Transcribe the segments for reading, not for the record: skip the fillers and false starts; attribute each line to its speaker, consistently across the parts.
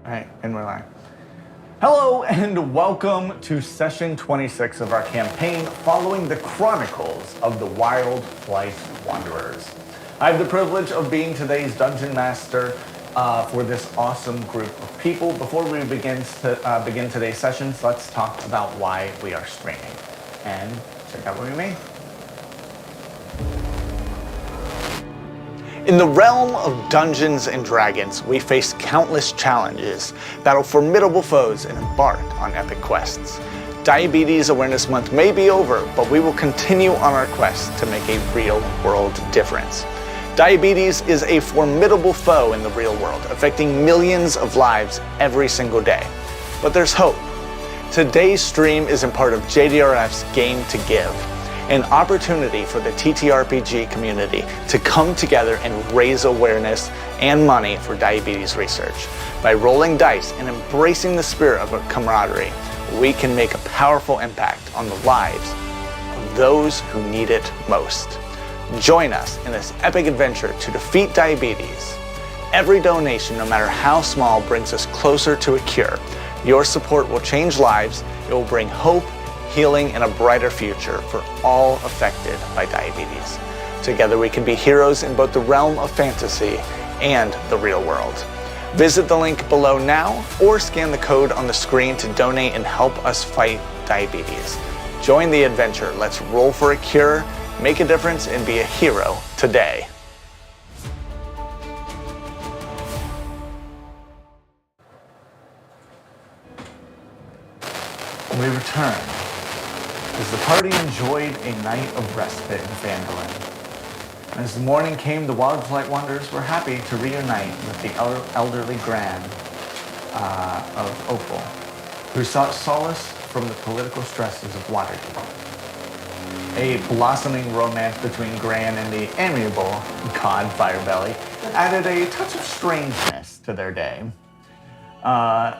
Speaker 1: All right, and we're live. Hello and welcome to session 26 of our campaign following the Chronicles of the Wildflight Wanderers. I have the privilege of being today's Dungeon Master for this awesome group of people. Before we begin today's sessions, let's talk about why we are streaming. And check out what we made. In the realm of Dungeons and Dragons, we face countless challenges, battle formidable foes, and embark on epic quests. Diabetes Awareness Month may be over, but we will continue on our quest to make a real-world difference. Diabetes is a formidable foe in the real world, affecting millions of lives every single day. But there's hope. Today's stream is in part of JDRF's Game to Give, an opportunity for the TTRPG community to come together and raise awareness and money for diabetes research. By rolling dice and embracing the spirit of camaraderie, we can make a powerful impact on the lives of those who need it most. Join us in this epic adventure to defeat diabetes. Every donation, no matter how small, brings us closer to a cure. Your support will change lives. It will bring hope, healing, and a brighter future for all affected by diabetes. Together we can be heroes in both the realm of fantasy and the real world. Visit the link below now or scan the code on the screen to donate and help us fight diabetes. Join the adventure. Let's roll for a cure, make a difference, and be a hero today. We return as the party enjoyed a night of respite in Phandalin. And as the morning came, the Wildflight Wanderers were happy to reunite with the elderly Gran of Opal, who sought solace from the political stresses of Waterdeep. A blossoming romance between Gran and the amiable god Firebelly added a touch of strangeness to their day.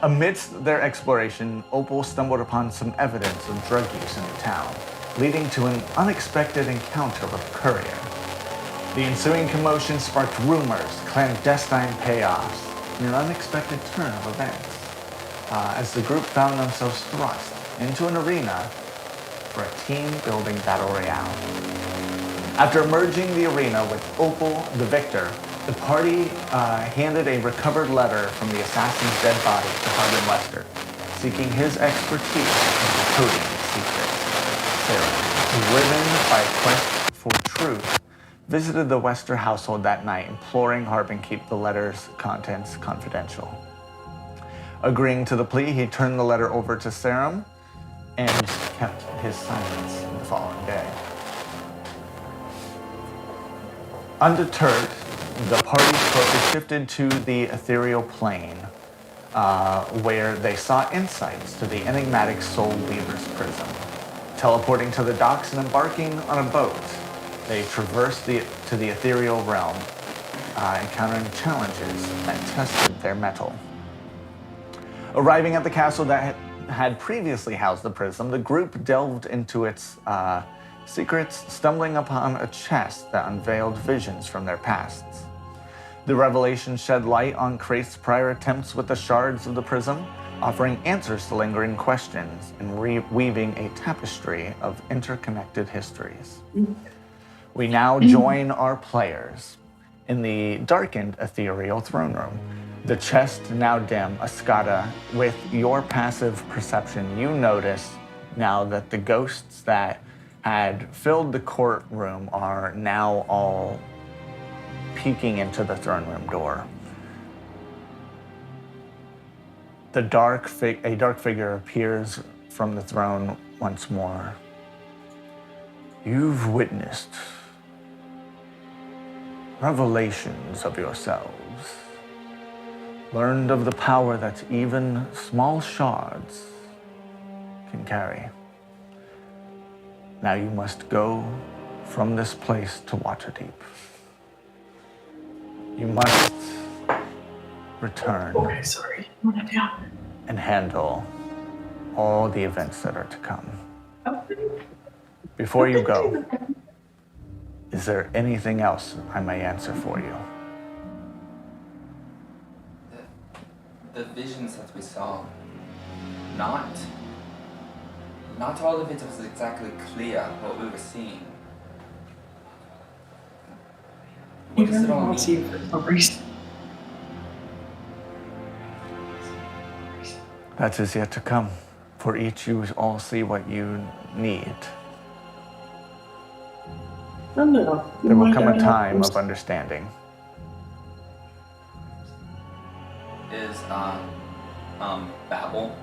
Speaker 1: Amidst their exploration, Opal stumbled upon some evidence of drug use in the town, leading to an unexpected encounter with a courier. The ensuing commotion sparked rumors, clandestine payoffs, and an unexpected turn of events, as the group found themselves thrust into an arena for a team-building battle royale. After emerging the arena with Opal the victor, the party handed a recovered letter from the assassin's dead body to Harbin Lester, seeking his expertise in decoding its secrets. Sarah, driven by a quest for truth, visited the Wester household that night, imploring Harbin keep the letter's contents confidential. Agreeing to the plea, he turned the letter over to Sarum and kept his silence the following day. Undeterred, the party's focus shifted to the ethereal plane, where they sought insights to the enigmatic Soul Weaver's prism. Teleporting to the docks and embarking on a boat, they traversed to the ethereal realm, encountering challenges that tested their mettle. Arriving at the castle that had previously housed the prism, the group delved into its secrets, stumbling upon a chest that unveiled visions from their pasts. The revelation shed light on Kraith's prior attempts with the shards of the prism, offering answers to lingering questions and weaving a tapestry of interconnected histories. We now join our players in the darkened ethereal throne room. The chest now dim, Ascata, with your passive perception, you notice now that the ghosts that had filled the courtroom are now all peeking into the throne room door. A dark figure appears from the throne once more. You've witnessed revelations of yourselves, learned of the power that even small shards can carry. Now you must go from this place to Waterdeep. You must return.
Speaker 2: Okay, sorry.
Speaker 1: And handle all the events that are to come. Before you go, is there anything else I may answer for you?
Speaker 2: the visions that we saw, not all of it was exactly clear what we were seeing. What does it all mean?
Speaker 1: That is yet to come. For each, you all see what you need. There will come a time of understanding.
Speaker 2: Is Babel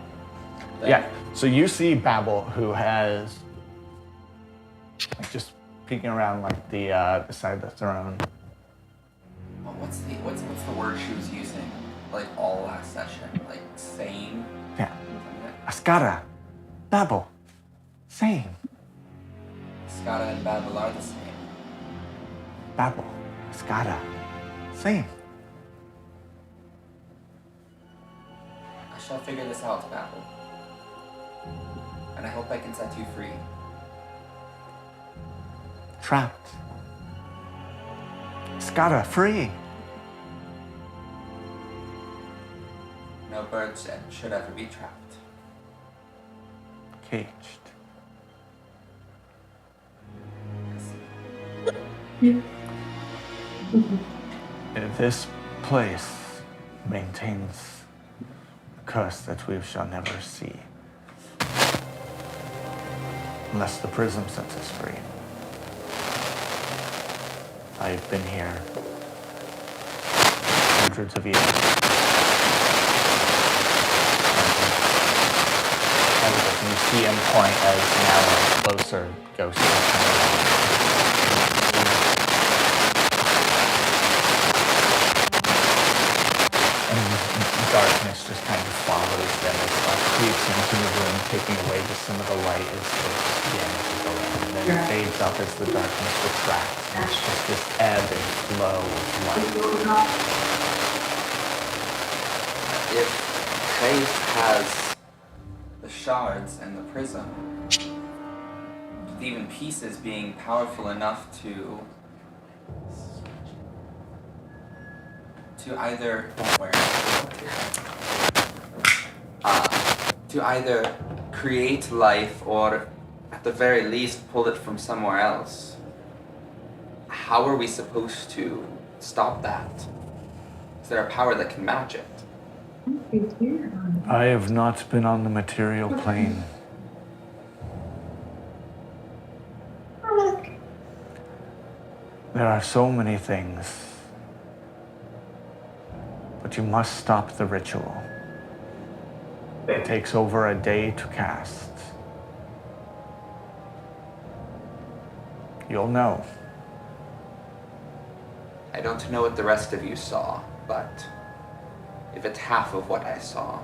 Speaker 2: there?
Speaker 1: Yeah. So you see Babel, who has just peeking around like the side of the throne.
Speaker 2: What's the word she was using? Like all last session, like sane.
Speaker 1: Yeah. Ascada, Babel, same.
Speaker 2: Skada and Babel are the same.
Speaker 1: Babel, Ascada, same.
Speaker 2: I shall figure this out, Babel. And I hope I can set you free.
Speaker 1: Trapped. Ascada, free.
Speaker 2: No bird should ever be trapped.
Speaker 1: Caged. This place maintains a curse that we shall never see. Unless the prism sets us free. I've been here hundreds of years. And you see him point as now a closer ghost. And darkness just kind of follows them as creeps into the room, taking away just some of the light as they begin to go in. And then it fades up as the darkness retracts. And it's just this ebb and flow of light.
Speaker 2: If Faith has the shards and the prism, with even pieces being powerful enough to either create life or at the very least pull it from somewhere else, how are we supposed to stop that? Is there a power that can match it?
Speaker 1: I have not been on the material plane. There are so many things. But you must stop the ritual. It takes over a day to cast. You'll know.
Speaker 2: I don't know what the rest of you saw, but if it's half of what I saw,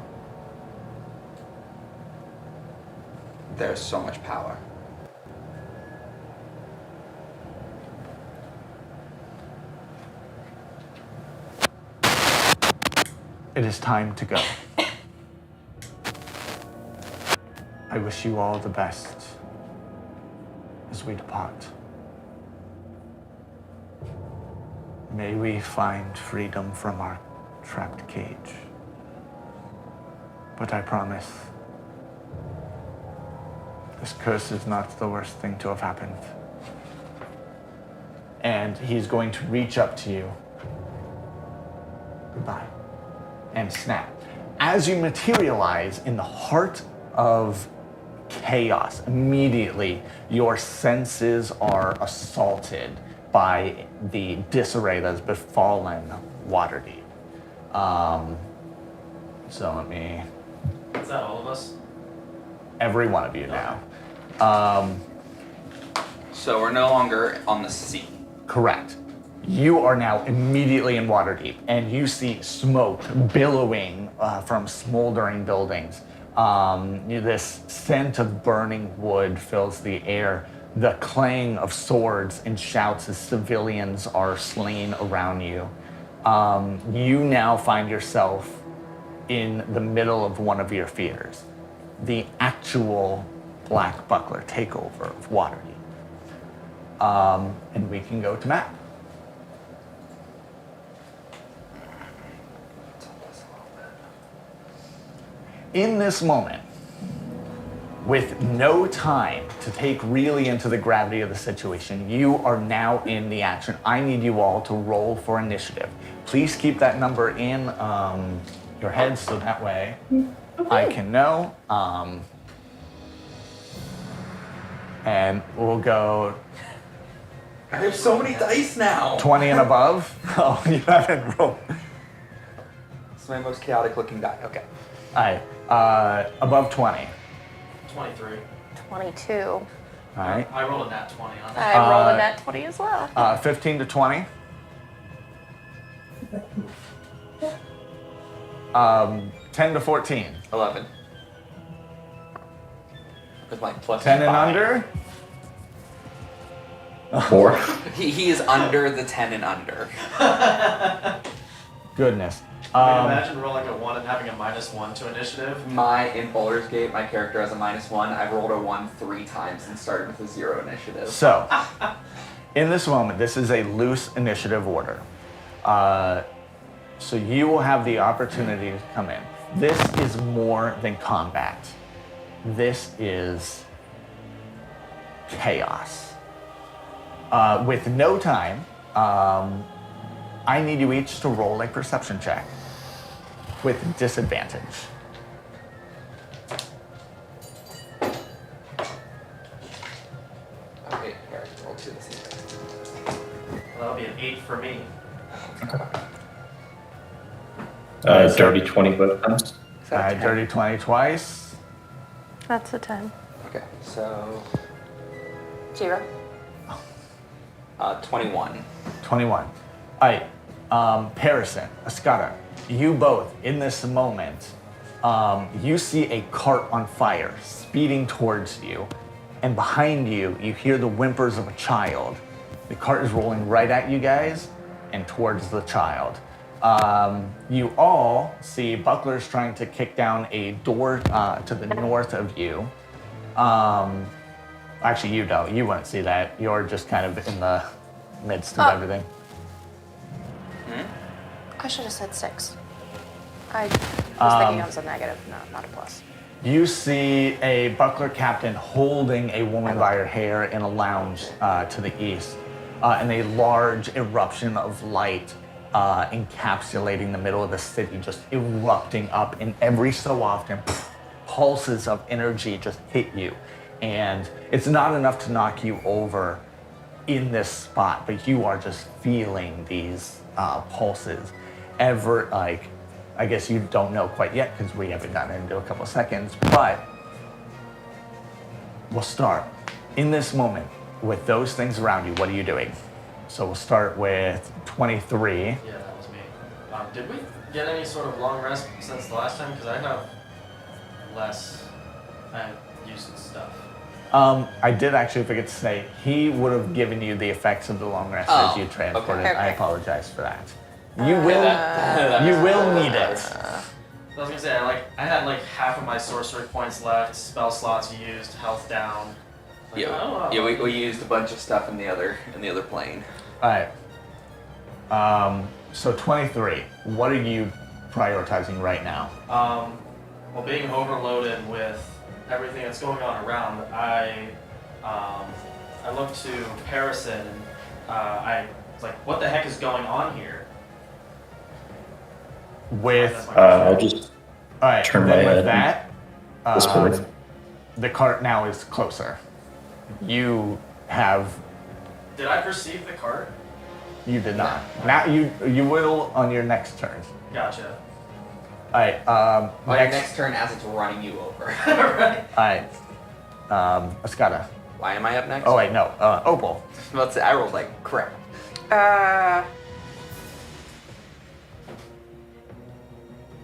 Speaker 2: there's so much power.
Speaker 1: It is time to go. I wish you all the best as we depart. May we find freedom from our trapped cage. But I promise, this curse is not the worst thing to have happened. And he's going to reach up to you. Goodbye. And snap. As you materialize in the heart of chaos, immediately your senses are assaulted by the disarray that's befallen Waterdeep. So let me...
Speaker 3: Is that all of us?
Speaker 1: Every one of you now.
Speaker 2: So we're no longer on the sea.
Speaker 1: Correct. You are now immediately in Waterdeep, and you see smoke billowing from smoldering buildings. This scent of burning wood fills the air. The clang of swords and shouts as civilians are slain around you. You now find yourself in the middle of one of your fears, the actual Black Buckler takeover of Waterdeep. And we can go to Matt. In this moment, with no time to take really into the gravity of the situation, you are now in the action. I need you all to roll for initiative. Please keep that number in your head so that way I can know. And we'll go
Speaker 2: I have so many dice now.
Speaker 1: 20 and above. Oh, you haven't rolled.
Speaker 2: It's my most chaotic looking die. Okay.
Speaker 1: All right, above 20.
Speaker 3: 23.
Speaker 4: 22.
Speaker 1: All right.
Speaker 3: I rolled a nat 20 on that.
Speaker 4: I rolled a nat 20 as well.
Speaker 1: 15 to 20. 10 to 14.
Speaker 2: 11. With my plus
Speaker 1: 10 and
Speaker 2: 5.
Speaker 1: under.
Speaker 5: 4.
Speaker 2: He is under the 10 and under.
Speaker 1: Goodness.
Speaker 3: Imagine rolling a 1 and having a -1 to initiative.
Speaker 2: In Baldur's Gate, my character has a -1. I've rolled a 1 3 times and started with a 0 initiative.
Speaker 1: So, in this moment, this is a loose initiative order. So you will have the opportunity to come in. This is more than combat. This is chaos. With no time, I need you each to roll a perception check with disadvantage.
Speaker 2: Okay, here, roll 2 this evening.
Speaker 3: Well, that'll be an 8 for me.
Speaker 5: Dirty 20 both times.
Speaker 2: Is that a 10?
Speaker 1: Dirty 20 twice.
Speaker 4: That's a 10.
Speaker 2: Okay, so
Speaker 4: 0.
Speaker 2: 21.
Speaker 1: 21. All right, Parison, Escada, you both, in this moment, you see a cart on fire speeding towards you, and behind you, you hear the whimpers of a child. The cart is rolling right at you guys and towards the child. You all see bucklers trying to kick down a door to the north of you. Actually, you don't. You won't see that. You're just kind of in the midst of everything.
Speaker 4: I should have said 6. I was thinking it was a negative, not a plus.
Speaker 1: You see a buckler captain holding a woman by her hair in a lounge to the east, and a large eruption of light encapsulating the middle of the city, just erupting up, and every so often, pulses of energy just hit you. And it's not enough to knock you over in this spot, but you are just feeling these pulses. I guess you don't know quite yet because we haven't gotten into a couple of seconds, but we'll start. In this moment, with those things around you, what are you doing? So we'll start with 23.
Speaker 3: Yeah, that was me. Did we get any sort of long rest since the last time? Because I have less. I used stuff.
Speaker 1: I did actually forget to say, he would have given you the effects of the long rest as you transported.
Speaker 2: okay.
Speaker 1: I apologize for that. You will need it.
Speaker 3: I was gonna say I had like half of my sorcery points left, spell slots used, health down. Like,
Speaker 2: Yeah, we used a bunch of stuff in the other plane.
Speaker 1: All right. So 23. What are you prioritizing right now?
Speaker 3: Well, being overloaded with everything that's going on around, I looked to Parison and I was like, what the heck is going on here?
Speaker 1: With
Speaker 5: I'll just
Speaker 1: all right.
Speaker 5: turn
Speaker 1: Then
Speaker 5: my
Speaker 1: with
Speaker 5: head
Speaker 1: that,
Speaker 5: this way.
Speaker 1: the cart now is closer. You have.
Speaker 3: Did I perceive the cart?
Speaker 1: You did not. Now you will on your next turn.
Speaker 3: Gotcha.
Speaker 1: All right.
Speaker 2: On your next turn as it's running you over.
Speaker 3: Right.
Speaker 1: All right. Escada.
Speaker 2: Why am I up next?
Speaker 1: Oh wait, no. Opal.
Speaker 2: Let's say I rolled like crap.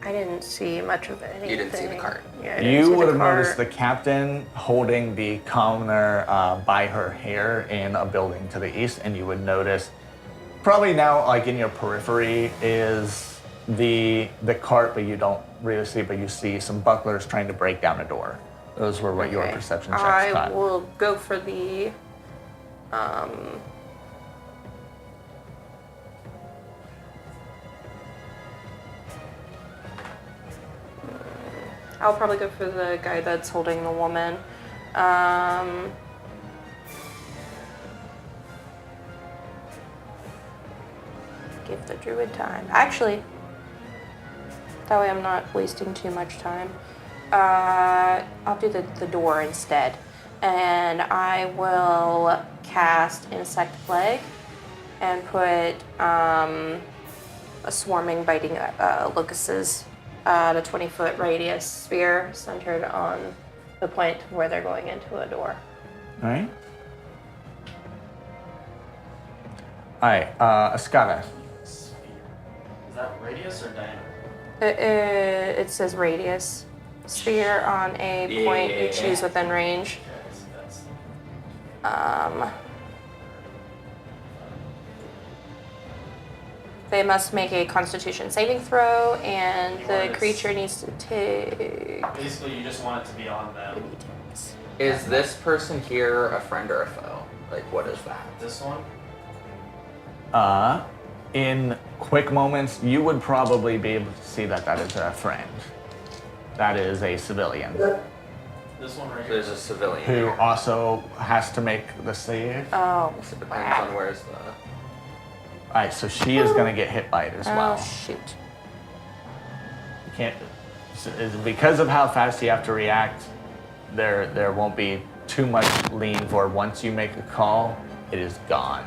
Speaker 4: I didn't see much of anything.
Speaker 2: You didn't see the cart.
Speaker 4: Yeah, I didn't
Speaker 1: You
Speaker 4: see
Speaker 1: would
Speaker 4: the
Speaker 1: have
Speaker 4: cart.
Speaker 1: noticed the captain holding the commoner by her hair in a building to the east, and you would notice, probably now, like in your periphery, is the cart, but you don't really see, but you see some bucklers trying to break down a door. Those were what your
Speaker 4: Okay.
Speaker 1: perception checks
Speaker 4: I
Speaker 1: got.
Speaker 4: will go for the I'll probably go for the guy that's holding the woman. Give the druid time. Actually, that way I'm not wasting too much time. I'll do the door instead. And I will cast Insect Plague and put a swarming, biting locusts at a 20-foot radius sphere centered on the point where they're going into a door.
Speaker 1: All right. All right, Escada.
Speaker 3: Is that radius or diameter?
Speaker 4: It says radius. Sphere on a point you choose within range.
Speaker 3: Okay, so that's...
Speaker 4: They must make a Constitution saving throw, and
Speaker 3: You
Speaker 4: the
Speaker 3: want it-
Speaker 4: creature needs to take.
Speaker 3: Basically, you just want it to be on them.
Speaker 2: Is this person here a friend or a foe? Like, what is that?
Speaker 3: This one?
Speaker 1: In quick moments, you would probably be able to see that that is a friend. That is a civilian
Speaker 3: This one right
Speaker 2: There's
Speaker 3: here.
Speaker 2: a civilian
Speaker 1: who
Speaker 2: here.
Speaker 1: also has to make the save.
Speaker 4: Oh,
Speaker 2: So it depends on where's the...
Speaker 1: All right, so she is going to get hit by it as well.
Speaker 4: oh shoot.
Speaker 1: You can't, because of how fast you have to react, there won't be too much lean for once you make a call, it is gone.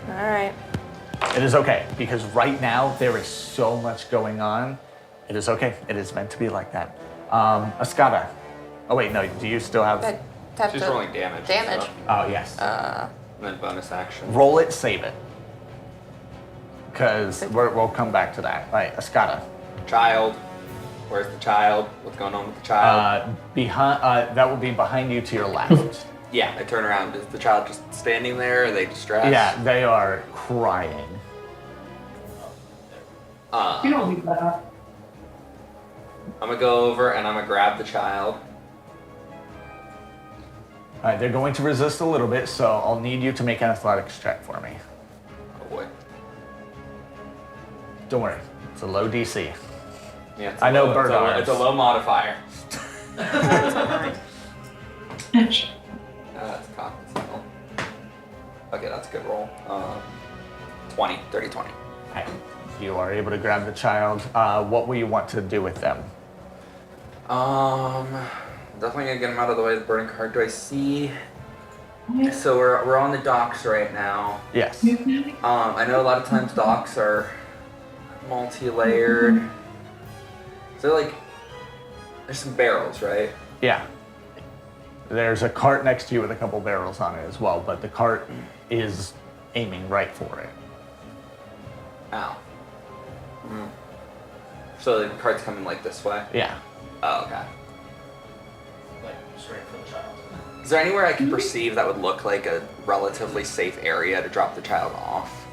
Speaker 4: All right.
Speaker 1: It is okay, because right now there is so much going on. It is okay. It is meant to be like that. Escada. Oh wait, no, do you still have...
Speaker 4: Good. Tap
Speaker 2: She's
Speaker 4: to-
Speaker 2: rolling damage.
Speaker 4: Damage.
Speaker 2: So,
Speaker 1: Oh, yes.
Speaker 2: and then bonus action.
Speaker 1: Roll it, save it. Because we'll come back to that. All right, Escada.
Speaker 2: Child. Where's the child? What's going on with the child?
Speaker 1: Behind, that will be behind you to your left.
Speaker 2: Yeah, I turn around. Is the child just standing there? Are they distressed?
Speaker 1: Yeah, they are crying.
Speaker 6: You don't need that.
Speaker 2: I'm gonna go over and I'm gonna grab the child.
Speaker 1: All right, they're going to resist a little bit, so I'll need you to make an athletics check for me.
Speaker 2: Oh boy.
Speaker 1: Don't worry, it's a low DC.
Speaker 2: Yeah, it's
Speaker 1: I know
Speaker 2: low,
Speaker 1: bird
Speaker 2: it's a,
Speaker 1: arms.
Speaker 2: it's a low modifier.
Speaker 6: Itch.
Speaker 2: That's cocktail. Okay, that's a good roll. 20, 30, 20.
Speaker 1: Okay. You are able to grab the child. What will you want to do with them?
Speaker 2: Definitely gonna get him out of the way of the burning card. Do I see? So we're on the docks right now.
Speaker 1: Yes.
Speaker 2: I know a lot of times docks are multi-layered. So like, there's some barrels, right?
Speaker 1: Yeah. There's a cart next to you with a couple barrels on it as well, but the cart is aiming right for it.
Speaker 2: Ow. So the cart's coming like this way?
Speaker 1: Yeah.
Speaker 2: Oh, okay.
Speaker 3: Like, straight for the child.
Speaker 2: Is there anywhere I can perceive that would look like a relatively safe area to drop the child off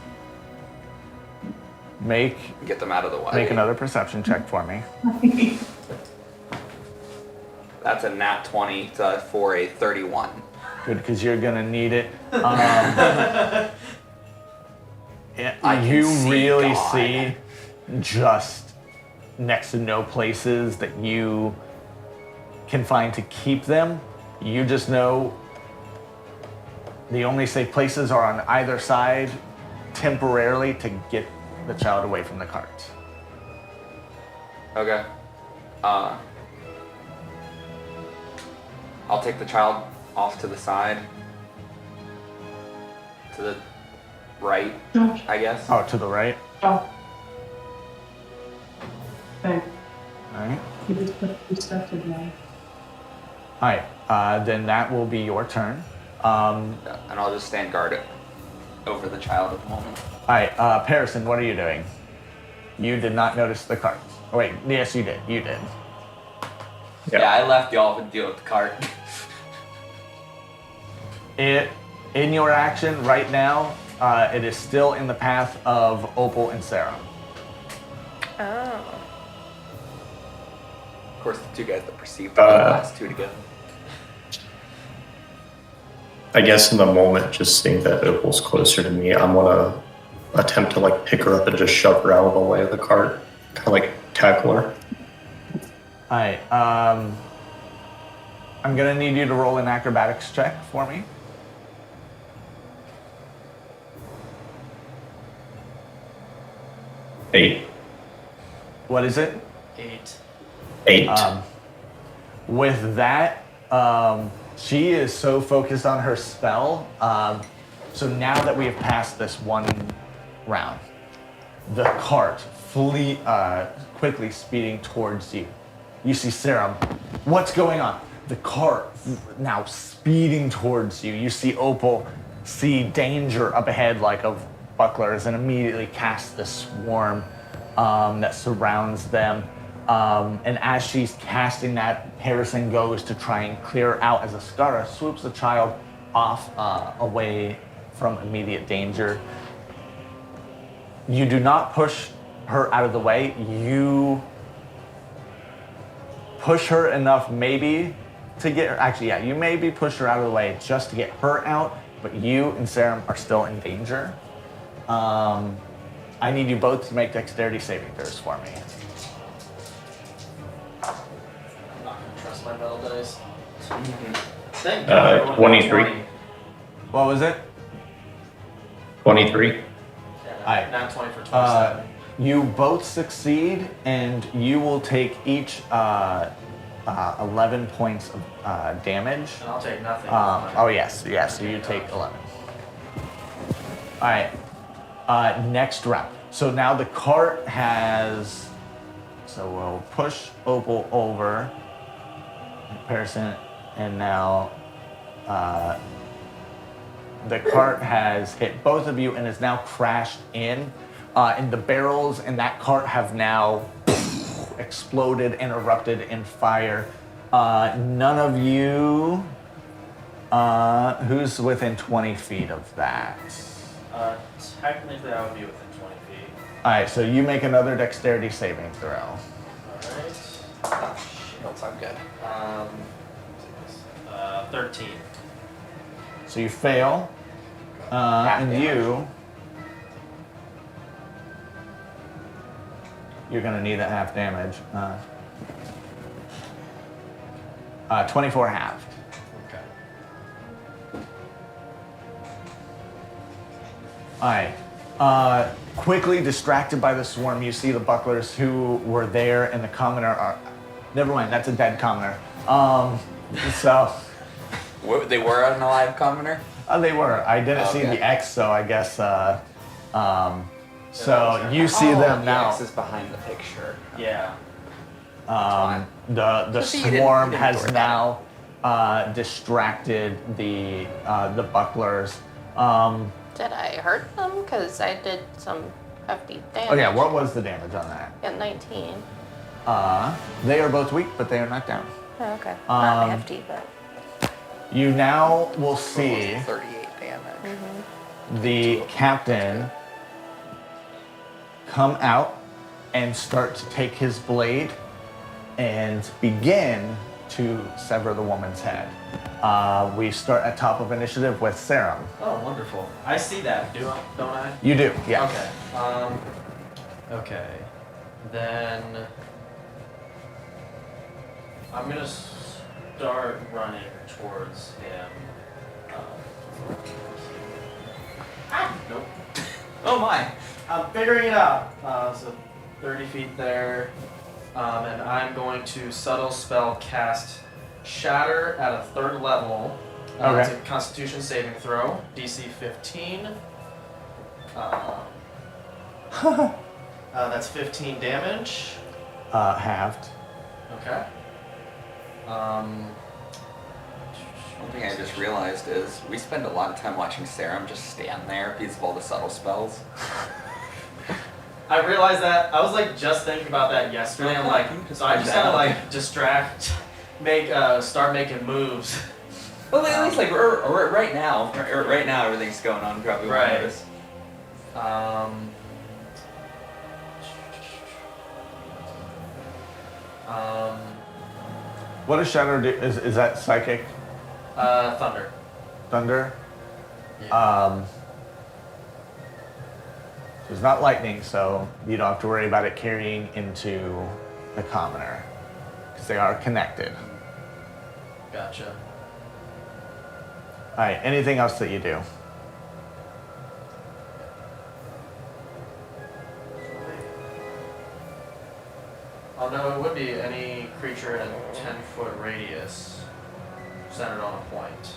Speaker 1: Make
Speaker 2: and get them out of the way?
Speaker 1: make another perception check for me.
Speaker 2: That's a nat 20 for a 31.
Speaker 1: Good, because you're gonna need it. Yeah,
Speaker 2: I can
Speaker 1: you
Speaker 2: see
Speaker 1: really
Speaker 2: God.
Speaker 1: see just next to no places that you can find to keep them. You just know the only safe places are on either side temporarily to get the child away from the cart.
Speaker 2: Okay. I'll take the child off to the side. To the right,
Speaker 6: Josh.
Speaker 2: I guess.
Speaker 1: Oh, to the right.
Speaker 6: Oh. Thanks.
Speaker 1: All right.
Speaker 6: You just put perspective now.
Speaker 1: All right. Then that will be your turn.
Speaker 2: Yeah, and I'll just stand guard it over the child at the moment.
Speaker 1: All right, Parison, what are you doing? You did not notice the cart. Oh, wait, yes, you did. You did.
Speaker 2: Yeah, I left y'all to deal with the cart.
Speaker 1: In your action right now, it is still in the path of Opal and Sarah.
Speaker 4: Oh.
Speaker 2: Of course, the two guys that perceived the last two together.
Speaker 5: I guess in the moment, just seeing that Opal's closer to me, I'm gonna attempt to like pick her up and just shove her out of the way of the cart, kind of like tackle her.
Speaker 1: All right. I'm gonna need you to roll an acrobatics check for me.
Speaker 5: Eight.
Speaker 1: What is it?
Speaker 3: 8.
Speaker 5: 8.
Speaker 1: With that, she is so focused on her spell. So now that we have passed this one round, the cart quickly speeding towards you. You see Serum. What's going on? The cart now speeding towards you. You see Opal see danger up ahead, like of bucklers, and immediately cast the swarm that surrounds them. And as she's casting that, Harrison goes to try and clear out as Ascara swoops the child off away from immediate danger. You do not push her out of the way. You push her enough maybe to get her, actually, yeah, you maybe push her out of the way just to get her out, but you and Serum are still in danger. I need you both to make dexterity saving throws for me.
Speaker 3: I'm not gonna trust my metal dice. Thank God I rolled a
Speaker 5: 23.
Speaker 3: 20.
Speaker 1: What was it?
Speaker 5: 23.
Speaker 3: Yeah,
Speaker 1: Alright.
Speaker 3: not 20 for 27.
Speaker 1: You both succeed, and you will take each 11 points of damage.
Speaker 3: And I'll take nothing.
Speaker 1: Oh yes, so you take 11. All right, next round. So now the cart has, so we'll push Opal over, comparison, and now the cart has hit both of you and is now crashed in. And the barrels in that cart have now exploded and erupted in fire. None of you, who's within 20 feet of that?
Speaker 3: Technically, I would be within 20 feet.
Speaker 1: All right, so you make another dexterity saving throw.
Speaker 3: Alright.
Speaker 2: Shields, I'm good.
Speaker 3: 13.
Speaker 1: So you fail,
Speaker 2: Half
Speaker 1: and
Speaker 2: damage.
Speaker 1: you're gonna need that half damage. 24 halved.
Speaker 3: Okay.
Speaker 1: All right. Quickly distracted by the swarm, you see the bucklers who were there, and the commoner are. Never mind, that's a dead commoner. So.
Speaker 2: They were an alive commoner?
Speaker 1: They were. I didn't see
Speaker 2: Okay.
Speaker 1: the X, so I guess. So you see them
Speaker 2: the
Speaker 1: now.
Speaker 2: X is behind the picture.
Speaker 3: Yeah.
Speaker 1: The
Speaker 2: See, you didn't-
Speaker 1: swarm
Speaker 2: you didn't
Speaker 1: has
Speaker 2: worry
Speaker 1: now distracted the bucklers.
Speaker 4: Did I hurt them? Because I did some hefty damage.
Speaker 1: Oh yeah, what was the damage on that?
Speaker 4: Yeah, 19.
Speaker 1: They are both weak, but they are not down.
Speaker 4: Oh, okay. Not hefty, but.
Speaker 1: You now will see
Speaker 2: 38 damage.
Speaker 1: the captain come out and start to take his blade and begin to sever the woman's head. We start at top of initiative with Serum.
Speaker 3: Oh, wonderful. I see that, don't I?
Speaker 1: You do, yeah.
Speaker 3: Okay. Okay. Then I'm gonna start running towards him. Nope. Oh my! I'm figuring it out. So 30 feet there, and I'm going to subtle spell cast Shatter at a 3rd level.
Speaker 1: Okay.
Speaker 3: It's a Constitution saving throw, DC 15. That's 15 damage.
Speaker 1: Halved.
Speaker 3: Okay.
Speaker 2: One thing I just realized is we spend a lot of time watching Serum just stand there because of all the subtle spells.
Speaker 3: I realized that. I was like just thinking about that yesterday. I'm like, so I just gotta like distract, start making moves.
Speaker 2: Well, at least like we're right now. Right now, everything's going on. Probably won't
Speaker 3: Right.
Speaker 2: notice.
Speaker 1: What does Shadow do? Is that psychic?
Speaker 3: Thunder.
Speaker 1: Thunder?
Speaker 3: Yeah.
Speaker 1: It's not lightning, so you don't have to worry about it carrying into the commoner. because they are connected.
Speaker 3: Gotcha.
Speaker 1: All right, anything else that you do?
Speaker 3: Oh no, it would be any creature in a 10-foot radius centered on a point.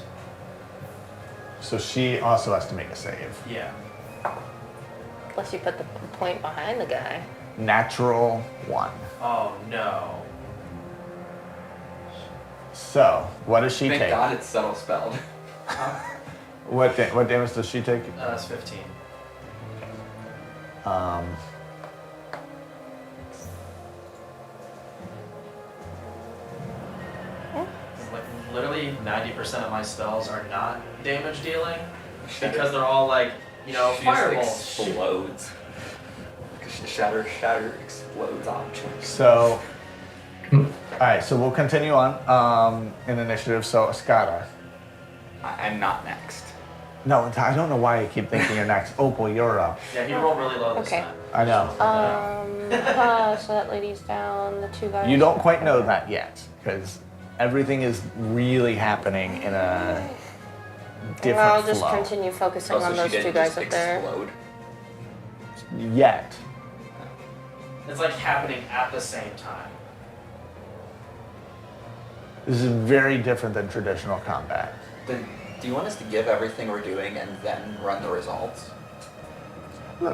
Speaker 1: So she also has to make a save.
Speaker 3: Yeah.
Speaker 4: Unless you put the point behind the guy.
Speaker 1: Natural 1.
Speaker 3: Oh no.
Speaker 1: So, what does she
Speaker 2: Thank
Speaker 1: take?
Speaker 2: God it's subtle spelled.
Speaker 1: What damage does she take?
Speaker 3: That's 15. Like literally 90% of my spells are not damage dealing because they're all like, you know,
Speaker 2: She just
Speaker 3: fireballs.
Speaker 2: explodes. Shatter explodes objects.
Speaker 1: So, alright, so we'll continue on in initiative. So, Escada.
Speaker 2: I'm not next.
Speaker 1: No, I don't know why I keep thinking you're next. Opal, you're up.
Speaker 3: Yeah, he rolled really low this
Speaker 4: Okay.
Speaker 3: time.
Speaker 1: I know.
Speaker 4: So that lady's down, the two guys.
Speaker 1: You don't quite know that yet, because everything is really happening in a different
Speaker 4: Well, I'll just
Speaker 1: flow.
Speaker 4: continue focusing
Speaker 2: Also,
Speaker 4: on
Speaker 2: she
Speaker 4: those
Speaker 2: didn't
Speaker 4: two guys
Speaker 2: just
Speaker 4: up there.
Speaker 2: explode.
Speaker 1: Yet.
Speaker 3: It's like happening at the same time.
Speaker 1: This is very different than traditional combat.
Speaker 2: Then, do you want us to give everything we're doing and then run the results?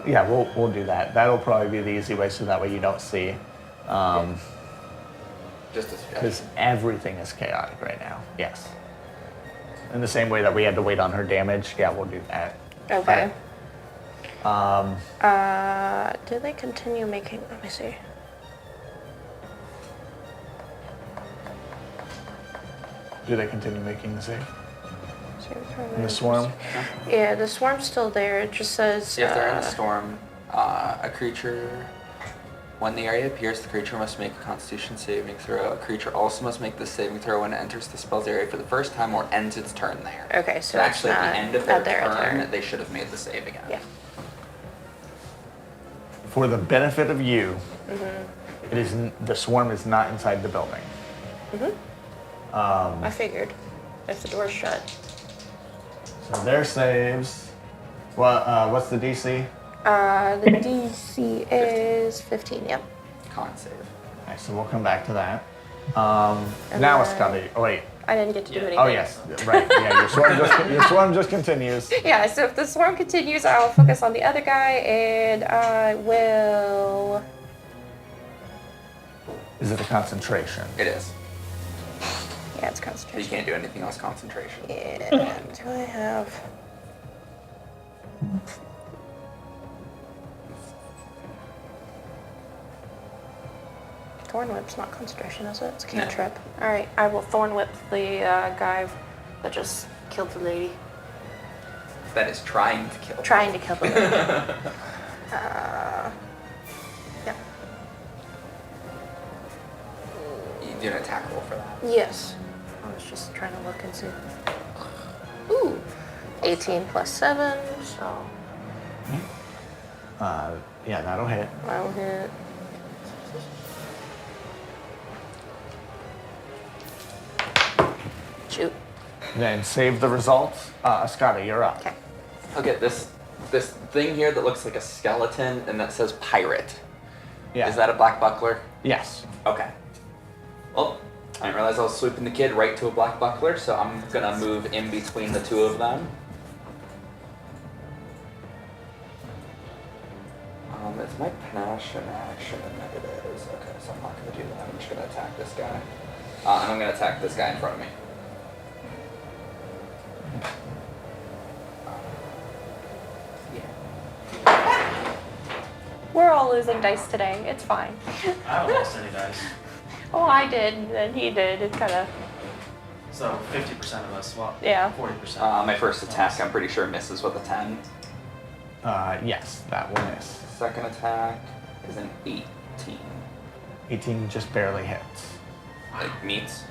Speaker 1: Yeah, we'll do that. That'll probably be the easy way, so that way you don't see.
Speaker 2: Just a suggestion.
Speaker 1: Because everything is chaotic right now. Yes. In the same way that we had to wait on her damage, yeah, we'll do that.
Speaker 4: Okay.
Speaker 1: Alright.
Speaker 4: Do they continue making? Let me see.
Speaker 1: Do they continue making the save? In the swarm?
Speaker 4: Yeah, the swarm's still there. It just says.
Speaker 2: If they're in a storm, a creature. When the area appears, the creature must make a Constitution saving throw. A creature also must make this saving throw when it enters the spell's area for the first time or ends its turn there.
Speaker 4: Okay, so
Speaker 2: So
Speaker 4: it's
Speaker 2: actually, at
Speaker 4: not
Speaker 2: the end of their
Speaker 4: at their
Speaker 2: turn, they should have made the save again.
Speaker 4: Yeah.
Speaker 1: For the benefit of you, it is the swarm is not inside the building.
Speaker 4: I figured. If the door's shut.
Speaker 1: So their saves. Well, what's the DC?
Speaker 4: The DC is 15. Yep.
Speaker 2: Con save.
Speaker 1: Alright, so we'll come back to that. Now it's got to. Oh wait.
Speaker 4: I didn't get to do anything.
Speaker 1: Oh yes, right. Yeah, your swarm just continues.
Speaker 4: Yeah, so if the swarm continues, I'll focus on the other guy and I will.
Speaker 1: Is it a concentration?
Speaker 2: It is.
Speaker 4: Yeah, it's
Speaker 2: So you
Speaker 4: concentration.
Speaker 2: can't do anything else concentration.
Speaker 4: And do I have. Thorn Whip's not concentration, is it? It's a
Speaker 2: No.
Speaker 4: cantrip. Alright, I will Thorn Whip the guy that just killed the lady.
Speaker 2: That is trying to kill.
Speaker 4: Trying to kill the lady. Yeah.
Speaker 2: You do an attack roll for that.
Speaker 4: Yes. I was just trying to look and see. Ooh. 18 plus 7, so
Speaker 1: Yeah, that'll hit.
Speaker 4: I'll hit. Shoot.
Speaker 1: Then save the results. Escada, you're up.
Speaker 4: Okay.
Speaker 2: Okay, this thing here that looks like a skeleton and that says pirate.
Speaker 1: Yeah.
Speaker 2: Is that a black buckler?
Speaker 1: Yes.
Speaker 2: Okay. Well, I didn't realize I was sweeping the kid right to a black buckler, so I'm gonna move in between the two of them. It's my passion action, and it is. Okay, so I'm not gonna do that. I'm just gonna attack this guy. And I'm gonna attack this guy in front of me. Yeah.
Speaker 4: We're all losing dice today. It's fine.
Speaker 3: I haven't lost any dice.
Speaker 4: Oh, I did, and he did. It kind of.
Speaker 3: So 50% of us, well,
Speaker 4: Yeah.
Speaker 3: 40%.
Speaker 2: My first attack, I'm pretty sure, misses with a 10.
Speaker 1: Yes, that will miss.
Speaker 2: Second attack is an 18.
Speaker 1: 18 just barely hits.
Speaker 2: Like, meets?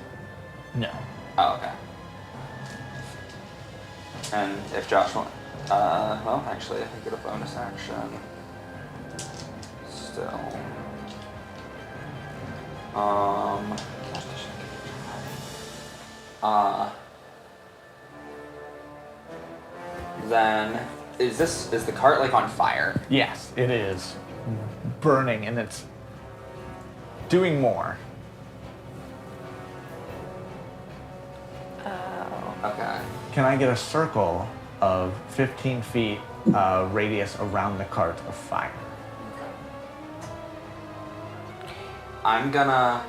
Speaker 1: No.
Speaker 2: Oh, okay. And if Josh wants, well, actually, I can get a bonus action. Still. Then is the cart like on fire?
Speaker 1: Yes, it is burning and it's doing more.
Speaker 2: Okay.
Speaker 1: Can I get a circle of 15 feet radius around the cart of fire?
Speaker 2: I'm gonna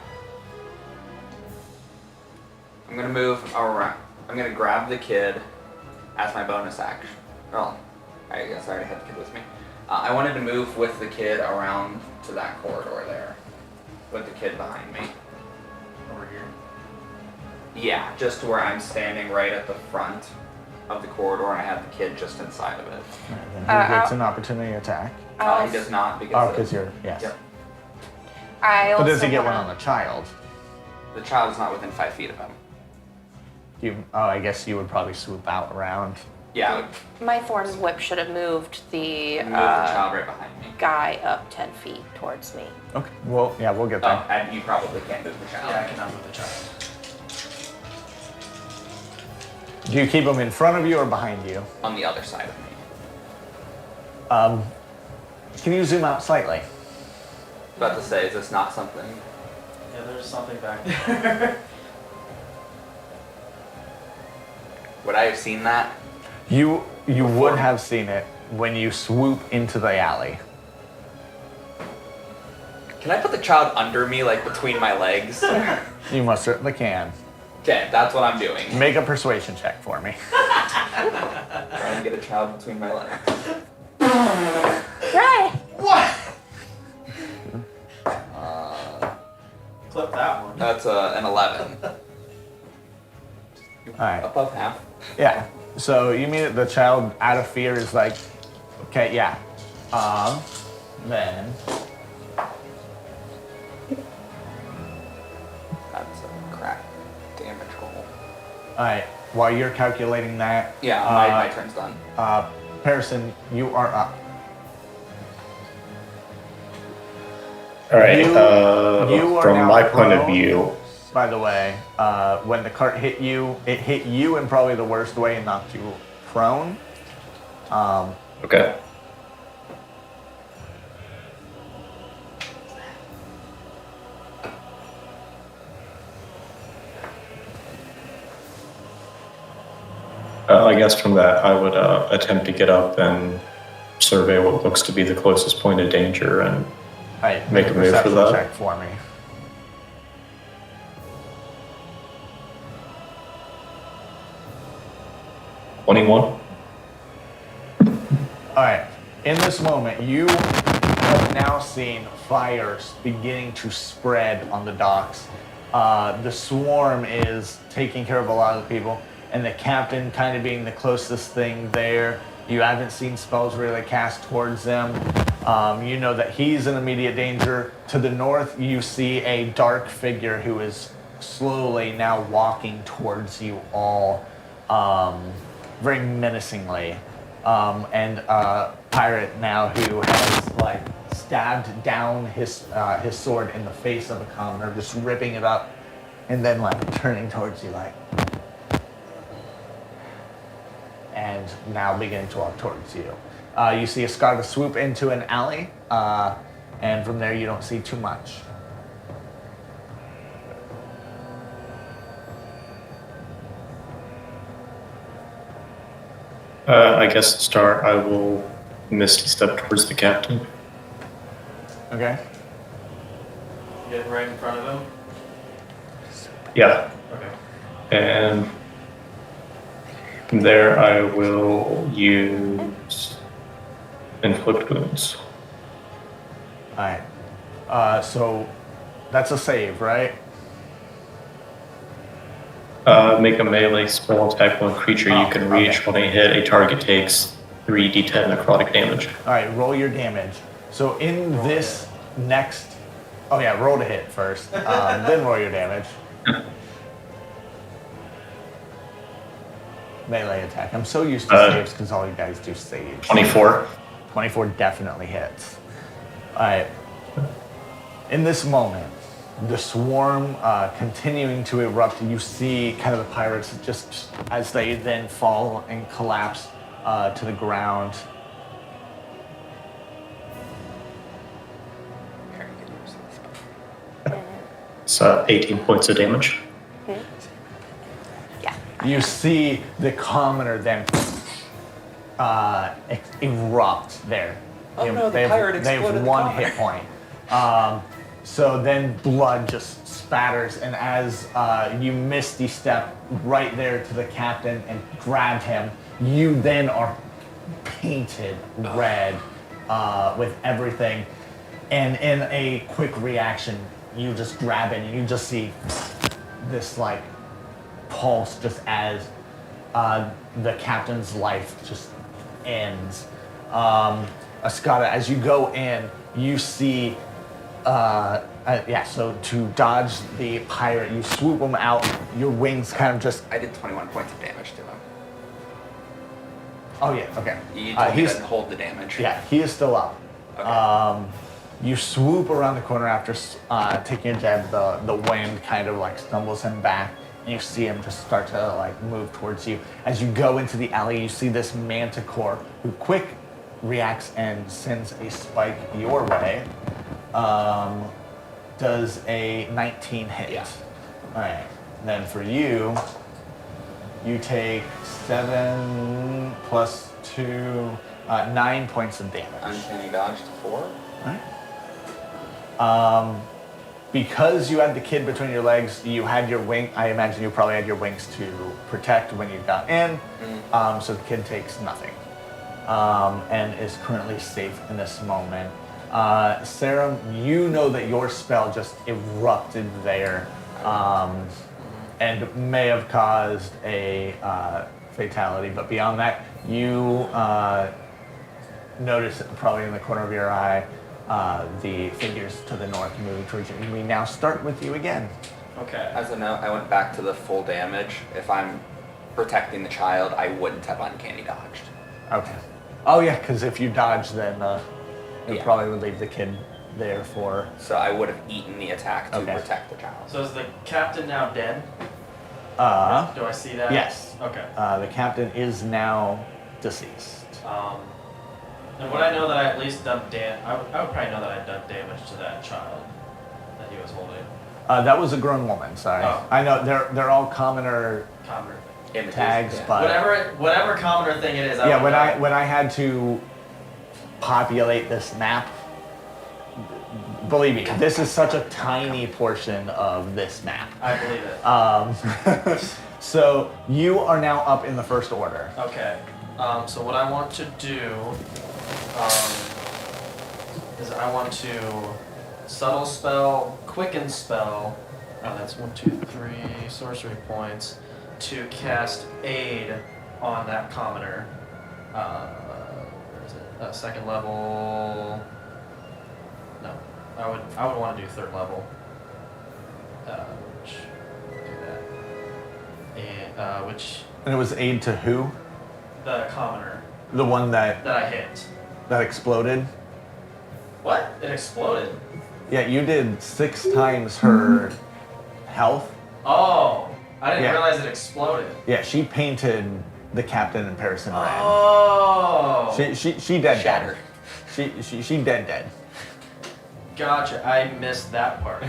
Speaker 2: move around. I'm gonna grab the kid as my bonus action. Well, I guess I already had the kid with me. I wanted to move with the kid around to that corridor there, with the kid behind me.
Speaker 3: Over here.
Speaker 2: Yeah, just to where I'm standing right at the front of the corridor, and I have the kid just inside of it.
Speaker 1: Alright, then who gets an opportunity attack?
Speaker 2: He does not because.
Speaker 1: Oh, because you're, yes.
Speaker 2: Yep.
Speaker 4: I
Speaker 1: But
Speaker 4: also
Speaker 1: does he get one
Speaker 4: wanna-
Speaker 1: on the child?
Speaker 2: The child is not within 5 feet of him.
Speaker 1: I guess you would probably swoop out around.
Speaker 2: Yeah,
Speaker 4: My Thorn's Whip should have moved the
Speaker 2: move the child right behind me.
Speaker 4: guy up 10 feet towards me.
Speaker 1: Okay, well, yeah, we'll get
Speaker 2: Oh,
Speaker 1: there.
Speaker 2: and you probably can't move the child.
Speaker 3: Yeah, I cannot move the child.
Speaker 1: Do you keep him in front of you or behind you?
Speaker 2: On the other side of me.
Speaker 1: Can you zoom out slightly?
Speaker 2: About to say, is this not something?
Speaker 3: Yeah, there's something back there.
Speaker 2: Would I have seen that?
Speaker 1: You would have seen it when you swoop into the alley.
Speaker 2: Can I put the child under me, like between my legs?
Speaker 1: You most certainly can.
Speaker 2: Okay, that's what I'm doing.
Speaker 1: Make a persuasion check for me.
Speaker 2: Trying to get a child between my legs.
Speaker 4: Right.
Speaker 3: Clip that one.
Speaker 2: That's an 11.
Speaker 1: Alright.
Speaker 2: Above half.
Speaker 1: Yeah. So you mean the child out of fear is like, okay, yeah. Then
Speaker 2: That's a crap damage roll.
Speaker 1: alright, while you're calculating that,
Speaker 2: Yeah, my turn's done.
Speaker 1: Harrison, you are up.
Speaker 5: All right.
Speaker 1: You are
Speaker 5: From
Speaker 1: now
Speaker 5: my point of
Speaker 1: prone.
Speaker 5: view,
Speaker 1: By the way, when the cart hit you, it hit you in probably the worst way and knocked you prone.
Speaker 5: okay. I guess from that, I would attempt to get up and survey what looks to be the closest point of danger and
Speaker 1: Alright,
Speaker 5: Make a move for
Speaker 1: perception
Speaker 5: that.
Speaker 1: check for me.
Speaker 5: $21.
Speaker 1: Alright, in this moment, you have now seen fires beginning to spread on the docks. The swarm is taking care of a lot of the people, and the captain kind of being the closest thing there. You haven't seen spells really cast towards them. You know that he's in immediate danger. To the north, you see a dark figure who is slowly now walking towards you all, very menacingly. And a pirate now who has like stabbed down his sword in the face of a commoner, just ripping it up, and then like turning towards you like, and now beginning to walk towards you. You see a Scarga swoop into an alley, and from there you don't see too much.
Speaker 5: I guess to start, I will misty step towards the captain.
Speaker 1: Okay.
Speaker 3: Get right in front of him.
Speaker 5: Yeah.
Speaker 3: Okay.
Speaker 5: And from there, I will use inflict wounds.
Speaker 1: Alright. So that's a save, right?
Speaker 5: Make a melee spell attack on a creature you can reach.
Speaker 1: okay.
Speaker 5: When a hit, a target takes 3d10 necrotic damage.
Speaker 1: Alright, roll your damage. So in this next... Oh yeah, roll to hit first, then roll your damage. Melee attack. I'm so used to saves because all you guys do saves.
Speaker 5: 24.
Speaker 1: 24 definitely hits. Alright. In this moment, the swarm continuing to erupt. You see kind of the pirates just as they then fall and collapse to the ground.
Speaker 5: It's 18 points of damage.
Speaker 4: Yeah.
Speaker 1: You see the commoner then erupt there.
Speaker 2: Oh no, the pirate exploded
Speaker 1: They have
Speaker 2: the
Speaker 1: one
Speaker 2: commoner.
Speaker 1: hit point. So then blood just spatters, and as you misty step right there to the captain and grab him, you then are painted red with everything. And in a quick reaction, you just grab it and you just see this like pulse just as the captain's life just ends. Ascata, as you go in, you see, so to dodge the pirate, you swoop him out, your wings kind of just,
Speaker 2: I did 21 points of damage to him.
Speaker 1: oh yeah, okay.
Speaker 2: You told me
Speaker 1: He's-
Speaker 2: to hold the damage.
Speaker 1: Yeah, he is still up.
Speaker 2: Okay.
Speaker 1: You swoop around the corner after taking a jab. The wind kind of like stumbles him back, and you see him just start to like move towards you. As you go into the alley, you see this manticore who quick reacts and sends a spike your way. Does a 19 hit?
Speaker 2: Yeah.
Speaker 1: All right. Then for you, you take 7 plus 2, 9 points of damage.
Speaker 2: Uncanny dodge to 4.
Speaker 1: Alright. Because you had the kid between your legs, you had your wing. I imagine you probably had your wings to protect when you got in. So the kid takes nothing, and is currently safe in this moment. Sarah, you know that your spell just erupted there, and may have caused a fatality. But beyond that, you notice probably in the corner of your eye the figures to the north moving towards you. We now start with you again.
Speaker 3: Okay.
Speaker 2: As a note, I went back to the full damage. If I'm protecting the child, I wouldn't have uncanny dodged.
Speaker 1: Okay. Oh yeah, because if you dodge, then it
Speaker 2: Yeah.
Speaker 1: probably would leave the kid there for.
Speaker 2: So I would have eaten the attack to
Speaker 1: Okay.
Speaker 2: protect the child.
Speaker 3: So is the captain now dead? Do I see that?
Speaker 1: Yes.
Speaker 3: Okay.
Speaker 1: The captain is now deceased.
Speaker 3: And would I know that I at least done I would probably know that I'd done damage to that child that he was holding.
Speaker 1: That was a grown woman. Sorry.
Speaker 3: Oh.
Speaker 1: I know they're all commoner
Speaker 3: Commoner.
Speaker 2: Images,
Speaker 1: tags,
Speaker 2: yeah.
Speaker 1: but
Speaker 3: Whatever commoner thing it is.
Speaker 1: yeah,
Speaker 3: would know.
Speaker 1: when I had to populate this map, believe me, this is such a tiny portion of this map.
Speaker 3: I believe it.
Speaker 1: So you are now up in the first order.
Speaker 3: Okay. So what I want to do is I want to subtle spell, quicken spell. Oh, that's 1, 2, 3 sorcery points to cast aid on that commoner. Where is it? Second level. No, I would want to do third level. Which do that. And which
Speaker 1: And it was aid to who?
Speaker 3: the commoner
Speaker 1: The one that
Speaker 3: that I hit.
Speaker 1: exploded?
Speaker 3: What? It exploded.
Speaker 1: Yeah, you did 6 times her health.
Speaker 3: Oh, I didn't
Speaker 1: Yeah.
Speaker 3: realize it exploded.
Speaker 1: Yeah, she painted the captain in Parison red.
Speaker 3: Oh.
Speaker 1: She dead
Speaker 2: Shattered.
Speaker 1: dead. She dead.
Speaker 3: Gotcha. I missed that part.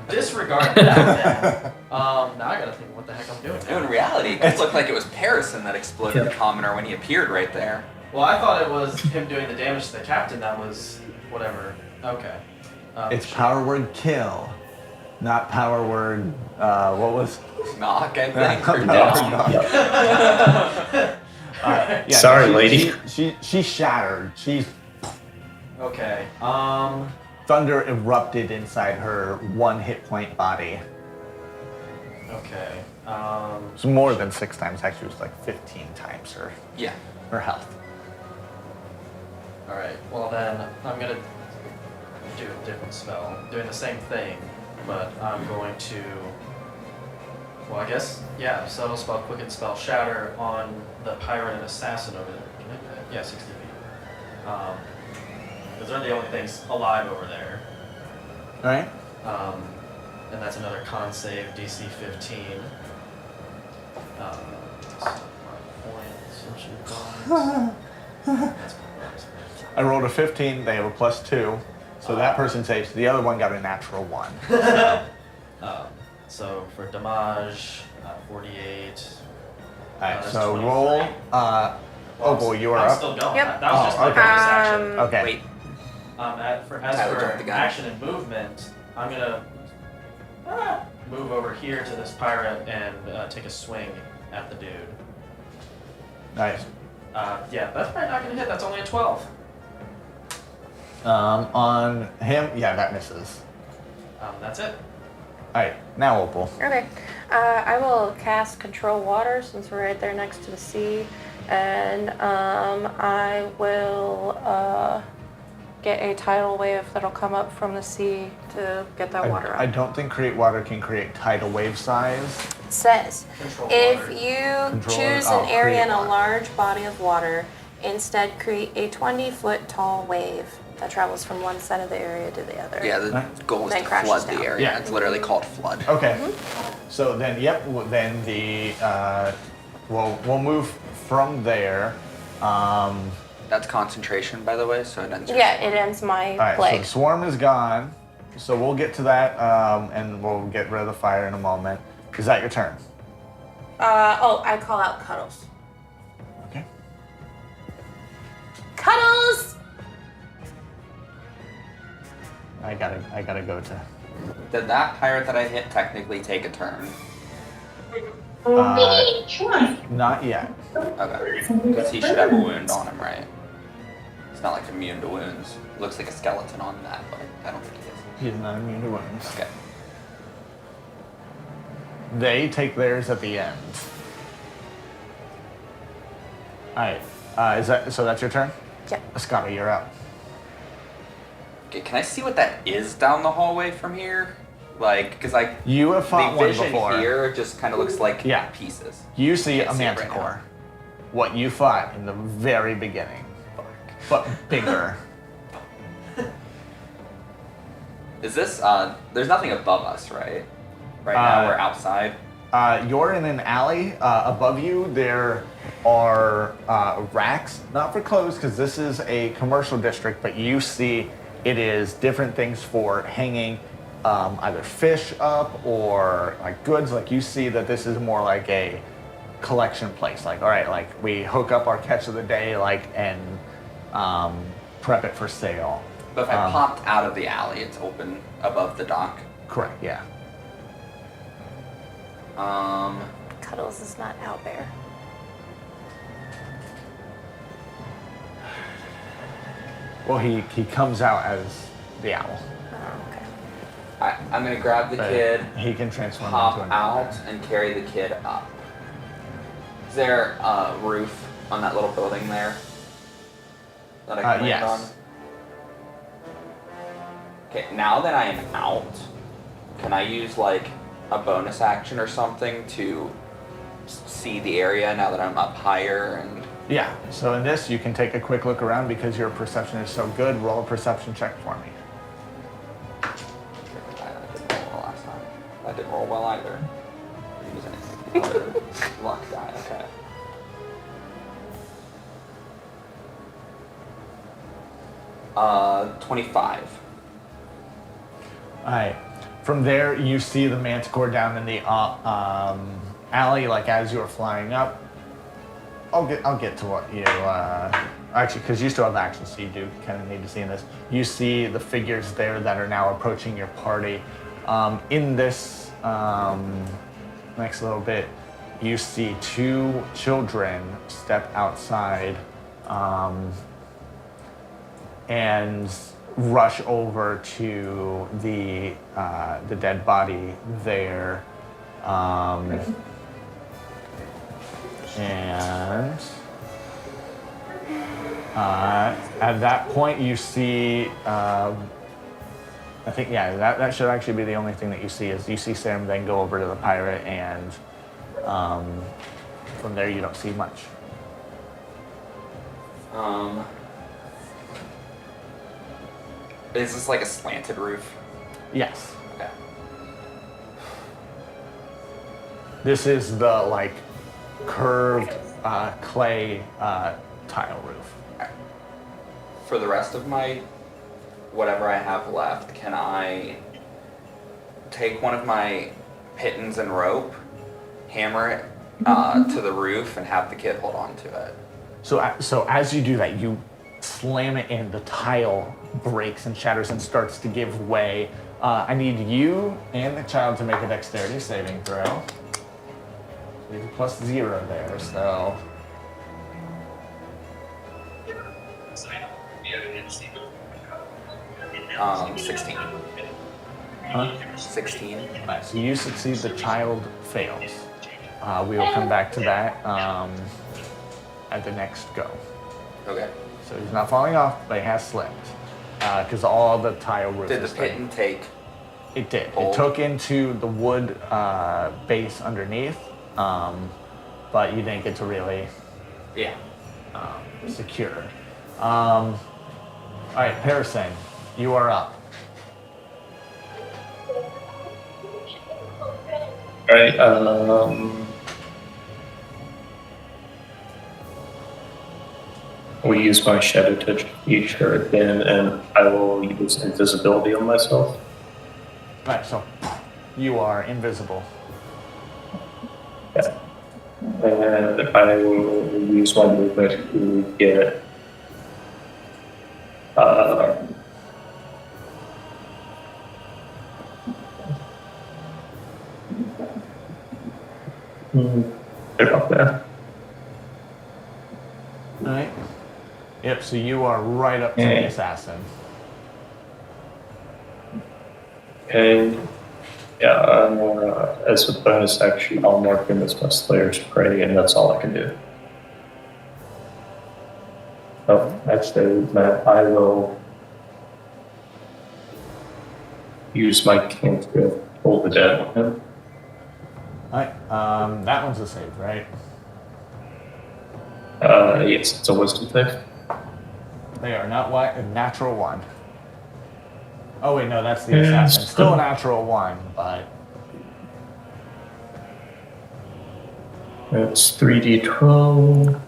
Speaker 3: Disregard that. Then. Now I gotta think of what the heck I'm doing.
Speaker 2: No, in reality, it looked like it was Parison that exploded the commoner when he appeared right there.
Speaker 3: Well, I thought it was him doing the damage to the captain. That was whatever. Okay.
Speaker 1: It's power word kill, not power word. What was?
Speaker 2: Knock, I think. or
Speaker 1: Yeah.
Speaker 2: knock.
Speaker 1: Yeah,
Speaker 5: Sorry, lady.
Speaker 1: She shattered.
Speaker 3: Okay.
Speaker 1: Thunder erupted inside her 1 hit point body.
Speaker 3: Okay.
Speaker 1: It's more than 6 times. Actually, it was like 15 times
Speaker 2: Yeah.
Speaker 1: her health.
Speaker 3: All right. Well then, I'm gonna do a different spell, doing the same thing, but I'm going to. Well, I guess yeah. Subtle spell, quicken spell, shatter on the pirate and assassin over there. Can I do that? Yeah, 60 feet. Because they're the only things alive over there.
Speaker 1: All right.
Speaker 3: And that's another con save, DC 15.
Speaker 1: I rolled a 15. They have a +2, so that person saves. The other one got a natural 1.
Speaker 3: So for damage, 48.
Speaker 1: Alright,
Speaker 3: That's
Speaker 1: so
Speaker 3: 23.
Speaker 1: roll. Oh boy, you are
Speaker 3: I'm
Speaker 1: up.
Speaker 3: still going.
Speaker 4: Yep.
Speaker 3: That was just my
Speaker 1: okay.
Speaker 3: bonus action.
Speaker 1: Okay.
Speaker 2: Wait,
Speaker 3: As
Speaker 2: Tyler
Speaker 3: for
Speaker 2: jumped the gun.
Speaker 3: action and movement, I'm gonna move over here to this pirate and take a swing at the dude.
Speaker 1: Nice.
Speaker 3: Yeah, that's probably not gonna hit. That's only a 12.
Speaker 1: On him, yeah, that misses.
Speaker 3: That's it.
Speaker 1: Alright, now Opal.
Speaker 4: Okay. I will cast Control Water since we're right there next to the sea. And I will get a tidal wave that'll come up from the sea to get that water
Speaker 1: I
Speaker 4: out.
Speaker 1: don't think Create Water can create tidal wave size.
Speaker 4: It says,
Speaker 3: Control
Speaker 4: if
Speaker 3: water.
Speaker 4: you
Speaker 1: Control
Speaker 4: choose
Speaker 1: water?
Speaker 4: an
Speaker 1: Oh,
Speaker 4: area
Speaker 1: create
Speaker 4: in a
Speaker 1: water.
Speaker 4: large body of water, instead create a 20-foot tall wave that travels from one side of the area to the other.
Speaker 2: yeah, the goal is
Speaker 4: Then
Speaker 2: to
Speaker 4: crashes
Speaker 2: flood
Speaker 4: down.
Speaker 2: the area.
Speaker 1: Yeah.
Speaker 2: It's literally called flood.
Speaker 1: Okay. So then, yep. Then the we'll move from there.
Speaker 2: That's concentration, by the way, so it ends your
Speaker 4: Yeah,
Speaker 2: swarm.
Speaker 4: it ends my
Speaker 1: All right. So
Speaker 4: plague.
Speaker 1: the swarm is gone. So we'll get to that, and we'll get rid of the fire in a moment. Is that your turn?
Speaker 4: I call out Cuddles.
Speaker 1: Okay.
Speaker 4: Cuddles!
Speaker 1: I gotta go to.
Speaker 2: Did that pirate that I hit technically take a turn?
Speaker 6: Sure.
Speaker 1: Not yet.
Speaker 2: Okay. Because he should have a wound on him, right? It's not like immune to wounds. Looks like a skeleton on that, but I don't think it is.
Speaker 1: He's not immune to wounds.
Speaker 2: Okay.
Speaker 1: They take theirs at the end. All right. Is that so? That's your turn.
Speaker 4: Yep.
Speaker 1: Scotty, you're up.
Speaker 2: Okay, can I see what that is down the hallway from here? Like, because I
Speaker 1: You have fought
Speaker 2: the
Speaker 1: one
Speaker 2: vision
Speaker 1: before.
Speaker 2: here just kind of looks like
Speaker 1: Yeah.
Speaker 2: pieces.
Speaker 1: You see a
Speaker 2: Can't see it right
Speaker 1: manticore. What you fought in the very beginning, but bigger.
Speaker 2: Is this? There's nothing above us, right? Right now we're outside.
Speaker 1: You're in an alley. Above you, there are racks, not for clothes, because this is a commercial district, but you see it is different things for hanging either fish up or like goods. Like you see that this is more like a collection place. Like, all right, like we hook up our catch of the day, like, and prep it for sale.
Speaker 2: But if I popped out of the alley, it's open above the dock.
Speaker 1: Correct, yeah.
Speaker 4: Cuddles is not out there.
Speaker 1: Well, he comes out as the owl.
Speaker 4: Oh, okay.
Speaker 2: I'm gonna grab the
Speaker 1: But
Speaker 2: kid,
Speaker 1: he can transform
Speaker 2: hop
Speaker 1: into an
Speaker 2: out, and carry the kid up. Is there a roof on that little building there that I can land
Speaker 1: yes.
Speaker 2: on? Okay, now that I am out, can I use like a bonus action or something to see the area now that I'm up higher and
Speaker 1: Yeah, so in this, you can take a quick look around because your perception is so good. Roll a perception check for me.
Speaker 2: I didn't roll well last time. That didn't roll well either. Didn't use anything other luck die, okay. Uh, 25.
Speaker 1: All right. From there, you see the manticore down in the alley, like as you're flying up. I'll get to what you actually, because you still have action, so you do kind of need to see in this. You see the figures there that are now approaching your party. In this next little bit, you see two children step outside and rush over to the dead body there. And at that point, you see, I think, yeah, that should actually be the only thing that you see is you see Sam then go over to the pirate, and from there you don't see much.
Speaker 2: Is this like a slanted roof?
Speaker 1: Yes.
Speaker 2: Okay.
Speaker 1: This is the like curved clay tile roof.
Speaker 2: For the rest of my whatever I have left, can I take one of my pittons and rope, hammer it to the roof, and have the kid hold on to it?
Speaker 1: So as you do that, you slam it in. The tile breaks and shatters and starts to give way. I need you and the child to make a dexterity saving throw. There's a +0 there, so.
Speaker 2: 16.
Speaker 1: Huh?
Speaker 2: 16.
Speaker 1: Alright, so you succeed, the child fails. We will come back to that at the next go.
Speaker 2: Okay.
Speaker 1: So he's not falling off, but he has slipped. Because all the tile roof
Speaker 2: Did the
Speaker 1: is there.
Speaker 2: pitten take?
Speaker 1: It did.
Speaker 2: Hold?
Speaker 1: It took into the wood base underneath, but you didn't get to really
Speaker 2: Yeah.
Speaker 1: secure. All right, Parasine, you are up.
Speaker 5: Right. We use my shadow touch feature again, and I will use invisibility on myself.
Speaker 1: All right, so you are invisible.
Speaker 5: Yeah. And I will use my movement to get about that.
Speaker 1: All right. Yep. So you are right up to the assassin.
Speaker 5: And yeah, as a bonus action, I'll mark him as my Slayer's Prey, and that's all I can do. Oh, actually, Matt, I will use my cantrip, Hold the Dead on him.
Speaker 1: All right. That one's a save, right?
Speaker 5: Yes, it's a wisdom save.
Speaker 1: They are not a natural 1. Oh wait, no, that's the assassin. Still a natural 1, but
Speaker 5: It's 3d12.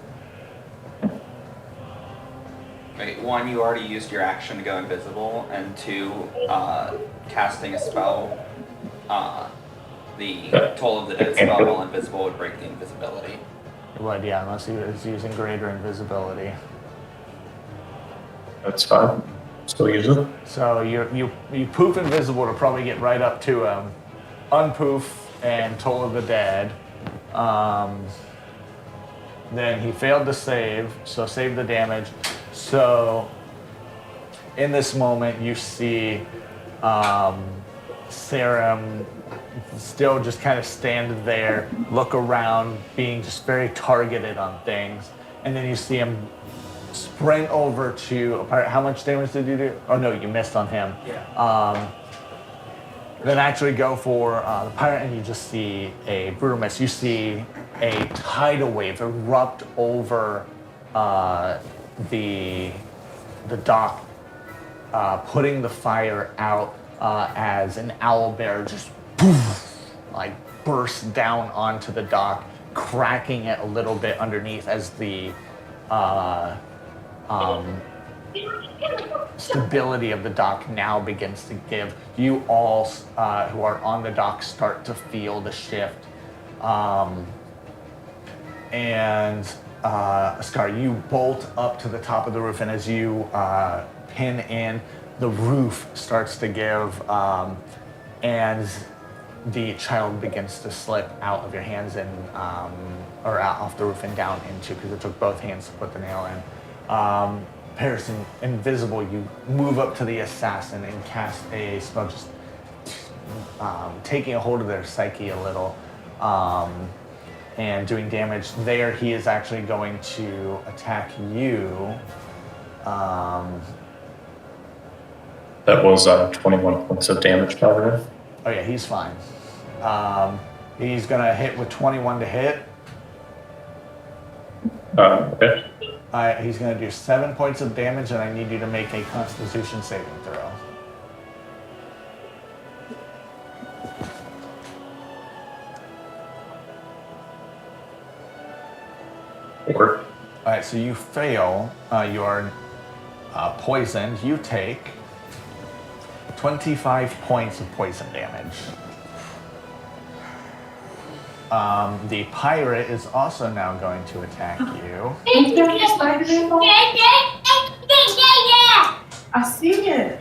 Speaker 2: Wait, 1, you already used your action to go invisible, and 2, casting a spell. The Toll of the Dead spell while invisible would break the invisibility.
Speaker 1: it would, yeah, unless he was using greater invisibility.
Speaker 5: That's fine. Still use it.
Speaker 1: So you poof invisible to probably get right up to him, unpoof and Toll of the Dead. Then he failed to save, so save the damage. So in this moment, you see Sarum still just kind of stand there, look around, being just very targeted on things, and then you see him sprint over to a pirate. How much damage did you do? Oh no, you missed on him.
Speaker 3: Yeah.
Speaker 1: Then actually go for the pirate, and you just see a brutal miss. You see a tidal wave erupt over the dock, putting the fire out as an owlbear just poof, like bursts down onto the dock, cracking it a little bit underneath as the stability of the dock now begins to give. You all who are on the dock start to feel the shift. And Scar, you bolt up to the top of the roof, and as you pin in, the roof starts to give, and the child begins to slip out of your hands and or out off the roof and down into, because it took both hands to put the nail in. Paris, invisible, you move up to the assassin and cast a spell, just taking a hold of their psyche a little, and doing damage there. He is actually going to attack you.
Speaker 5: That was 21 points of damage, by the way.
Speaker 1: Oh yeah, he's fine. He's gonna hit with 21 to hit.
Speaker 5: Okay.
Speaker 1: He's gonna do 7 points of damage, and I need you to make a Constitution saving throw.
Speaker 5: Or
Speaker 1: Alright, so you fail. You are poisoned. You take 25 points of poison damage. The pirate is also now going to attack you.
Speaker 6: Is there a spider involved? I see it.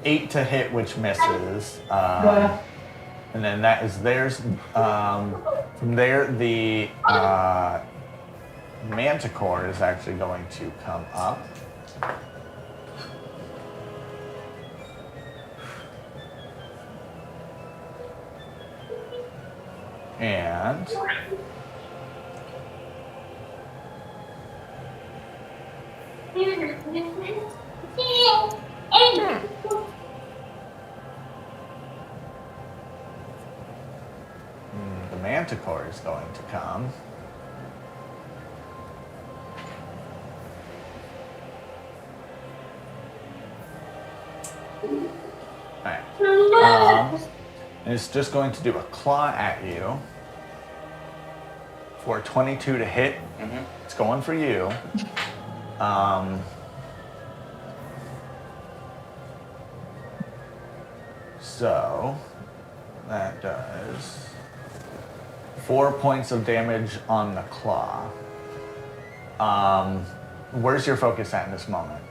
Speaker 1: 8 to hit, which misses.
Speaker 6: But
Speaker 1: And then that is theirs. From there, the manticore is actually going to come up. And the manticore is going to come. Alright. And it's just going to do a claw at you for 22 to hit. It's going for you. So that does 4 points of damage on the claw. Where's your focus at in this moment?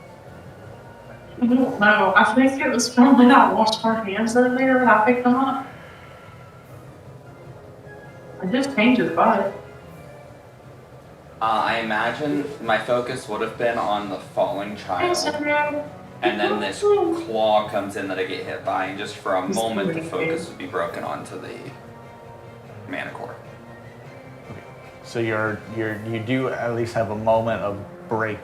Speaker 6: I don't know. I think it was from when I washed our hands earlier and I picked them up. I just painted the butt.
Speaker 2: I imagine my focus would have been on the falling child, and then this claw comes in that I get hit by, and just for a moment the focus would be broken onto the manticore.
Speaker 1: So you do at least have a moment of break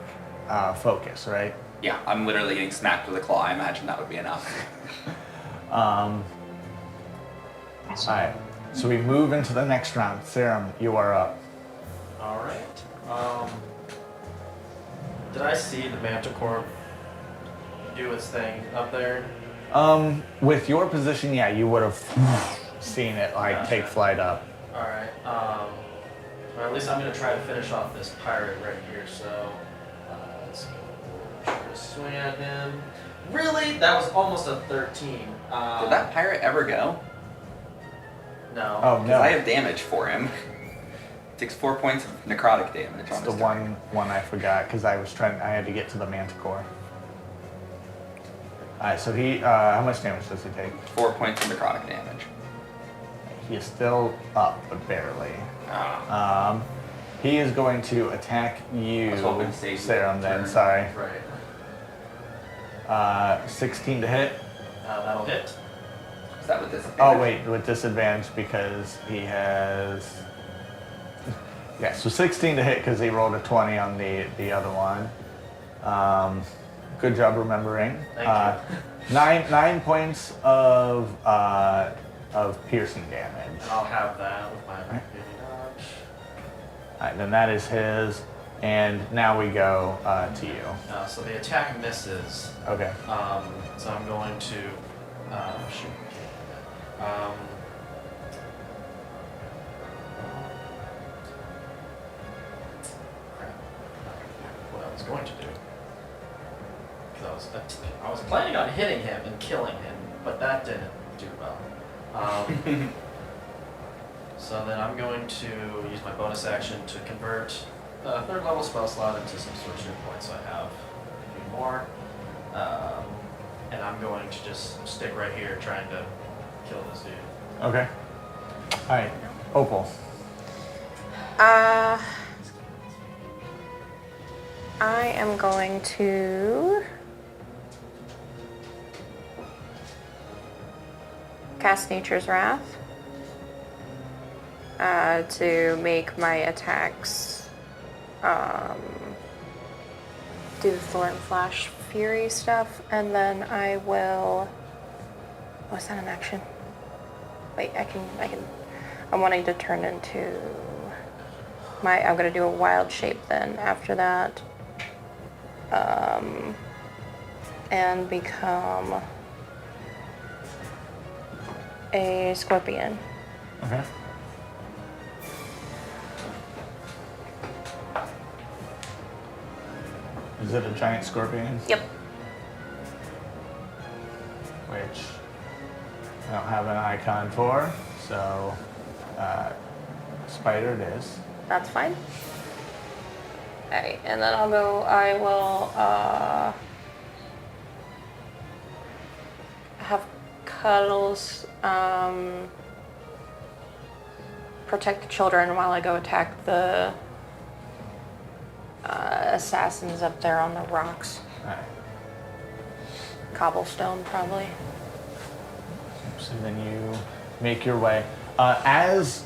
Speaker 1: focus, right?
Speaker 2: Yeah, I'm literally getting smacked with a claw. I imagine that would be enough.
Speaker 1: Alright, so we move into the next round. Serum, you are up.
Speaker 3: All right. Did I see the manticore do its thing up there?
Speaker 1: With your position, yeah, you would have seen it take flight up.
Speaker 3: All right. Or at least I'm gonna try to finish off this pirate right here. So let's go try to swing at him. Really? That was almost a 13.
Speaker 2: Did that pirate ever go?
Speaker 3: No.
Speaker 1: Oh
Speaker 2: Because
Speaker 1: no,
Speaker 2: I have damage for him. Takes 4 points of necrotic damage
Speaker 1: it's
Speaker 2: on
Speaker 1: the
Speaker 2: his turn.
Speaker 1: one I forgot because I had to get to the manticore. Alright, so he, how much damage does he take?
Speaker 2: 4 points of necrotic damage.
Speaker 1: He is still up, but barely.
Speaker 2: Ah.
Speaker 1: He is going to attack you,
Speaker 2: I was hoping to save
Speaker 1: Serum, then,
Speaker 2: turn.
Speaker 1: sorry.
Speaker 3: Right.
Speaker 1: 16 to hit.
Speaker 3: That'll hit.
Speaker 2: Is that with disadvantage?
Speaker 1: Oh wait, with disadvantage because he has. Yeah, so 16 to hit because he rolled a 20 on the other one. Good job remembering.
Speaker 3: Thank you.
Speaker 1: 9 points of piercing damage.
Speaker 3: I'll have that with my baby dodge.
Speaker 1: Alright, then that is his, and now we go to you.
Speaker 3: So the attack misses.
Speaker 1: Okay.
Speaker 3: So I'm going to shoot. Crap. What I was going to do. Because I was planning on hitting him and killing him, but that didn't do well. So then I'm going to use my bonus action to convert a third level spell slot into some sorcery points. So I have a few more. And I'm going to just stick right here trying to kill this dude.
Speaker 1: Okay. Alright, Opal.
Speaker 4: I am going to cast Nature's Wrath to make my attacks do the Thorn Flash Fury stuff, and then I will. Oh, is that an action? Wait, I can. I'm wanting to turn into my. I'm gonna do a wild shape then after that, and become a scorpion.
Speaker 1: Okay. Is it a giant scorpion?
Speaker 4: Yep.
Speaker 1: Which I don't have an icon for, so spider it is.
Speaker 4: That's fine. Alright, and then I will have Cuddles protect the children while I go attack the assassins up there on the rocks.
Speaker 1: Alright.
Speaker 4: Cobblestone, probably.
Speaker 1: So then you make your way. As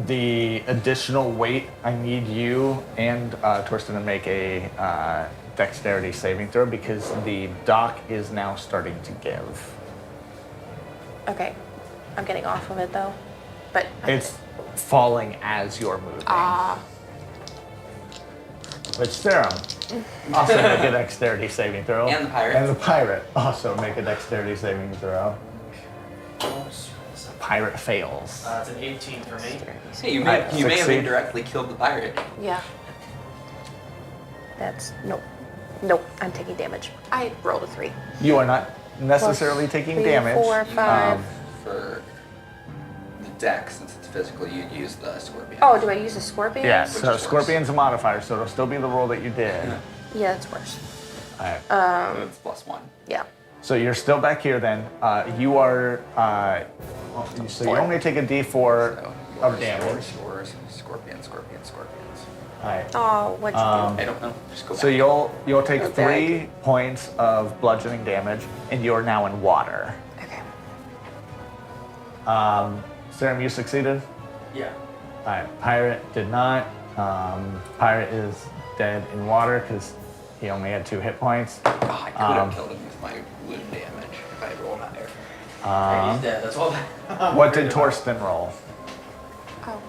Speaker 1: the additional weight, I need you and Torsten to make a dexterity saving throw because the dock is now starting to give.
Speaker 4: Okay. I'm getting off of it though. But
Speaker 1: It's falling as you're moving. Which Serum also make a dexterity saving throw.
Speaker 2: And the pirate.
Speaker 1: And the pirate also make a dexterity saving throw. Pirate fails.
Speaker 3: It's an 18 for me.
Speaker 2: Hey, you may have
Speaker 1: Succeed.
Speaker 2: indirectly killed the pirate.
Speaker 4: yeah. That's nope. Nope, I'm taking damage. I rolled a 3.
Speaker 1: You are not necessarily taking
Speaker 4: 3,
Speaker 1: damage.
Speaker 4: 4, 5.
Speaker 2: For the deck, since it's physical, you'd use the scorpion.
Speaker 4: Oh, do I use a scorpion?
Speaker 1: Yeah,
Speaker 2: Which
Speaker 1: so
Speaker 2: is
Speaker 1: Scorpion's a modifier, so it'll still be the roll that you did.
Speaker 4: Yeah, it's worse.
Speaker 1: Alright.
Speaker 2: So it's +1.
Speaker 4: Yeah.
Speaker 1: So you're still back here then. You are, so you only take a d4
Speaker 2: So
Speaker 1: of damage.
Speaker 2: yours, scorpions.
Speaker 1: Alright.
Speaker 4: Oh, what'd you
Speaker 2: I don't know. Just go
Speaker 1: So
Speaker 2: back.
Speaker 1: you'll take
Speaker 4: Okay.
Speaker 1: 3 points of bludgeoning damage, and you're now in water.
Speaker 4: do? Okay.
Speaker 1: Serum, you succeeded?
Speaker 3: Yeah.
Speaker 1: Alright, Pirate did not. Pirate is dead in water because he only had 2 hit points.
Speaker 2: Oh, I could have killed him with my wound damage if I rolled higher.
Speaker 3: Hey, he's dead. That's all.
Speaker 1: What did Torsten roll?
Speaker 4: Oh.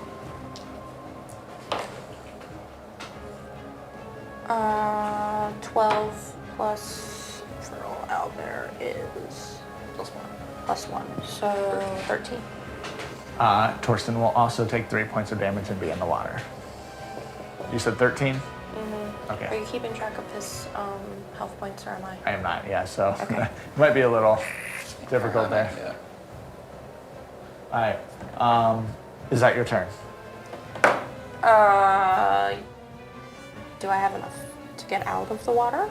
Speaker 4: 12 plus for all out there is
Speaker 2: +1.
Speaker 4: +1, so 13.
Speaker 1: Torsten will also take 3 points of damage and be in the water. You said 13?
Speaker 4: Mm-hmm. Are
Speaker 1: Okay.
Speaker 4: you keeping track of his health points, or am I?
Speaker 1: I am not, yeah, so
Speaker 4: Okay.
Speaker 1: it might be a little difficult there.
Speaker 2: Yeah.
Speaker 1: Alright, is that your turn?
Speaker 4: Do I have enough to get out of the water?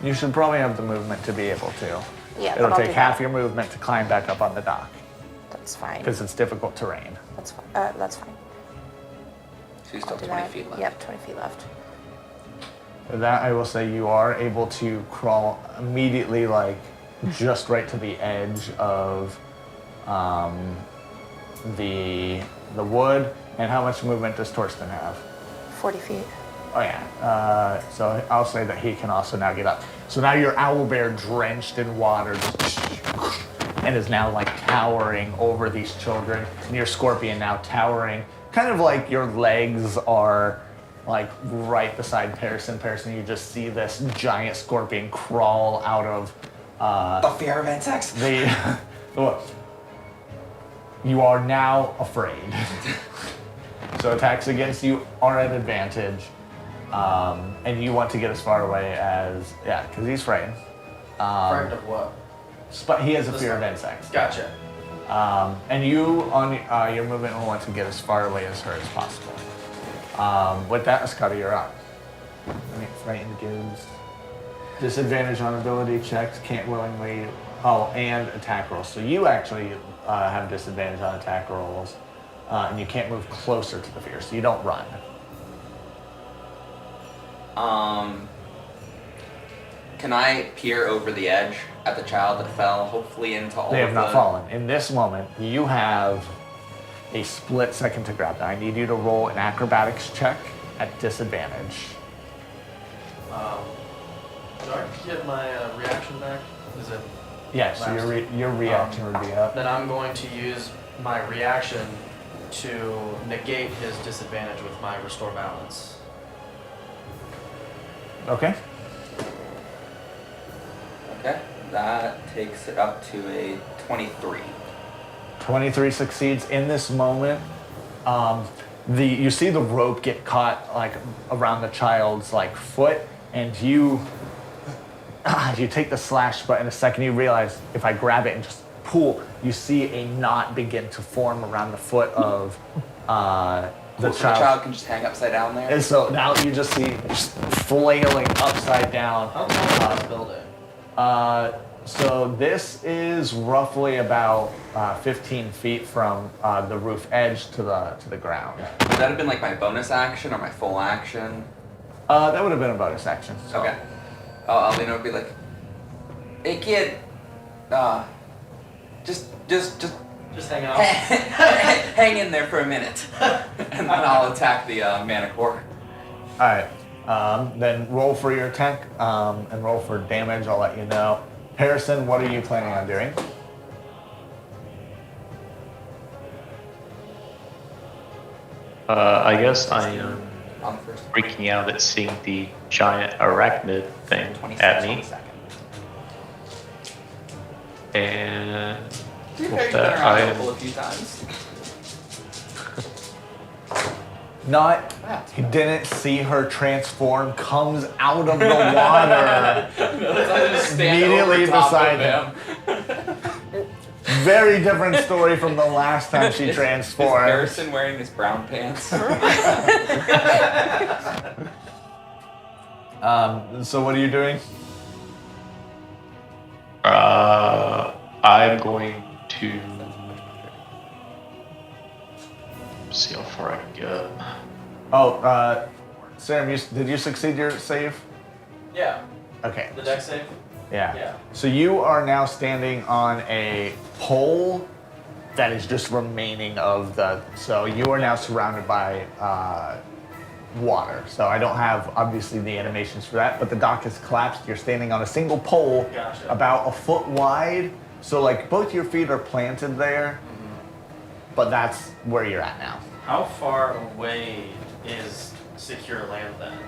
Speaker 1: You should probably have the movement to be able to.
Speaker 4: Yeah,
Speaker 1: It'll
Speaker 4: but I'll
Speaker 1: take
Speaker 4: do
Speaker 1: half
Speaker 4: that.
Speaker 1: your movement to climb back up on the dock
Speaker 4: That's fine.
Speaker 1: because it's difficult terrain.
Speaker 4: That's fine. That's fine.
Speaker 2: So you still
Speaker 4: I'll
Speaker 2: have
Speaker 4: do
Speaker 2: 20
Speaker 4: that.
Speaker 2: feet left.
Speaker 4: Yep, 20 feet left.
Speaker 1: With that, I will say you are able to crawl immediately, like just right to the edge of the wood. And how much movement does Torsten have?
Speaker 4: 40 feet.
Speaker 1: Oh yeah. So I'll say that he can also now get up. So now your owlbear drenched in water just and is now like towering over these children. And your scorpion now towering, kind of like your legs are like right beside Pearson. Pearson, you just see this giant scorpion crawl out of
Speaker 2: The fear of insects.
Speaker 1: the. You are now afraid. So attacks against you are at advantage. And you want to get as far away as, yeah, because he's frightened.
Speaker 3: Frightened of what?
Speaker 1: He has a
Speaker 3: This
Speaker 1: fear of
Speaker 3: one.
Speaker 1: insects.
Speaker 3: Gotcha.
Speaker 1: And you, on your movement, will want to get as far away as her as possible. With that, Escada, you're up. Frightened gives disadvantage on ability checks, can't willingly, and attack rolls. So you actually have disadvantage on attack rolls, and you can't move closer to the fear, so you don't run.
Speaker 2: Can I peer over the edge at the child that fell, hopefully into all
Speaker 1: They
Speaker 2: of
Speaker 1: have not
Speaker 2: the...
Speaker 1: fallen. In this moment, you have a split second to grab that. I need you to roll an acrobatics check at disadvantage.
Speaker 3: Do I get my reaction back? Is it?
Speaker 1: Yes, so your reaction would be up.
Speaker 3: Then I'm going to use my reaction to negate his disadvantage with my restore balance.
Speaker 1: Okay.
Speaker 2: Okay, that takes it up to a 23.
Speaker 1: 23 succeeds. In this moment, you see the rope get caught like around the child's like foot, and you take the slash, but in a second you realize if I grab it and just pull, you see a knot begin to form around the foot of the
Speaker 2: Cool, so the
Speaker 1: child.
Speaker 2: child can just hang upside down there.
Speaker 1: And so now you just see just flailing upside down.
Speaker 3: How tall is this building?
Speaker 1: So this is roughly about 15 feet from the roof edge to the ground.
Speaker 2: Would that have been like my bonus action or my full action?
Speaker 1: That would have been a bonus action. So.
Speaker 2: Okay. I'll lean over and be like, "Hey kid, just
Speaker 3: Just hanging out.
Speaker 2: hang in there for a minute," and then I'll attack the Manicore.
Speaker 1: All right. Then roll for your attack and roll for damage. I'll let you know. Harrison, what are you planning on doing?
Speaker 5: I guess I am
Speaker 2: On the first
Speaker 5: freaking out at seeing the giant arachnid thing
Speaker 2: 26
Speaker 5: at
Speaker 2: on
Speaker 5: me.
Speaker 2: the second.
Speaker 5: And
Speaker 2: You've
Speaker 5: with
Speaker 2: been
Speaker 5: that,
Speaker 2: around
Speaker 5: I
Speaker 2: a
Speaker 5: am
Speaker 2: couple a few times.
Speaker 1: Not. He didn't see her transform. Comes out of the water. Immediately beside him. Very different story from the last time she
Speaker 2: Is
Speaker 1: transformed.
Speaker 2: Harrison wearing his brown pants?
Speaker 1: So what are you doing?
Speaker 5: I'm going to see how far I can get.
Speaker 1: Oh, Sam, did you succeed your save?
Speaker 3: Yeah.
Speaker 1: Okay.
Speaker 3: The deck save?
Speaker 1: Yeah.
Speaker 3: Yeah.
Speaker 1: So you are now standing on a pole that is just remaining of the. So you are now surrounded by water. So I don't have obviously the animations for that, but the dock has collapsed. You're standing on a single pole,
Speaker 3: Gotcha.
Speaker 1: about a foot wide. So like both your feet are planted there, but that's where you're at now.
Speaker 3: How far away is secure land then?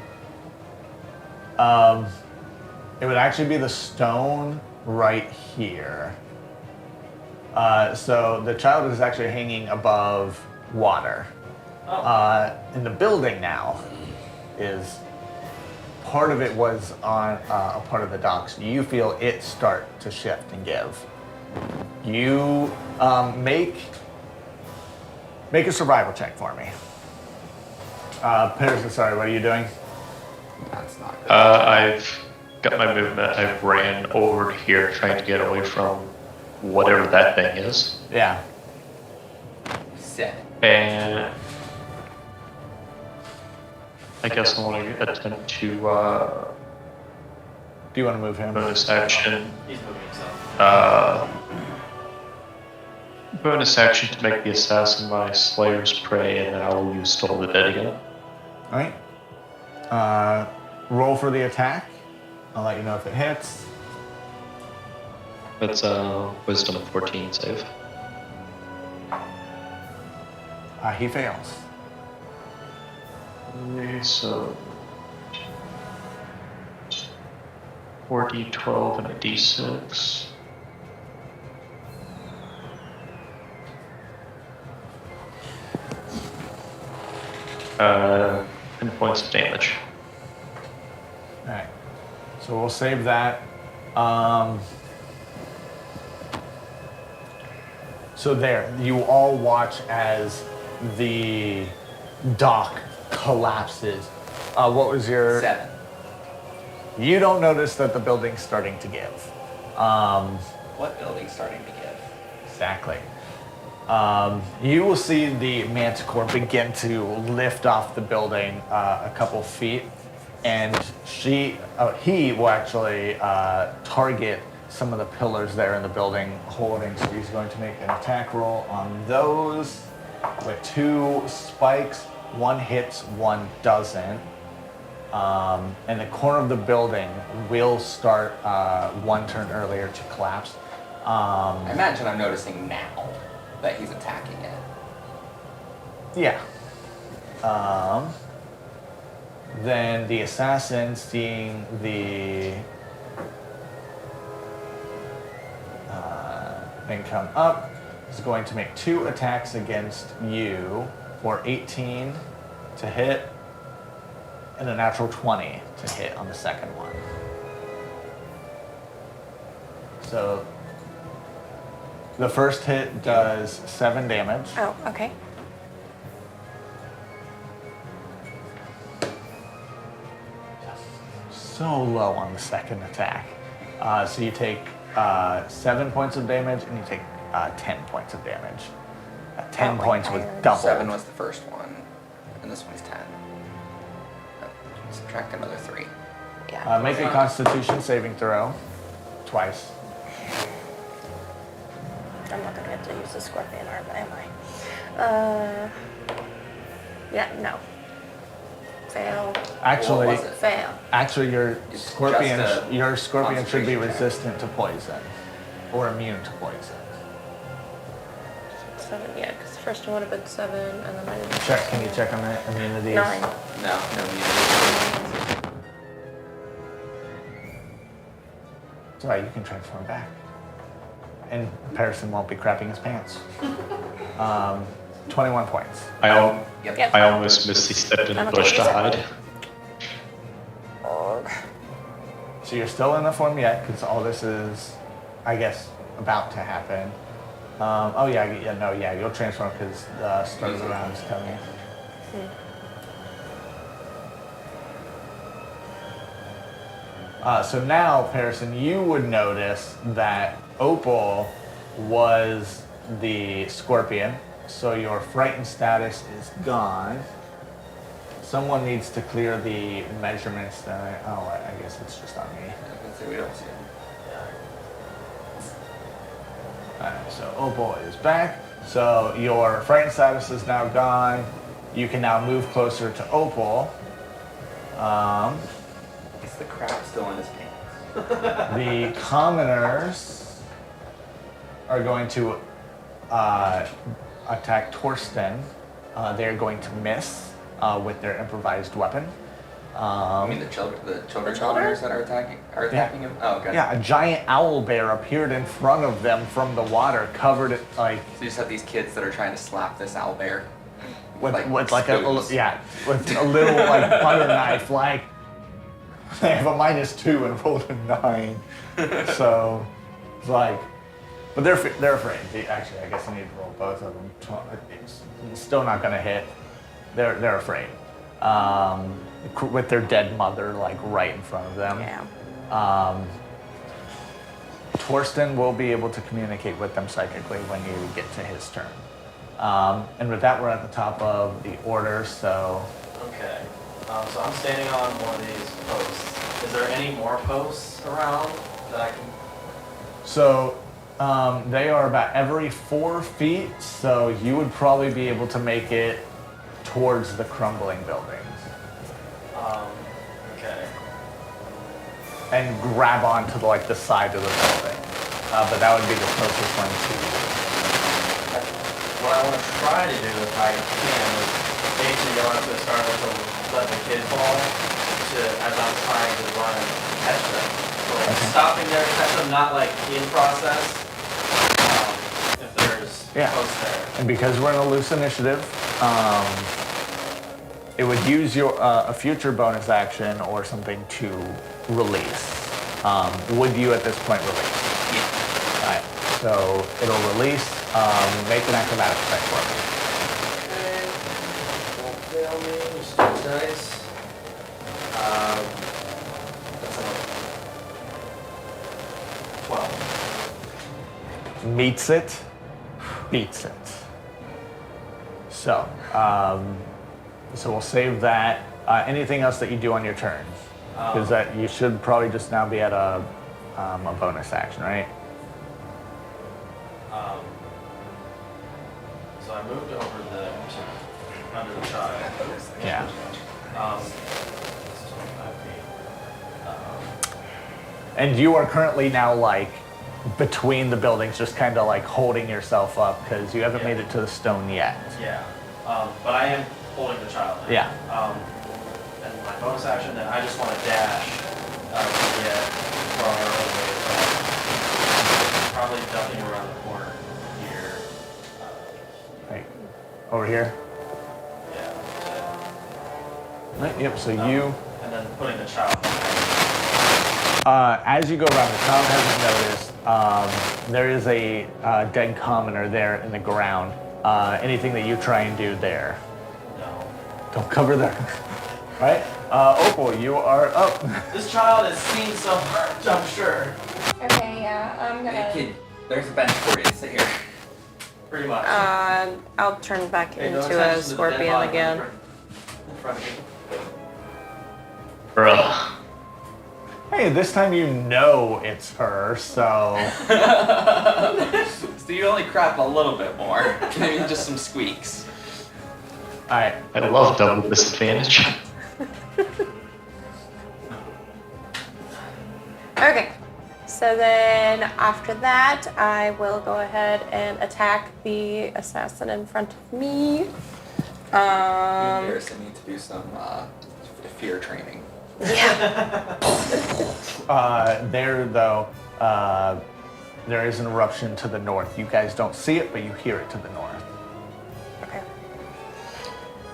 Speaker 1: It would actually be the stone right here. So the child is actually hanging above water.
Speaker 3: Oh.
Speaker 1: And the building now is part of it was on a part of the docks. You feel it start to shift and give. You make a survival check for me. Peterson, sorry, what are you doing?
Speaker 2: That's not good.
Speaker 5: I've got my movement. I ran over here trying to get away from whatever that thing is.
Speaker 1: Yeah.
Speaker 2: 7.
Speaker 5: And I guess I want to attempt to
Speaker 1: Do you want to move him?
Speaker 5: bonus action.
Speaker 3: He's moving himself.
Speaker 5: Bonus action to make the assassin my slayer's prey, and then I will use Toll the Dead again.
Speaker 1: All right. Roll for the attack. I'll let you know if it hits.
Speaker 5: That's wisdom 14 save.
Speaker 1: He fails.
Speaker 5: Okay, so 4d12 and a d6. Uh, 10 points of damage.
Speaker 1: All right. So we'll save that. So there, you all watch as the dock collapses. What was your?
Speaker 2: 7.
Speaker 1: You don't notice that the building's starting to give.
Speaker 2: What building's starting to give?
Speaker 1: Exactly. You will see the manticore begin to lift off the building a couple feet, and he will actually target some of the pillars there in the building holding. So he's going to make an attack roll on those with 2 spikes. One hits, one doesn't. And the corner of the building will start 1 turn earlier to collapse.
Speaker 2: I imagine I'm noticing now that he's attacking it.
Speaker 1: Yeah. Then the assassin, seeing the thing come up, is going to make 2 attacks against you for 18 to hit and a natural 20 to hit on the second one. So the first hit does 7 damage.
Speaker 4: Oh, okay.
Speaker 1: So low on the second attack. So you take 7 points of damage and you take 10 points of damage. 10
Speaker 4: Oh,
Speaker 1: points was
Speaker 4: higher.
Speaker 1: doubled.
Speaker 2: 7 was the first one, and this one's 10. Subtract another 3.
Speaker 4: Yeah.
Speaker 1: Make a Constitution saving throw twice.
Speaker 4: I'm not gonna get to use the scorpion arm, am I? Yeah, no. Fail.
Speaker 1: Actually,
Speaker 2: What was it?
Speaker 4: Fail.
Speaker 1: actually, your
Speaker 2: It's
Speaker 1: scorpion,
Speaker 2: just a
Speaker 1: your scorpion should be
Speaker 2: concentration check.
Speaker 1: resistant to poison, or immune to poison.
Speaker 4: 7, yeah, because the first one would have been 7, and then I didn't.
Speaker 1: Check. Can you check on the immunities?
Speaker 4: 9.
Speaker 2: No immunity.
Speaker 1: It's alright. You can transform back, and Harrison won't be crapping his pants. 21 points.
Speaker 4: Yep.
Speaker 5: I almost missed. He stepped in
Speaker 4: I'm
Speaker 5: a bush to
Speaker 4: okay.
Speaker 5: hide.
Speaker 1: So you're still in the form yet, because all this is, I guess, about to happen. You'll transform because the start of the round is coming. So now, Pearson, you would notice that Opal was the scorpion, so your frightened status is gone. Someone needs to clear the measurements that I guess it's just on me.
Speaker 2: We don't see it.
Speaker 1: Alright, so Opal is back. So your frightened status is now gone. You can now move closer to Opal.
Speaker 2: Is the crap still in his pants?
Speaker 1: The commoners are going to attack Torsten. They're going to miss with their improvised weapon.
Speaker 2: I mean the children commoners that are attacking him? Oh, okay.
Speaker 1: Yeah, a giant owl bear appeared in front of them from the water, covered it like
Speaker 2: So you just have these kids that are trying to slap this owl bear.
Speaker 1: with
Speaker 2: Like
Speaker 1: with
Speaker 2: spoons.
Speaker 1: with a little like butter knife. Like they have a -2 and rolled a 9, so it's like, but they're afraid. Actually, I guess I need to roll both of them. It's still not gonna hit. They're afraid. With their dead mother like right in front of them.
Speaker 4: Yeah.
Speaker 1: Torsten will be able to communicate with them psychically when you get to his turn. And with that, we're at the top of the order, so
Speaker 3: Okay. So I'm standing on one of these posts. Is there any more posts around that I can?
Speaker 1: So they are about every 4 feet, so you would probably be able to make it towards the crumbling buildings
Speaker 3: Okay.
Speaker 1: and grab onto like the side of the building. But that would be the closest one to you.
Speaker 3: What I want to try to do, if I can, is basically go up to the start to let the kid fall as I'm trying to run and catch them. So like
Speaker 1: Okay.
Speaker 3: stopping there to catch them, not like in process. If there's posts there.
Speaker 1: And because we're in a loose initiative, it would use your a future bonus action or something to release. Would you at this point release?
Speaker 2: Yeah.
Speaker 1: Alright, so it'll release. Make an acrobatics check for me.
Speaker 3: Okay. Won't fail me. Just two dice. That's a 12.
Speaker 1: Meets it, beats it. So, so we'll save that. Anything else that you do on your turn? Because that you should probably just now be at a bonus action, right?
Speaker 3: So I moved over under the child.
Speaker 1: Yeah.
Speaker 3: It's 25 feet.
Speaker 1: And you are currently now like between the buildings, just kind of like holding yourself up because you haven't made it to the stone yet.
Speaker 3: Yeah. But I am holding the child now.
Speaker 1: Yeah.
Speaker 3: And my bonus action, then I just want to dash to get far away as well. Probably ducking around the corner here.
Speaker 1: Right. Over here.
Speaker 3: Yeah.
Speaker 1: Right, yep, so you...
Speaker 3: And then putting the child behind.
Speaker 1: As you go around, the child hasn't noticed. There is a dead commoner there in the ground. Anything that you try and do there?
Speaker 3: No.
Speaker 1: Don't cover there. All right, Opal, you are up.
Speaker 3: This child has seen so much, I'm sure.
Speaker 4: Okay, yeah, I'm
Speaker 2: Hey,
Speaker 4: gonna.
Speaker 2: kid, there's a bench for you. Sit here.
Speaker 3: Pretty much.
Speaker 4: I'll turn back
Speaker 3: Hey, no
Speaker 4: into
Speaker 3: attention
Speaker 4: a
Speaker 3: to the dead
Speaker 4: scorpion
Speaker 3: body
Speaker 4: again.
Speaker 3: in front of you.
Speaker 5: Bruh.
Speaker 1: Hey, this time you know it's her, so...
Speaker 2: So you only crap a little bit more. Maybe just some squeaks.
Speaker 1: All right,
Speaker 7: I love double disadvantage.
Speaker 4: Okay, so then after that, I will go ahead and attack the assassin in front of me.
Speaker 2: Garrison need to do some fear training.
Speaker 1: there though, there is an eruption to the north. You guys don't see it, but you hear it to the north.
Speaker 4: Okay.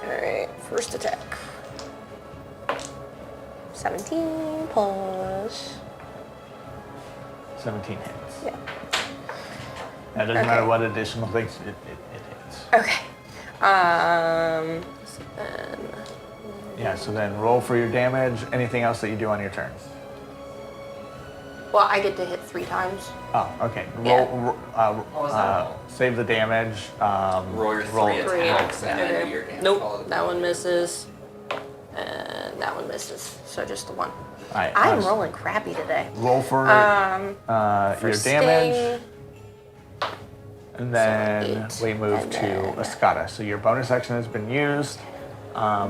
Speaker 4: Alright, first attack. 17 plus.
Speaker 1: 17 hits.
Speaker 4: Yeah.
Speaker 1: That doesn't
Speaker 4: Okay.
Speaker 1: matter what additional things, it hits.
Speaker 4: Okay. So then.
Speaker 1: Yeah, so then roll for your damage. Anything else that you do on your turn?
Speaker 4: Well, I get to hit 3 times.
Speaker 1: Oh, okay.
Speaker 4: Yeah.
Speaker 2: was that?
Speaker 1: Save the damage.
Speaker 2: Roll your
Speaker 1: roll-
Speaker 2: three attacks and then do your damage. Follow
Speaker 4: Nope,
Speaker 2: the-
Speaker 4: that one misses. And that one misses. So just the one.
Speaker 1: All right,
Speaker 4: I'm rolling crappy today.
Speaker 1: Roll for
Speaker 4: For
Speaker 1: your damage,
Speaker 4: sting,
Speaker 1: and then
Speaker 4: 8,
Speaker 1: we move
Speaker 4: and
Speaker 1: to
Speaker 4: then-
Speaker 1: Escada. So your bonus action has been used.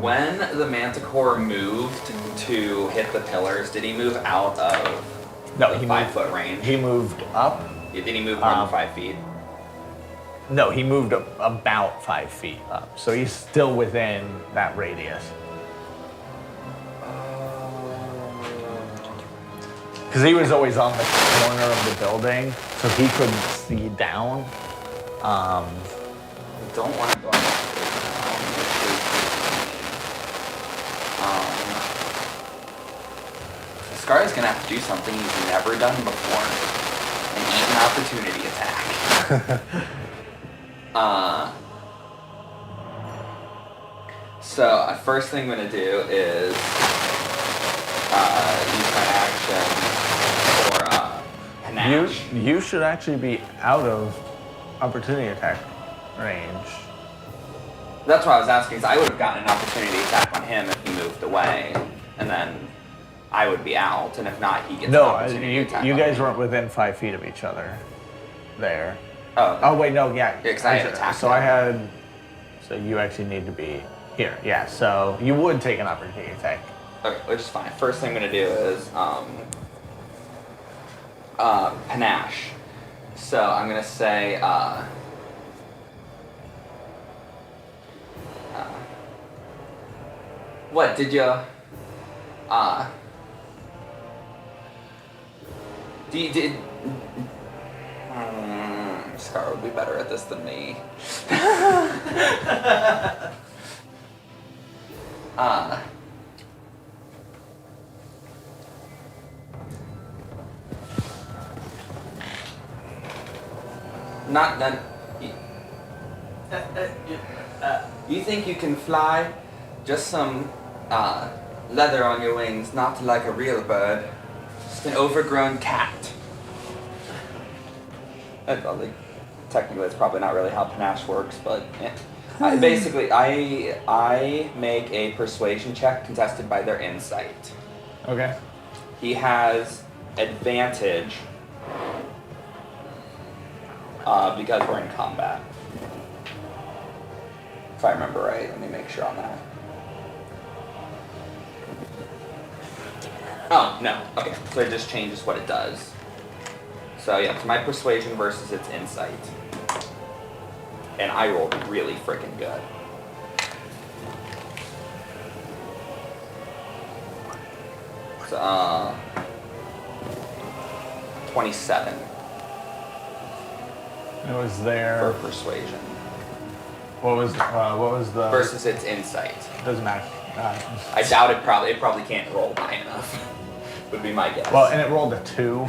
Speaker 2: When the Manticore moved to hit the pillars, did he move out of
Speaker 1: No,
Speaker 2: the
Speaker 1: he
Speaker 2: 5-foot range?
Speaker 1: He moved up.
Speaker 2: Did he move more than 5 feet?
Speaker 1: No, he moved up about 5 feet up. So he's still within that radius. Because he was always on the corner of the building, so he couldn't see down.
Speaker 2: I don't want to go on that Scar's gonna have to do something he's never done before. And eat an opportunity attack. So, first thing I'm gonna do is use my action for panache.
Speaker 1: You should actually be out of opportunity attack range.
Speaker 2: That's why I was asking, because I would have gotten an opportunity attack on him if he moved away, and then I would be out, and if not, he gets an
Speaker 1: No,
Speaker 2: opportunity attack.
Speaker 1: you
Speaker 2: on
Speaker 1: guys
Speaker 2: me.
Speaker 1: weren't within 5 feet of each other there.
Speaker 2: Oh,
Speaker 1: Oh, wait, no, yeah.
Speaker 2: Yeah, 'cause I had attacked
Speaker 1: So I
Speaker 2: him.
Speaker 1: had, so you actually need to be here. Yeah, so you would take an opportunity attack.
Speaker 2: okay, which is fine. First thing I'm gonna do is panache. So I'm gonna say what did you did Scar would be better at this than me. Not that. You think you can fly? Just some leather on your wings, not like a real bird. Just an overgrown cat. Technically, it's probably not really how panache works, but basically, I make a persuasion check contested by their insight.
Speaker 1: Okay.
Speaker 2: He has advantage because we're in combat. If I remember right, let me make sure on that. Oh, no. Okay, so it just changes what it does. So yeah, it's my persuasion versus its insight. And I rolled really freaking good. So, 27
Speaker 1: It was
Speaker 2: for
Speaker 1: there.
Speaker 2: persuasion
Speaker 1: What was the?
Speaker 2: versus its insight.
Speaker 1: Doesn't matter.
Speaker 2: I doubt it probably can't roll high enough. Would be my guess.
Speaker 1: Well, and it rolled a 2.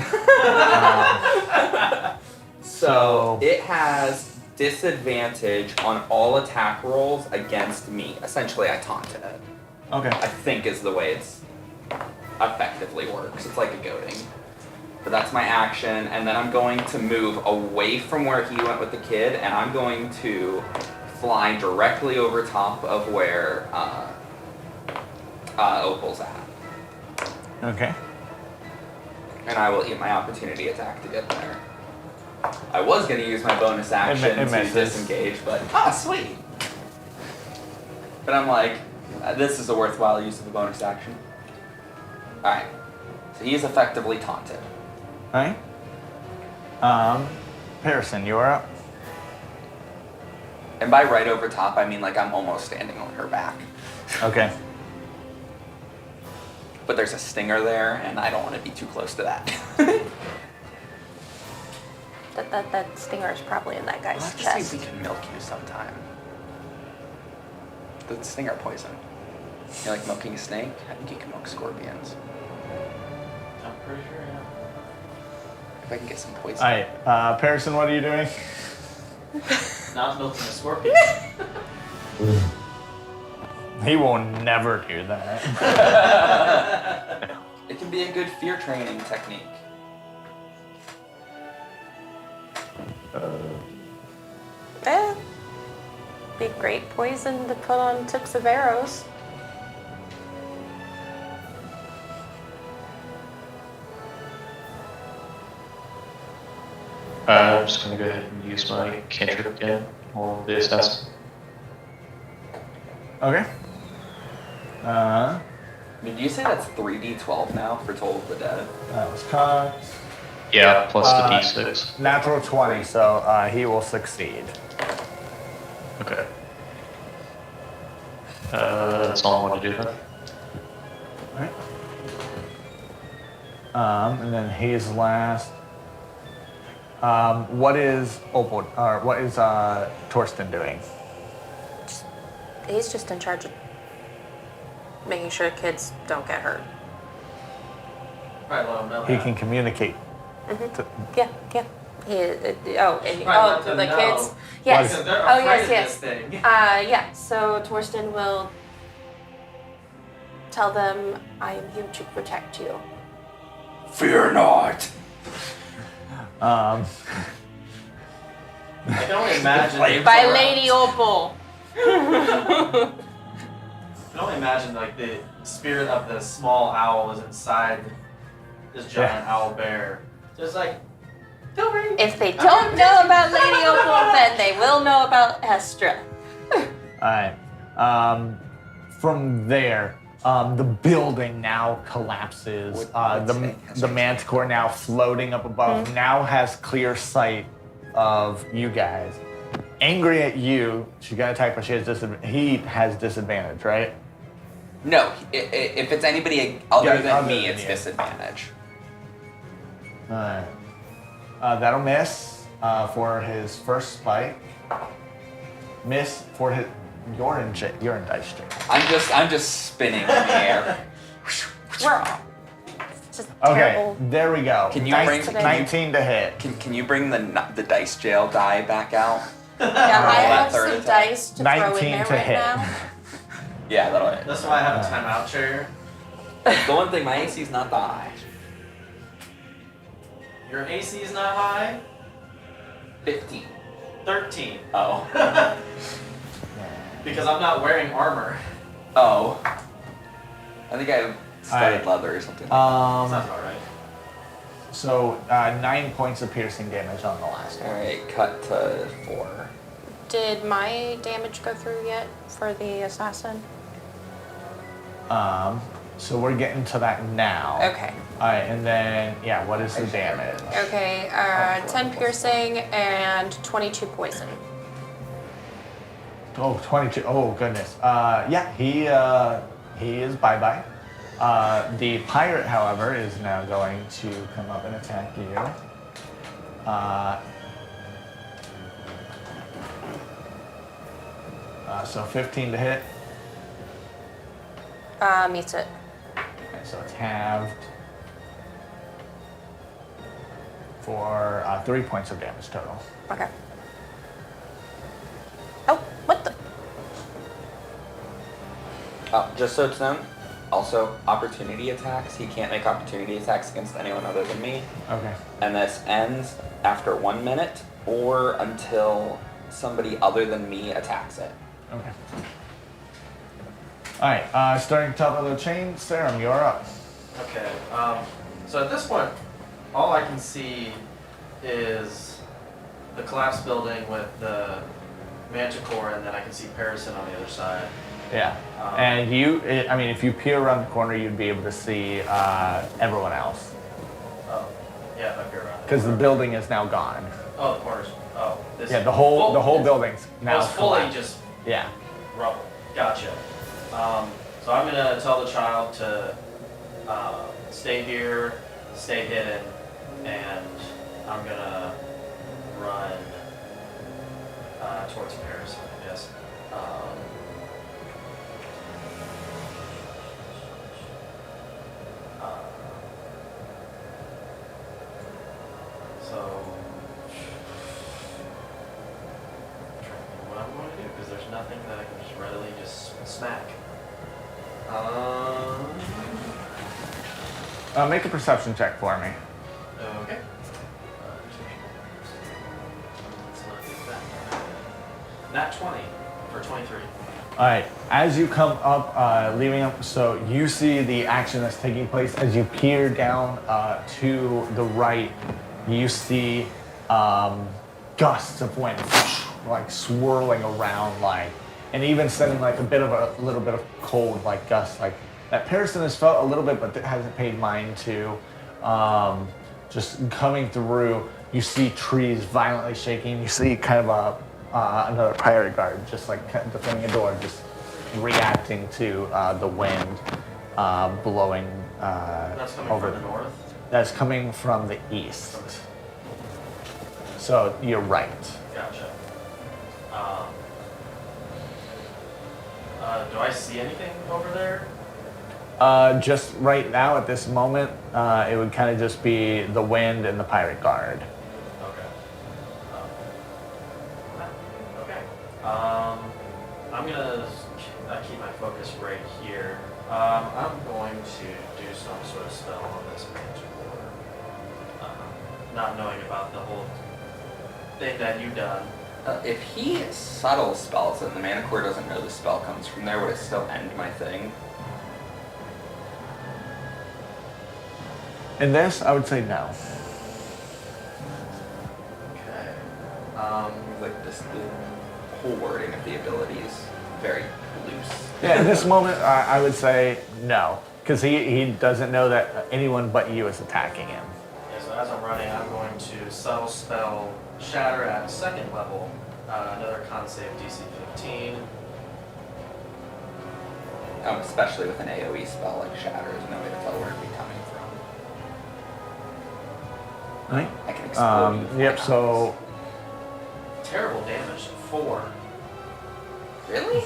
Speaker 2: So it has disadvantage on all attack rolls against me. Essentially, I taunted it.
Speaker 1: Okay.
Speaker 2: I think is the way it's effectively works. It's like a goading. But that's my action, and then I'm going to move away from where he went with the kid, and I'm going to fly directly over top of where Opal's at.
Speaker 1: Okay.
Speaker 2: And I will eat my opportunity attack to get there. I was going to use my bonus action
Speaker 1: It
Speaker 2: to
Speaker 1: misses.
Speaker 2: disengage, but sweet. But I'm like, this is a worthwhile use of a bonus action. Alright. So he is effectively taunted.
Speaker 1: Alright. Harrison, you are up.
Speaker 2: And by right over top, I mean like I'm almost standing on her back.
Speaker 1: Okay.
Speaker 2: But there's a stinger there, and I don't want to be too close to that.
Speaker 4: That stinger is probably in that
Speaker 2: We'll
Speaker 4: guy's
Speaker 2: have to
Speaker 4: chest.
Speaker 2: see if we can milk you sometime. The stinger poison. You like milking a snake? I think you can milk scorpions.
Speaker 3: I'm pretty sure, yeah.
Speaker 2: If I can get some poison.
Speaker 1: Alright, Harrison, what are you doing?
Speaker 3: Not milking a scorpion.
Speaker 1: He will never do that.
Speaker 2: It can be a good fear training technique.
Speaker 4: Be great poison to put on tips of arrows.
Speaker 7: I'm just gonna go ahead and use my cantrip again on the assassin.
Speaker 1: Okay.
Speaker 2: Did you say that's 3d12 now for Toll of the Dead?
Speaker 1: That was cocked.
Speaker 7: Yeah, plus the d6.
Speaker 1: Natural 20, so he will succeed.
Speaker 7: Okay. That's all I want to do then.
Speaker 1: Alright. And then he's last. What is Opal, or what is Torsten doing?
Speaker 4: He's just in charge of making sure kids don't get hurt.
Speaker 3: Right, let him know
Speaker 1: He
Speaker 3: that.
Speaker 1: can communicate.
Speaker 4: Yeah, yeah. And
Speaker 3: Right, let them
Speaker 4: the
Speaker 3: know.
Speaker 4: kids. Yes.
Speaker 3: Because they're
Speaker 4: Oh,
Speaker 3: afraid
Speaker 4: yes,
Speaker 3: of
Speaker 4: yes.
Speaker 3: this thing.
Speaker 4: Yeah. So Torsten will tell them, "I am here to protect you."
Speaker 2: Fear not!
Speaker 3: I can only imagine.
Speaker 4: By Lady Opal.
Speaker 3: I can only imagine like the spirit of the small owl is inside this giant owl bear. Just like, don't worry.
Speaker 4: If they don't know about Lady Opal, then they will know about Estra.
Speaker 1: Alright. From there, the building now collapses. The manticore now floating up above now has clear sight of you guys. Angry at you, she got attacked, but he has disadvantage, right?
Speaker 2: No, if it's anybody other than me, it's
Speaker 1: you.
Speaker 2: disadvantage.
Speaker 1: Alright. That'll miss for his first spike. Miss for his. You're in dice jail.
Speaker 2: I'm just spinning in the air.
Speaker 4: We're all just
Speaker 1: Okay,
Speaker 4: terrible.
Speaker 1: there we go.
Speaker 2: Can you
Speaker 1: Nice-
Speaker 2: bring-
Speaker 1: 19 to hit.
Speaker 2: Can you bring the dice jail die back out?
Speaker 4: Yeah, I
Speaker 2: that
Speaker 4: have
Speaker 2: third
Speaker 4: some
Speaker 2: attack.
Speaker 4: dice to throw in
Speaker 1: 19
Speaker 4: there
Speaker 1: to
Speaker 4: right
Speaker 1: hit.
Speaker 4: now.
Speaker 2: Yeah, that'll hit.
Speaker 3: That's why I have a timeout chair.
Speaker 2: The one thing, my AC is not that high.
Speaker 3: Your AC is not high.
Speaker 2: 15.
Speaker 3: 13.
Speaker 2: Oh.
Speaker 3: Because I'm not wearing armor.
Speaker 2: Oh. I think I have studded
Speaker 1: Alright.
Speaker 2: leather or something.
Speaker 3: Sounds alright.
Speaker 1: So 9 points of piercing damage on the last one.
Speaker 2: Alright, cut to 4.
Speaker 4: Did my damage go through yet for the assassin?
Speaker 1: So we're getting to that now.
Speaker 4: Okay.
Speaker 1: Alright, and then what is the damage?
Speaker 4: Okay, 10 piercing and 22 poison.
Speaker 1: Oh, 22. Oh goodness. He is bye-bye. The pirate, however, is now going to come up and attack you. So 15 to hit.
Speaker 4: Meets it.
Speaker 1: Okay, so it's halved for 3 points of damage total.
Speaker 4: Okay. Oh, what the?
Speaker 2: Just so it's known, also opportunity attacks. He can't make opportunity attacks against anyone other than me.
Speaker 1: Okay.
Speaker 2: And this ends after 1 minute or until somebody other than me attacks it.
Speaker 1: Okay. Alright, starting top of the chain, Serum, you're up.
Speaker 3: Okay. So at this point, all I can see is the collapsed building with the Manticore, and then I can see Parison on the other side.
Speaker 1: Yeah. And if you peer around the corner, you'd be able to see everyone else.
Speaker 3: Oh, yeah, if I peer around.
Speaker 1: Because the building is now gone.
Speaker 3: Oh, the corners. Oh, this.
Speaker 1: Yeah, the whole building's now
Speaker 3: It's fully
Speaker 1: collapsed.
Speaker 3: just
Speaker 1: Yeah.
Speaker 3: rubble. Gotcha. So I'm gonna tell the child to stay here, stay hidden, and I'm gonna run towards Paris, I guess. So, I'm trying to think what I'm going to do because there's nothing that I can just readily just smack.
Speaker 1: Make a perception check for me.
Speaker 3: Okay. Let's not do that. Nat 20 for 23.
Speaker 1: Alright, as you come up, leaving up, so you see the action that's taking place. As you peer down to the right, you see gusts of wind like swirling around, like, and even sending like a little bit of cold, like gusts, like that Parison has felt a little bit, but hasn't paid mind to. Just coming through, you see trees violently shaking. You see kind of another pirate guard just like defending a door, just reacting to the wind blowing
Speaker 3: That's coming
Speaker 1: over
Speaker 3: from the north.
Speaker 1: That's coming from the east. So you're right.
Speaker 3: Gotcha. Do I see anything over there?
Speaker 1: Just right now at this moment, it would kind of just be the wind and the pirate guard.
Speaker 3: Okay. Okay. I'm gonna keep my focus right here. I'm going to do some sort of spell on this Manticore. Not knowing about the whole thing that you've done.
Speaker 2: If he subtle spells and the Manticore doesn't know the spell comes from there, would it still end my thing?
Speaker 1: In this, I would say no.
Speaker 3: Okay.
Speaker 2: Like this, the whole wording of the ability is very loose.
Speaker 1: Yeah, in this moment, I would say no, because he doesn't know that anyone but you is attacking him.
Speaker 3: Yeah, so as I'm running, I'm going to subtle spell Shatter at 2nd level. Another con save DC 15.
Speaker 2: Especially with an AoE spell like Shatter, there's no way to tell where it'd be coming from.
Speaker 1: Right.
Speaker 2: I can explode you.
Speaker 1: Yep. So
Speaker 3: Terrible damage. 4.
Speaker 2: Really?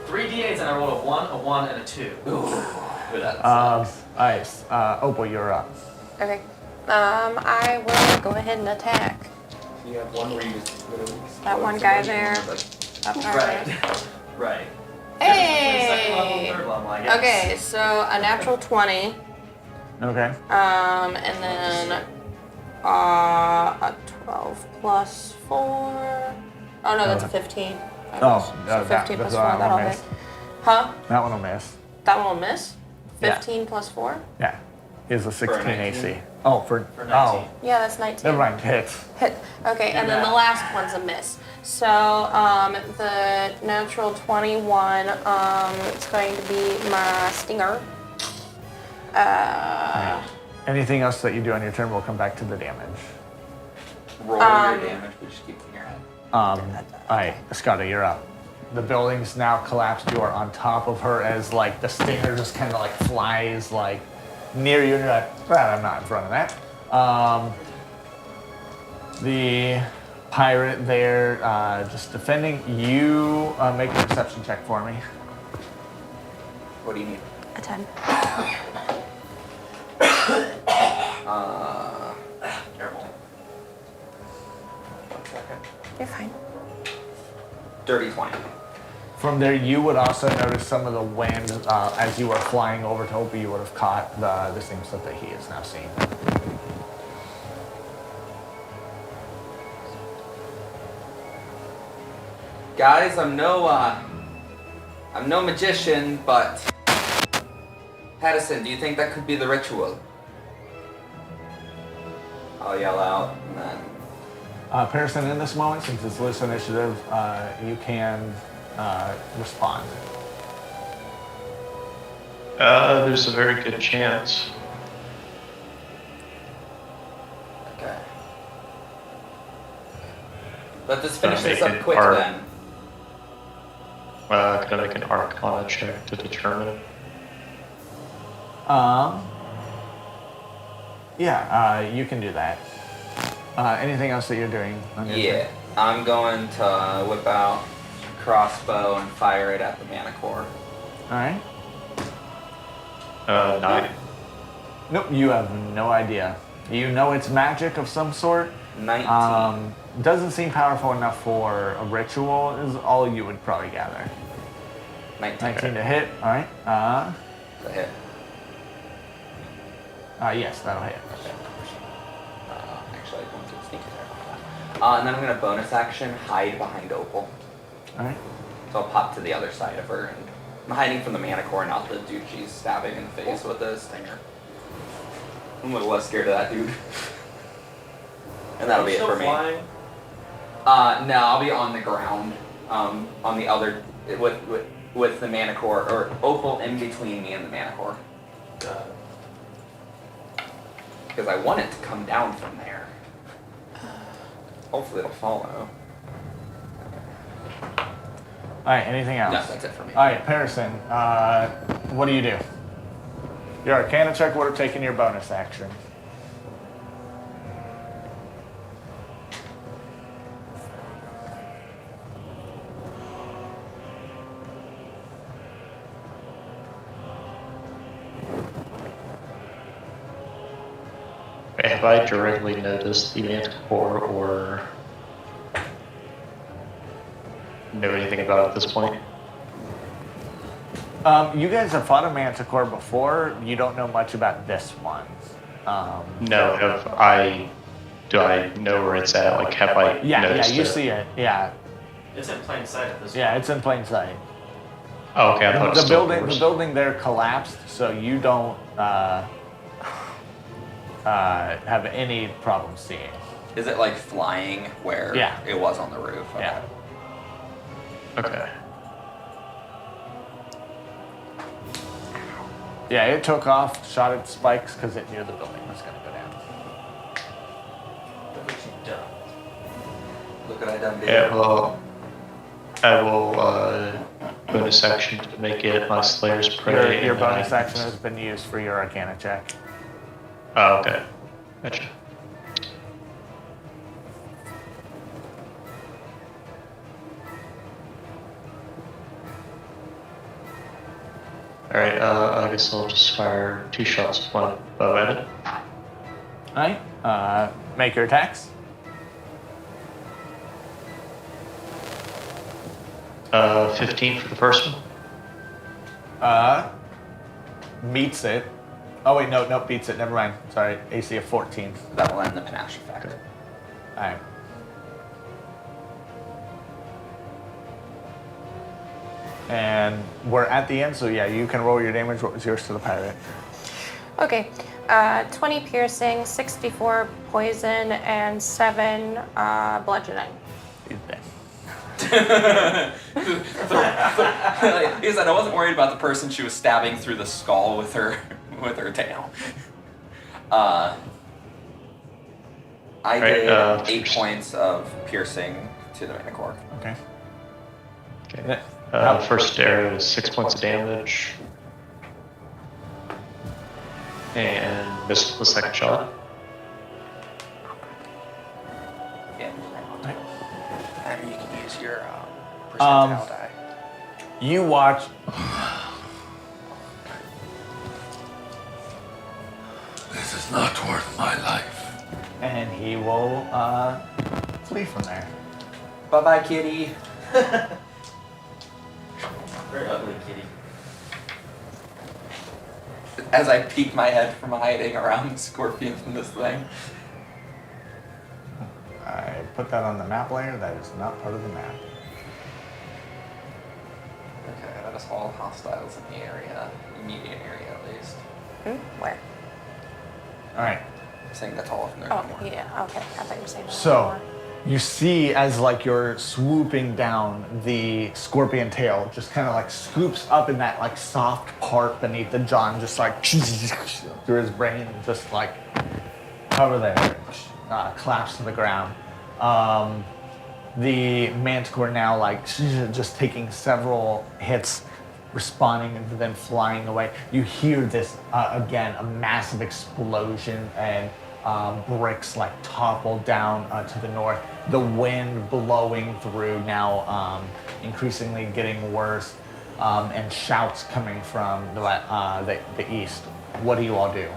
Speaker 3: 3 d8s and I rolled a 1, and a 2.
Speaker 2: Ooh, that sucks.
Speaker 1: Alright, Opal, you're up.
Speaker 4: Okay. I will go ahead and attack.
Speaker 2: You have one where you just literally
Speaker 4: That one guy there. Up
Speaker 3: Right. Right.
Speaker 4: Hey!
Speaker 3: Second level, 3rd level, I guess.
Speaker 4: Okay, so a natural 20.
Speaker 1: Okay.
Speaker 4: And then a 12 plus 4. Oh no, that's a 15.
Speaker 1: Oh,
Speaker 4: So 15 plus 4,
Speaker 1: that
Speaker 4: that'll
Speaker 1: one
Speaker 4: hit.
Speaker 1: missed.
Speaker 4: Huh?
Speaker 1: That one will miss.
Speaker 4: That one will miss?
Speaker 1: Yeah.
Speaker 4: 15 plus 4?
Speaker 1: Yeah. Is a 16
Speaker 2: 19.
Speaker 1: AC. Oh, for
Speaker 3: 19.
Speaker 1: oh,
Speaker 4: Yeah, that's 19.
Speaker 1: never mind. Hits.
Speaker 4: Hit. Okay, and then the last one's a miss. So, the natural 21, it's going to be my stinger.
Speaker 1: Anything else that you do on your turn will come back to the damage.
Speaker 2: Roll your damage, but just keep it in your head.
Speaker 1: Alright, Escada, you're up. The building's now collapsed. You are on top of her as like the stinger just kind of like flies like near you, and you're like, well, I'm not in front of that. The pirate there just defending. You make a perception check for me.
Speaker 2: What do you need?
Speaker 4: A 10.
Speaker 2: Careful. 1 second.
Speaker 4: You're fine.
Speaker 2: Dirty 20.
Speaker 1: From there, you would also notice some of the wind as you were flying over to Opie. You would have caught the same stuff that he is now seeing.
Speaker 2: Guys, I'm no magician, but Patterson, do you think that could be the ritual? I'll yell out, and then
Speaker 1: Pearson, in this moment, since it's loose initiative, you can respond.
Speaker 7: There's a very good chance.
Speaker 2: okay. Let us finish
Speaker 7: Make
Speaker 2: this up
Speaker 7: it
Speaker 2: quick
Speaker 7: hard.
Speaker 2: then.
Speaker 7: Can I make an Arcana check to determine?
Speaker 1: Yeah, you can do that. Anything else that you're doing? On your
Speaker 2: Yeah,
Speaker 1: turn?
Speaker 2: I'm going to whip out crossbow and fire it at the Manicore.
Speaker 1: All right.
Speaker 7: 9.
Speaker 1: Nope, you have no idea. You know it's magic of some sort.
Speaker 2: 19.
Speaker 1: Doesn't seem powerful enough for a ritual, is all you would probably gather.
Speaker 2: 19.
Speaker 1: 19 to hit, all right.
Speaker 2: The hit.
Speaker 1: Yes, that'll hit.
Speaker 2: Okay. Actually, I don't get sneak attack. And then I'm going to bonus action hide behind Opal.
Speaker 1: All right.
Speaker 2: So I'll pop to the other side of her. And I'm hiding from the Manicore, not the dude she's stabbing in the face with a stinger. I'm a little less scared of that dude. And that'll be it
Speaker 3: Still
Speaker 2: for me.
Speaker 3: flying?
Speaker 2: No, I'll be on the ground. On the other with the Manicore, or Opal in between me and the Manicore. Because I want it to come down from there. Hopefully it'll follow.
Speaker 1: All right, anything else?
Speaker 2: No, that's it for me.
Speaker 1: All right, Pearson, what do you do? Your Arcana check would have taken your bonus action.
Speaker 7: Have I directly noticed the Manticore or know anything about it at this point?
Speaker 1: You guys have fought a Manticore before. You don't know much about this one.
Speaker 7: No, do I know where it's at? Like, have I
Speaker 1: Yeah,
Speaker 7: noticed
Speaker 1: you
Speaker 7: it?
Speaker 1: see it. Yeah,
Speaker 3: It's in plain sight at this
Speaker 1: yeah,
Speaker 3: point.
Speaker 1: it's in plain sight.
Speaker 7: Oh, okay, I thought it was
Speaker 1: The
Speaker 7: still
Speaker 1: building, the
Speaker 7: yours.
Speaker 1: building there collapsed, so you don't have any problem seeing.
Speaker 2: Is it like flying where
Speaker 1: Yeah.
Speaker 2: it was on the roof? Okay.
Speaker 1: Yeah.
Speaker 7: Okay.
Speaker 1: Yeah, it took off, shot its spikes because it knew the building was going to go down.
Speaker 3: Look what you've done.
Speaker 2: Look what I done, dude.
Speaker 7: Yeah, well, I will bonus action to make it my Slayer's Prey.
Speaker 1: Your
Speaker 7: and then
Speaker 1: bonus
Speaker 7: I-
Speaker 1: action has been used for your Arcana check.
Speaker 7: Oh, okay. Gotcha. Alright, I guess I'll just fire 2 shots with one bow at it.
Speaker 1: Alright, make your attacks.
Speaker 7: 15 for the first one.
Speaker 1: Meets it. Oh wait, no, beats it. Never mind. Sorry, AC of 14.
Speaker 2: That will end the panache effect.
Speaker 1: Alright. And we're at the end, so yeah, you can roll your damage. What was yours to the pirate?
Speaker 4: Okay. 20 piercing, 64 poison, and 7 bludgeoning.
Speaker 1: He's dead.
Speaker 2: Like he said, I wasn't worried about the person she was stabbing through the skull with her tail. I
Speaker 7: Right,
Speaker 2: did 8 points of piercing to the Manicore.
Speaker 1: Okay.
Speaker 7: Okay. First arrow is 6 points of damage. And missed the second shot.
Speaker 2: Yeah. And you can use your percentile die.
Speaker 1: You watch
Speaker 8: It's not worth my life.
Speaker 1: And he will flee from there.
Speaker 2: Bye bye, kitty.
Speaker 3: Very ugly kitty.
Speaker 2: As I peek my head from hiding around the scorpion from this thing.
Speaker 1: I put that on the map layer. That is not part of the map.
Speaker 2: Okay, that is all hostiles in the area. Immediate area, at least.
Speaker 4: Where?
Speaker 1: All right.
Speaker 2: I'm saying that's all of them.
Speaker 4: Oh, yeah. Okay. I thought you were saying that
Speaker 1: So,
Speaker 4: before.
Speaker 1: you see as like you're swooping down, the scorpion tail just kind of like scoops up in that like soft part beneath the jaw and just like through his brain and just like cover there, collapse to the ground. The manticore now like just taking several hits, responding and then flying away. You hear this again, a massive explosion and bricks like topple down to the north. The wind blowing through now, increasingly getting worse, and shouts coming from the east. What do you all do?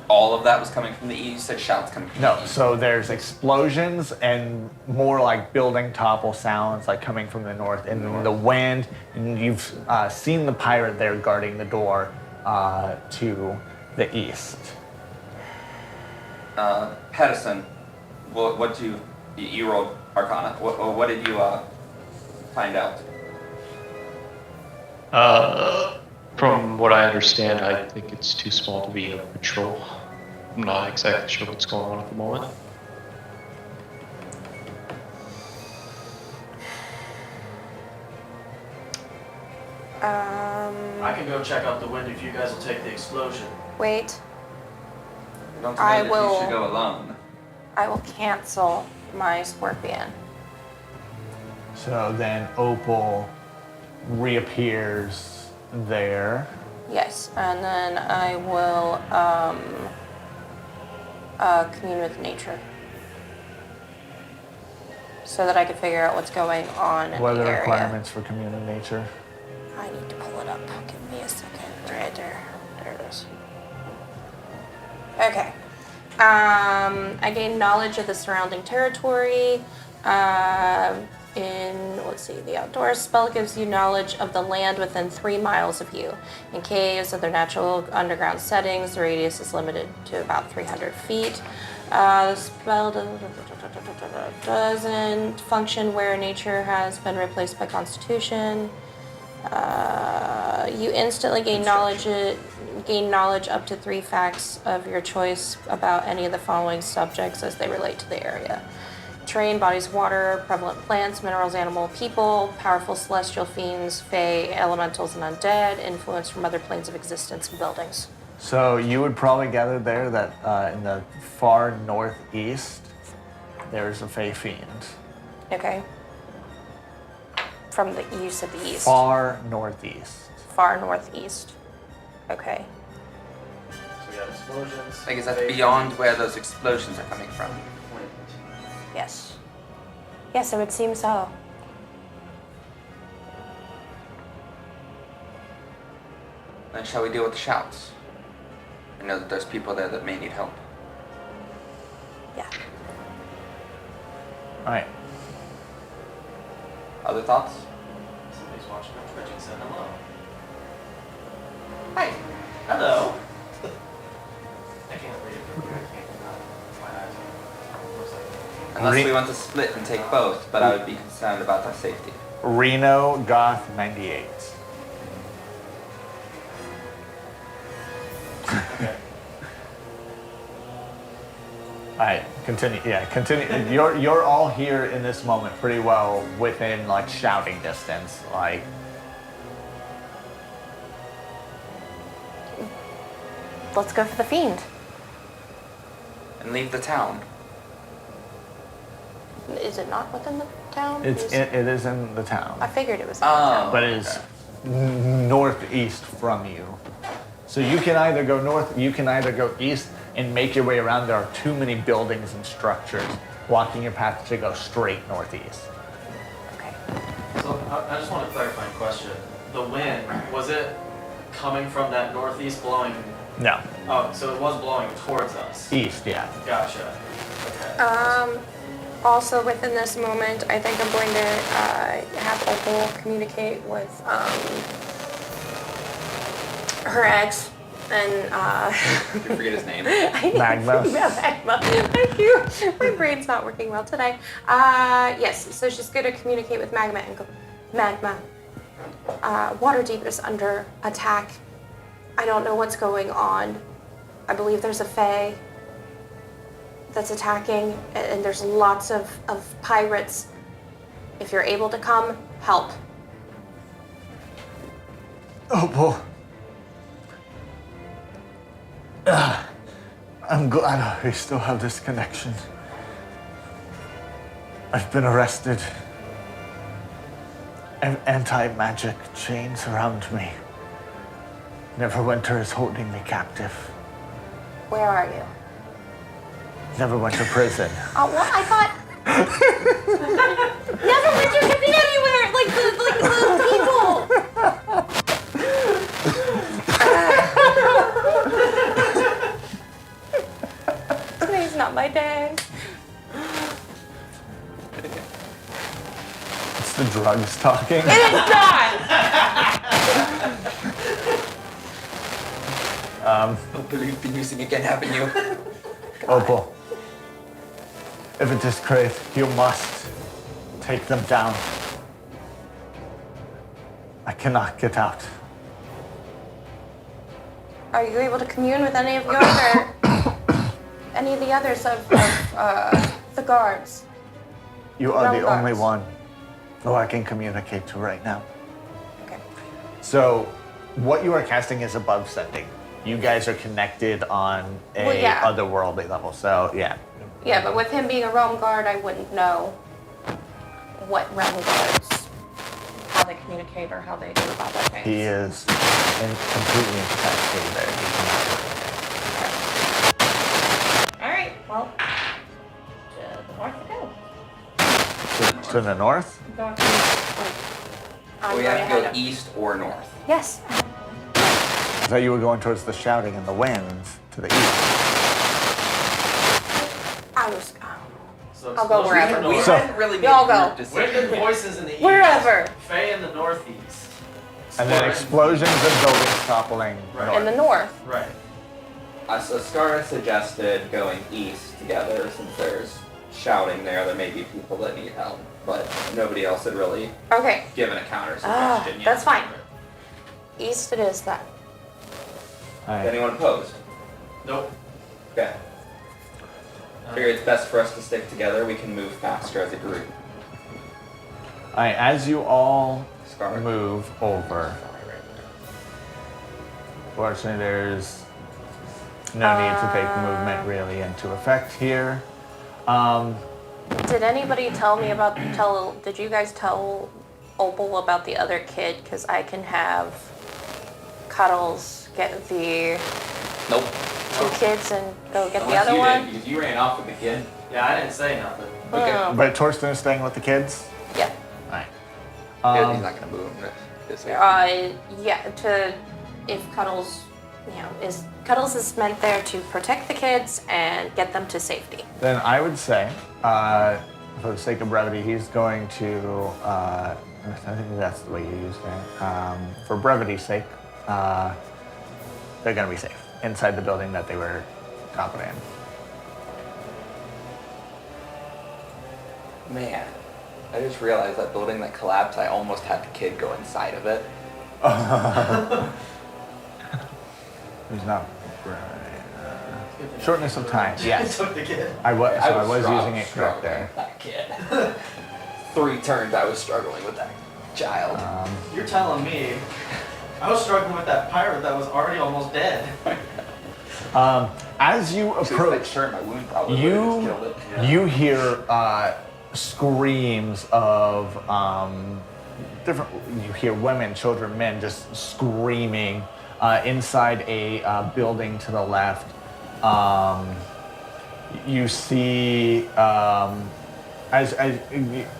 Speaker 2: All of that was coming from the east. You said shouts coming from the
Speaker 1: No,
Speaker 2: east.
Speaker 1: so there's explosions and more like building topple sounds like coming from the north and the wind. And you've seen the pirate there guarding the door to the east.
Speaker 2: Pedersen, what do you rolled Arcana? What did you find out?
Speaker 7: From what I understand, I think it's too small to be a patrol. I'm not exactly sure what's going on at the moment.
Speaker 3: I can go check out the window if you guys will take the explosion.
Speaker 4: Wait.
Speaker 2: I don't
Speaker 4: I
Speaker 2: know that
Speaker 4: will-
Speaker 2: you should go alone.
Speaker 4: I will cancel my scorpion.
Speaker 1: So then Opal reappears there.
Speaker 4: Yes, and then I will commune with nature. So that I can figure out what's going on in
Speaker 1: What are
Speaker 4: the
Speaker 1: the
Speaker 4: area.
Speaker 1: requirements for community nature?
Speaker 4: I need to pull it up. Give me a second. Right there. There it is. Okay. I gain knowledge of the surrounding territory. Let's see, the outdoors spell gives you knowledge of the land within 3 miles of you. In caves, other natural underground settings, the radius is limited to about 300 feet. The spell doesn't function where nature has been replaced by constitution. You instantly gain knowledge up to 3 facts of your choice about any of the following subjects as they relate to the area. Terrain, bodies of water, prevalent plants, minerals, animal, people, powerful celestial fiends, fae, elementals, and undead, influence from other planes of existence and buildings.
Speaker 1: So you would probably gather there that in the far northeast, there's a Fey Fiend.
Speaker 4: Okay. From the you said the east.
Speaker 1: Far northeast.
Speaker 4: Far northeast. Okay.
Speaker 3: So we got explosions.
Speaker 2: Like, is that beyond where those explosions are coming from?
Speaker 4: Yes. Yes, it would seem so.
Speaker 2: Then shall we deal with the shouts? I know that there's people there that may need help.
Speaker 4: Yeah.
Speaker 1: All right.
Speaker 2: Other thoughts?
Speaker 3: Somebody's watching on Twitch and said hello.
Speaker 2: Hi.
Speaker 3: Hello. I can't read it. My eyes. Looks like
Speaker 2: Unless we want to split and take both, but I would be concerned about our safety.
Speaker 1: Reno Goth 98.
Speaker 3: okay.
Speaker 1: All right, continue. Yeah, continue. You're all here in this moment pretty well within like shouting distance. Like,
Speaker 4: Let's go for the fiend.
Speaker 2: And leave the town.
Speaker 4: Is it not within the town?
Speaker 1: it is in the town,
Speaker 4: I figured it was in the town.
Speaker 1: but it is northeast from you. So you can either go north, you can either go east and make your way around. There are too many buildings and structures blocking your path to go straight northeast.
Speaker 4: Okay.
Speaker 3: So I just want a clarifying question. The wind, was it coming from that northeast blowing?
Speaker 1: No.
Speaker 3: Oh, so it was blowing towards us.
Speaker 1: East, yeah.
Speaker 3: Gotcha. Okay.
Speaker 4: Also within this moment, I think I'm going to have Opal communicate with her ex and
Speaker 2: Did you forget his name?
Speaker 1: Magma.
Speaker 4: Yeah, Magma. Thank you. My brain's not working well today. Yes, so she's going to communicate with Magma and go, Magma, Waterdeep is under attack. I don't know what's going on. I believe there's a fae that's attacking, and there's lots of pirates. If you're able to come, help.
Speaker 1: Opal. I'm glad we still have this connection. I've been arrested. Anti-magic chains around me. Neverwinter is holding me captive.
Speaker 4: Where are you?
Speaker 1: Neverwinter prison.
Speaker 4: Oh, what? I thought... Neverwinter could be anywhere! Like the people! Today's not my day.
Speaker 1: It's the drugs talking.
Speaker 4: It is not!
Speaker 2: Don't believe the music again, haven't you?
Speaker 1: Opal. If it is Kraith, you must take them down. I cannot get out.
Speaker 4: Are you able to commune with any of the others of the guards?
Speaker 1: You are the
Speaker 4: Realm
Speaker 1: only
Speaker 4: guards.
Speaker 1: one who I can communicate to right now.
Speaker 4: Okay.
Speaker 1: So, what you are casting is above sending. You guys are connected on a
Speaker 4: Well, yeah.
Speaker 1: otherworldly level, so yeah.
Speaker 4: Yeah, but with him being a realm guard, I wouldn't know what realm guards, how they communicate or how they do about that thing.
Speaker 1: He is completely incapacitated there. He cannot.
Speaker 4: All right, well, to the north we go.
Speaker 1: To the north?
Speaker 4: I'm
Speaker 2: We
Speaker 4: going
Speaker 2: have to
Speaker 4: ahead
Speaker 2: go
Speaker 4: of-
Speaker 2: east or north.
Speaker 4: Yes.
Speaker 1: I thought you were going towards the shouting and the winds to the east.
Speaker 4: I was.
Speaker 3: So
Speaker 4: I'll go
Speaker 3: explosions
Speaker 4: wherever.
Speaker 3: in the
Speaker 2: We
Speaker 3: north.
Speaker 1: So-
Speaker 2: hadn't really made
Speaker 4: Y'all
Speaker 2: a
Speaker 4: go.
Speaker 2: group decision.
Speaker 3: Wicked voices in the east.
Speaker 4: Wherever.
Speaker 3: Fae in the northeast.
Speaker 1: And then explosions and buildings toppling
Speaker 3: Right.
Speaker 1: north.
Speaker 4: In the north.
Speaker 3: Right.
Speaker 2: So Scara suggested going east together since there's shouting there. There may be people that need help, but nobody else had really
Speaker 4: Okay.
Speaker 2: given a counter
Speaker 4: Ah,
Speaker 2: suggestion yet.
Speaker 4: that's fine. East it is then.
Speaker 1: Alright.
Speaker 2: Anyone opposed?
Speaker 3: Nope.
Speaker 2: Okay. Figure it's best for us to stick together. We can move faster as a group.
Speaker 1: Alright, as you all
Speaker 2: Scar.
Speaker 1: move over, fortunately there's no need to take movement really into effect here.
Speaker 4: Did anybody tell me about, did you guys tell Opal about the other kid? Because I can have Cuddles get the
Speaker 2: Nope.
Speaker 4: 2 kids and go get the
Speaker 2: Unless
Speaker 4: other
Speaker 2: you
Speaker 4: one?
Speaker 2: did, because you ran off with the kid.
Speaker 3: Yeah, I didn't say nothing.
Speaker 2: Okay.
Speaker 4: Oh,
Speaker 1: But Torsten is staying with the kids?
Speaker 4: yeah.
Speaker 1: Alright.
Speaker 2: Yeah, he's not gonna move him. This way.
Speaker 4: Yeah, if Cuddles, Cuddles is meant there to protect the kids and get them to safety.
Speaker 1: Then I would say, for the sake of brevity, he's going to, I think that's the way you use that. For brevity's sake, they're going to be safe inside the building that they were confident in.
Speaker 2: Man, I just realized that building that collapsed, I almost had the kid go inside of it.
Speaker 1: He's not. Shortness of time, yes.
Speaker 3: Took the kid.
Speaker 1: I was
Speaker 2: strong-
Speaker 1: using it correct
Speaker 2: struggling
Speaker 1: there.
Speaker 2: with that kid. 3 turns I was struggling with that child.
Speaker 3: You're telling me I was struggling with that pirate that was already almost dead.
Speaker 1: As you
Speaker 2: Approach.
Speaker 1: approach,
Speaker 2: Sure, my wound probably would have just killed it.
Speaker 1: you hear screams of different. You hear women, children, men just screaming inside a building to the left. You see, as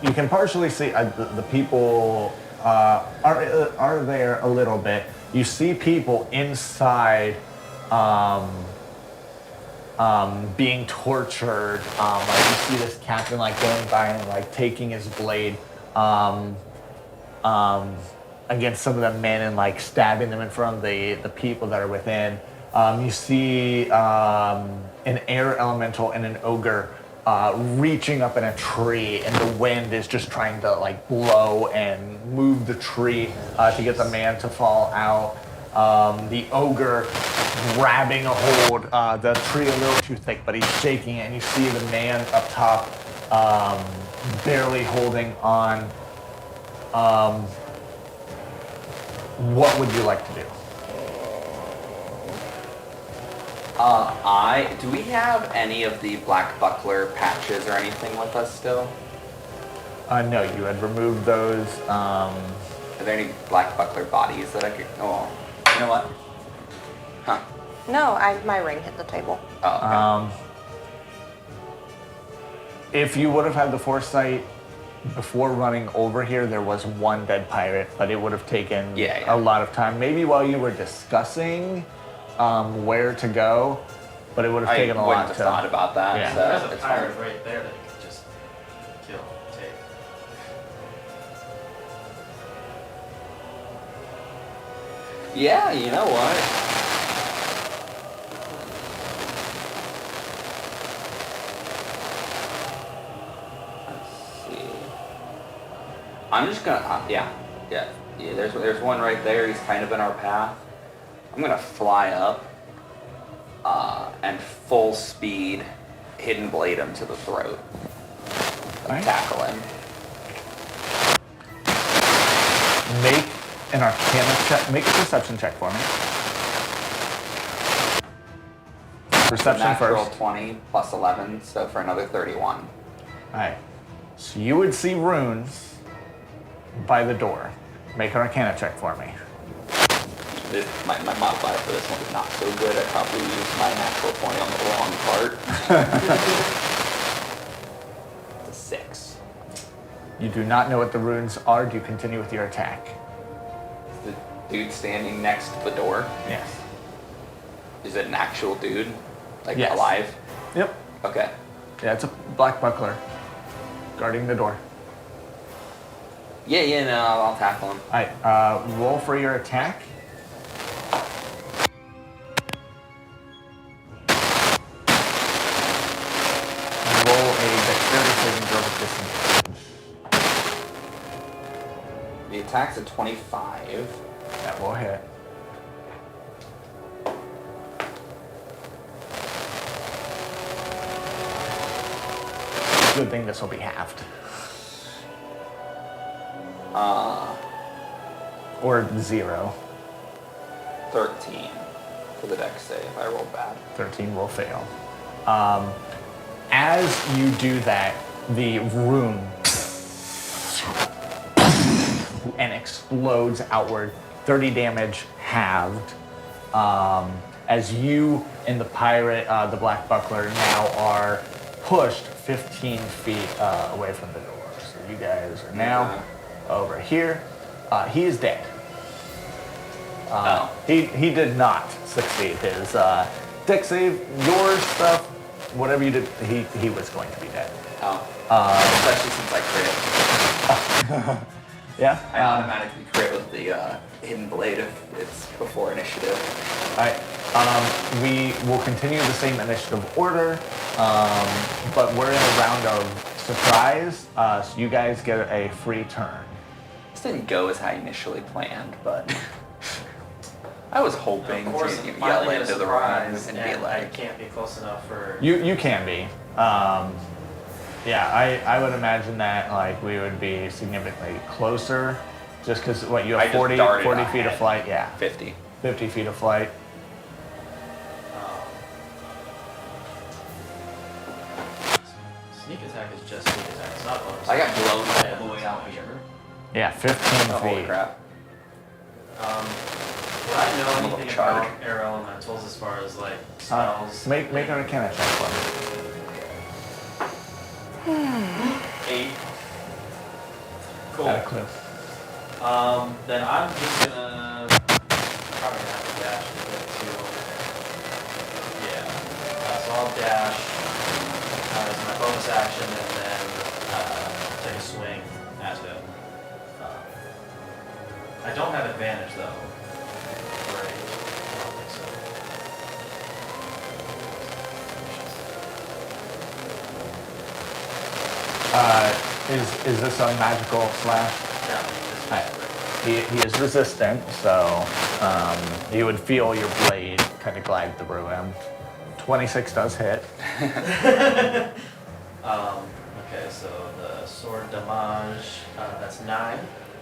Speaker 1: you can partially see, the people are there a little bit. You see people inside being tortured. Like you see this captain like going by and like taking his blade against some of the men and like stabbing them in front of the people that are within. You see an air elemental and an ogre reaching up in a tree, and the wind is just trying to like blow and move the tree to get the man to fall out. The ogre grabbing a hold, the tree a little too thick, but he's shaking it, and you see the man up top barely holding on. What would you like to do?
Speaker 2: Do we have any of the black buckler patches or anything with us still?
Speaker 1: No, you had removed those.
Speaker 2: Are there any black buckler bodies that I could? Oh, you know what? Huh?
Speaker 4: No, my ring hit the table.
Speaker 2: Oh, okay.
Speaker 1: If you would have had the foresight before running over here, there was one dead pirate, but it would have taken a lot of time. Maybe while you were discussing where to go, but it would have taken a lot
Speaker 2: I wouldn't have thought about that.
Speaker 1: Yeah.
Speaker 2: So
Speaker 3: There's a
Speaker 2: it's
Speaker 3: pirate
Speaker 2: fine.
Speaker 3: right there that you could just kill, take.
Speaker 2: Yeah, you know what? Let's see. I'm just gonna, yeah. There's one right there. He's kind of in our path. I'm gonna fly up, and full speed, hidden blade him to the throat.
Speaker 1: Alright.
Speaker 2: Tackle him.
Speaker 1: Make an Arcana check. Make a perception check for me. Perception
Speaker 2: Natural
Speaker 1: first.
Speaker 2: 20 plus 11, so for another 31.
Speaker 1: All right. So you would see runes by the door. Make an Arcana check for me.
Speaker 2: My modifier for this one is not so good. I probably used my natural 20 on the wrong part. It's a 6.
Speaker 1: You do not know what the runes are. Do you continue with your attack?
Speaker 2: The dude standing next to the door,
Speaker 1: Yes.
Speaker 2: is it an actual dude? Like
Speaker 1: Yes.
Speaker 2: alive?
Speaker 1: Yep.
Speaker 2: Okay.
Speaker 1: Yeah, it's a black buckler guarding the door.
Speaker 2: Yeah, no, I'll tackle him.
Speaker 1: All right. Roll for your attack. Roll a dexterity saving throw with disadvantage.
Speaker 2: The attack's a 25.
Speaker 1: That will hit. Good thing this will be halved. Or 0.
Speaker 2: 13 for the dex save. I rolled bad.
Speaker 1: 13 will fail. As you do that, the rune and explodes outward. 30 damage halved. As you and the pirate, the Black Buckler, now are pushed 15 feet away from the door. So you guys are now over here. He is dead. He did not succeed his deck save. Your stuff, whatever you did, he was going to be dead.
Speaker 2: Especially since I crit.
Speaker 1: Yeah.
Speaker 2: I automatically crit with the hidden blade if it's before initiative.
Speaker 1: All right. We will continue the same initiative order, but we're in a round of surprise, so you guys get a free turn.
Speaker 2: This didn't go as I initially planned, but I was hoping
Speaker 3: Of course,
Speaker 2: to
Speaker 3: if
Speaker 2: yell
Speaker 3: finally
Speaker 2: into
Speaker 3: a
Speaker 2: the room
Speaker 3: surprise
Speaker 2: and be
Speaker 3: I
Speaker 2: like,
Speaker 3: can't be close enough for.
Speaker 1: You can be. Yeah, I would imagine that like we would be significantly closer, just because what you
Speaker 2: I
Speaker 1: have
Speaker 2: just
Speaker 1: 40
Speaker 2: darted
Speaker 1: 40
Speaker 2: on
Speaker 1: feet of
Speaker 2: ahead.
Speaker 1: flight. Yeah,
Speaker 2: 50.
Speaker 1: 50 feet of flight.
Speaker 3: Sneak attack is just sneak attack. It's not bonus.
Speaker 2: I got blown
Speaker 3: Yeah,
Speaker 2: all the way out here.
Speaker 1: Yeah, 15
Speaker 2: Oh, holy
Speaker 1: feet.
Speaker 2: crap.
Speaker 3: Would I know
Speaker 2: I'm a
Speaker 3: anything
Speaker 2: little charged.
Speaker 3: about air elementals as far as like spells?
Speaker 1: Make an Arcana check for me.
Speaker 3: 8. Cool.
Speaker 1: Got a clue.
Speaker 3: Then I'm just gonna probably gonna have to dash to get to. Yeah. So I'll dash as my bonus action and then take a swing at him. I don't have advantage though. Great. I don't think so.
Speaker 1: Is this a magical slash?
Speaker 3: Yeah, this
Speaker 1: Alright. He is resistant, so you would feel your blade kind of glide through him. 26 does hit.
Speaker 3: Okay, so the sword damage, that's 9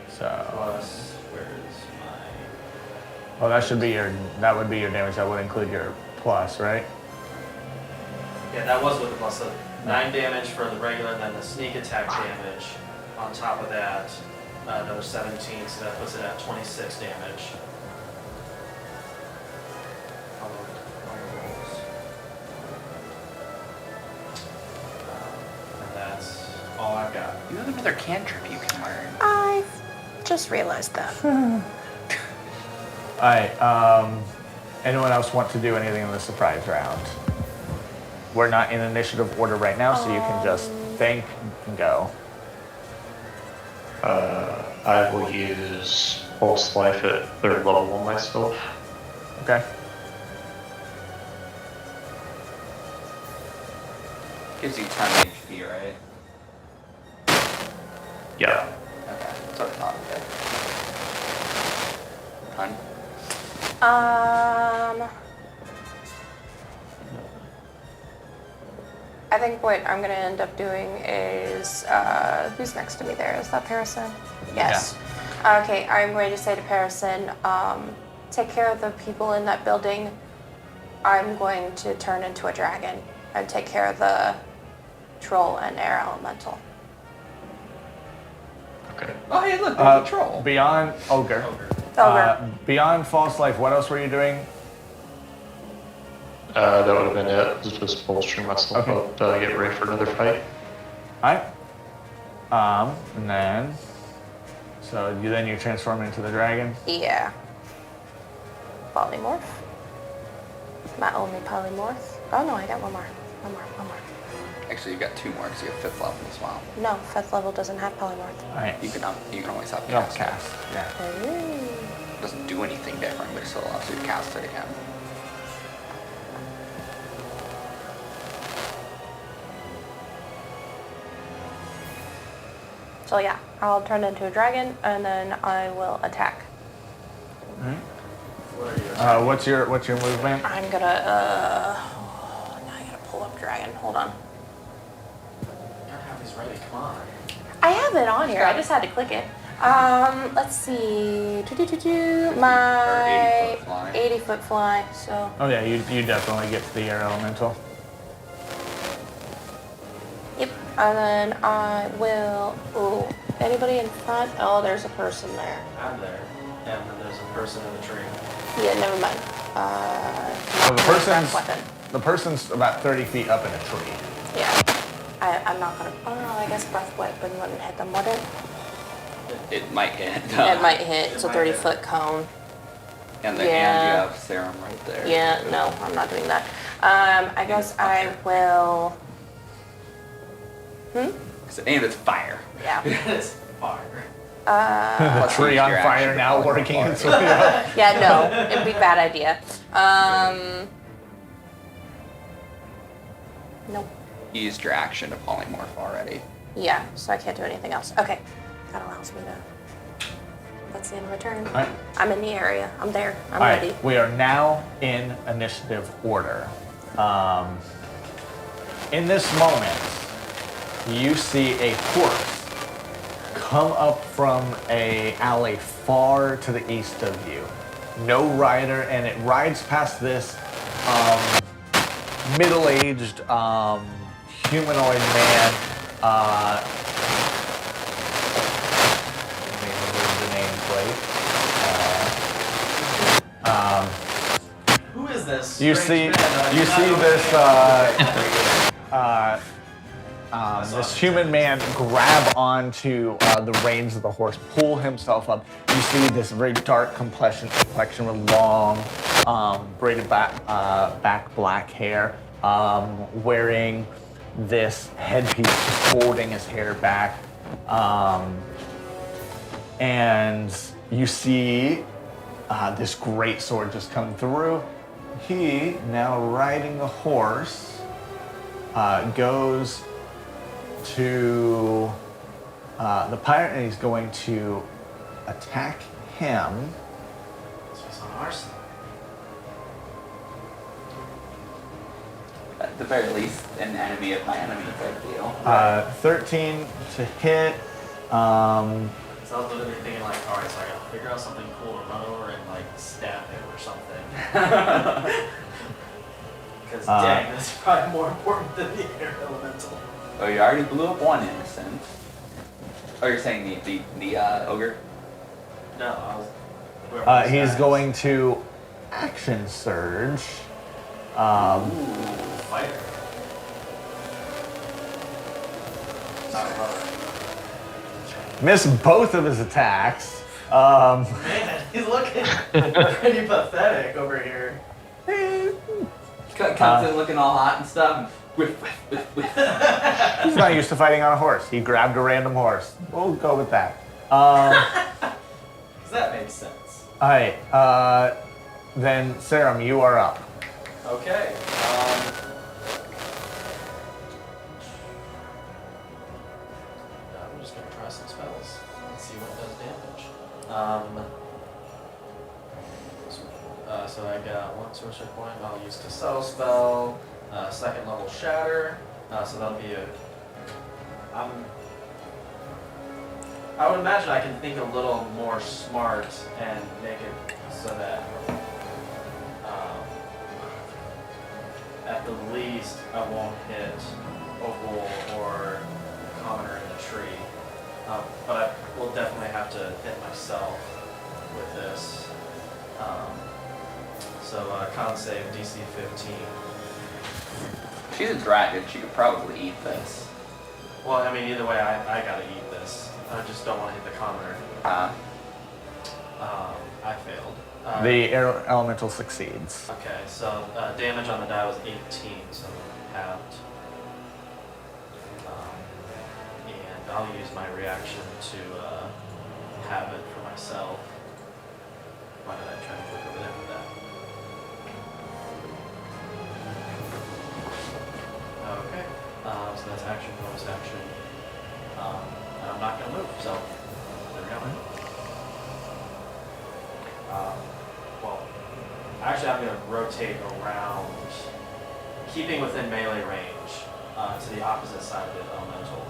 Speaker 1: So,
Speaker 3: plus, where is my...
Speaker 1: well, that would be your damage. That would include your plus, right?
Speaker 3: Yeah, that was with the plus. So 9 damage for the regular, and then the sneak attack damage. On top of that, another 17, so that puts it at 26 damage. On rolls. And that's all I've got.
Speaker 2: You have another cantrip you can learn.
Speaker 4: I just realized that.
Speaker 1: Alright, anyone else want to do anything in the surprise round? We're not in initiative order right now, so you can just think and go.
Speaker 7: I will use Pulse Life at 3rd level on myself.
Speaker 1: Okay.
Speaker 2: Gives you 10 HP, right?
Speaker 7: Yeah.
Speaker 2: Okay, that's what I thought. Okay.
Speaker 4: I think what I'm gonna end up doing is, who's next to me there? Is that Parison? Yes. Okay, I'm going to say to Parison, take care of the people in that building. I'm going to turn into a dragon and take care of the troll and air elemental.
Speaker 7: Okay.
Speaker 2: Oh, hey, look, there's a troll.
Speaker 1: Beyond Ogre. Beyond False Life, what else were you doing?
Speaker 7: That would have been it. Just bolstering myself up, get ready for another fight.
Speaker 1: Alright. And then, so you transform into the dragon?
Speaker 4: Yeah. Polymorph. My only polymorph. Oh no, I got one more. One more.
Speaker 2: Actually, you got 2 more because you have 5th level as well.
Speaker 4: No, 5th level doesn't have polymorph.
Speaker 1: Alright.
Speaker 2: You can always have
Speaker 1: No,
Speaker 2: cast.
Speaker 1: cast. Yeah.
Speaker 4: Ooh.
Speaker 2: It doesn't do anything different, but it still allows you to cast it again.
Speaker 4: So yeah, I'll turn into a dragon and then I will attack.
Speaker 3: What are you?
Speaker 1: What's your movement?
Speaker 4: I'm gonna, now I gotta pull up dragon. Hold on.
Speaker 3: You gotta have these ready, come on.
Speaker 4: I have it on here. I just had to click it. Let's see. My
Speaker 2: 80-foot fly.
Speaker 4: 80-foot fly. So
Speaker 1: Oh yeah, you definitely get to the air elemental.
Speaker 4: yep. And then I will. Ooh, anybody in front? Oh, there's a person there.
Speaker 3: I'm there. And then there's a person in the tree.
Speaker 4: Yeah, never mind.
Speaker 1: So the person's
Speaker 4: weapon.
Speaker 1: the person's about 30 feet up in a tree.
Speaker 4: Yeah. I'm not gonna. Oh no, I guess breath weapon wouldn't hit them, would it?
Speaker 2: It might hit.
Speaker 4: It might hit.
Speaker 3: It
Speaker 4: It's a
Speaker 3: might
Speaker 4: 30-foot cone.
Speaker 2: And then
Speaker 4: Yeah.
Speaker 2: you have Serum right there.
Speaker 4: Yeah, no, I'm not doing that. I guess I will.
Speaker 2: And it's fire.
Speaker 4: Yeah.
Speaker 3: It's fire.
Speaker 1: The
Speaker 2: Plus
Speaker 1: tree
Speaker 2: use
Speaker 1: on
Speaker 2: your
Speaker 1: fire
Speaker 2: action to
Speaker 1: now
Speaker 2: pull it
Speaker 1: working
Speaker 2: apart.
Speaker 1: its way up.
Speaker 4: Yeah, no, it'd be a bad idea. Nope.
Speaker 2: You used your action to polymorph already.
Speaker 4: Yeah, so I can't do anything else. Okay, that allows me to. That's the end of my turn.
Speaker 1: Alright.
Speaker 4: I'm in the area. I'm there. I'm
Speaker 1: All
Speaker 4: ready.
Speaker 1: right, we are now in initiative order. In this moment, you see a horse come up from a alley far to the east of you. No rider, and it rides past this middle-aged humanoid man. Let me remove the nameplate.
Speaker 3: Who is this?
Speaker 1: You
Speaker 3: strange
Speaker 1: see
Speaker 3: man that I do not
Speaker 1: this
Speaker 3: know
Speaker 1: this human man grab onto the reins of the horse, pull himself up. You see this very dark complexion with long, braided back black hair, wearing this headpiece, just holding his hair back. And you see this great sword just come through. He, now riding the horse, goes to the pirate, and he's going to attack him.
Speaker 3: So he's on our side.
Speaker 2: At the very least, an enemy of my enemy type deal.
Speaker 1: 13 to hit.
Speaker 3: So I was literally thinking like, alright, so I gotta figure out something cool to run over and like stab him or something. Because dang, that's probably more important than the air elemental.
Speaker 2: Oh, you already blew up one innocent. Oh, you're saying the ogre?
Speaker 3: No, I was. whoever this
Speaker 1: He's
Speaker 3: guy is.
Speaker 1: going to action surge.
Speaker 3: Ooh, fighter. Not a runner.
Speaker 1: Miss both of his attacks.
Speaker 3: Man, he's looking pretty pathetic over here.
Speaker 2: Comes in looking all hot and stuff. Whiff.
Speaker 1: He's not used to fighting on a horse. He grabbed a random horse. We'll go with that.
Speaker 3: That makes sense.
Speaker 1: All right. Then, Sarum, you are up.
Speaker 3: Okay. I'm just gonna try some spells and see what does damage. So I got one sorcerer point. I'll use to subtle spell. Second level shatter. So that'll be a. I would imagine I can think a little more smart and make it so that at the least I won't hit Opal or Commoner in the tree. But I will definitely have to hit myself with this. So con save DC 15.
Speaker 2: She's a dragon. She could probably eat this.
Speaker 3: Well, I mean, either way, I gotta eat this. I just don't want to hit the commoner. I failed.
Speaker 1: The air elemental succeeds.
Speaker 3: Okay, so damage on the die was 18, so halved. And I'll use my reaction to have it for myself. Why did I try to click over there for that? Okay, so that's action, bonus action. And I'm not gonna move, so there we go. Well, actually I'm gonna rotate around, keeping within melee range, to the opposite side of the elemental.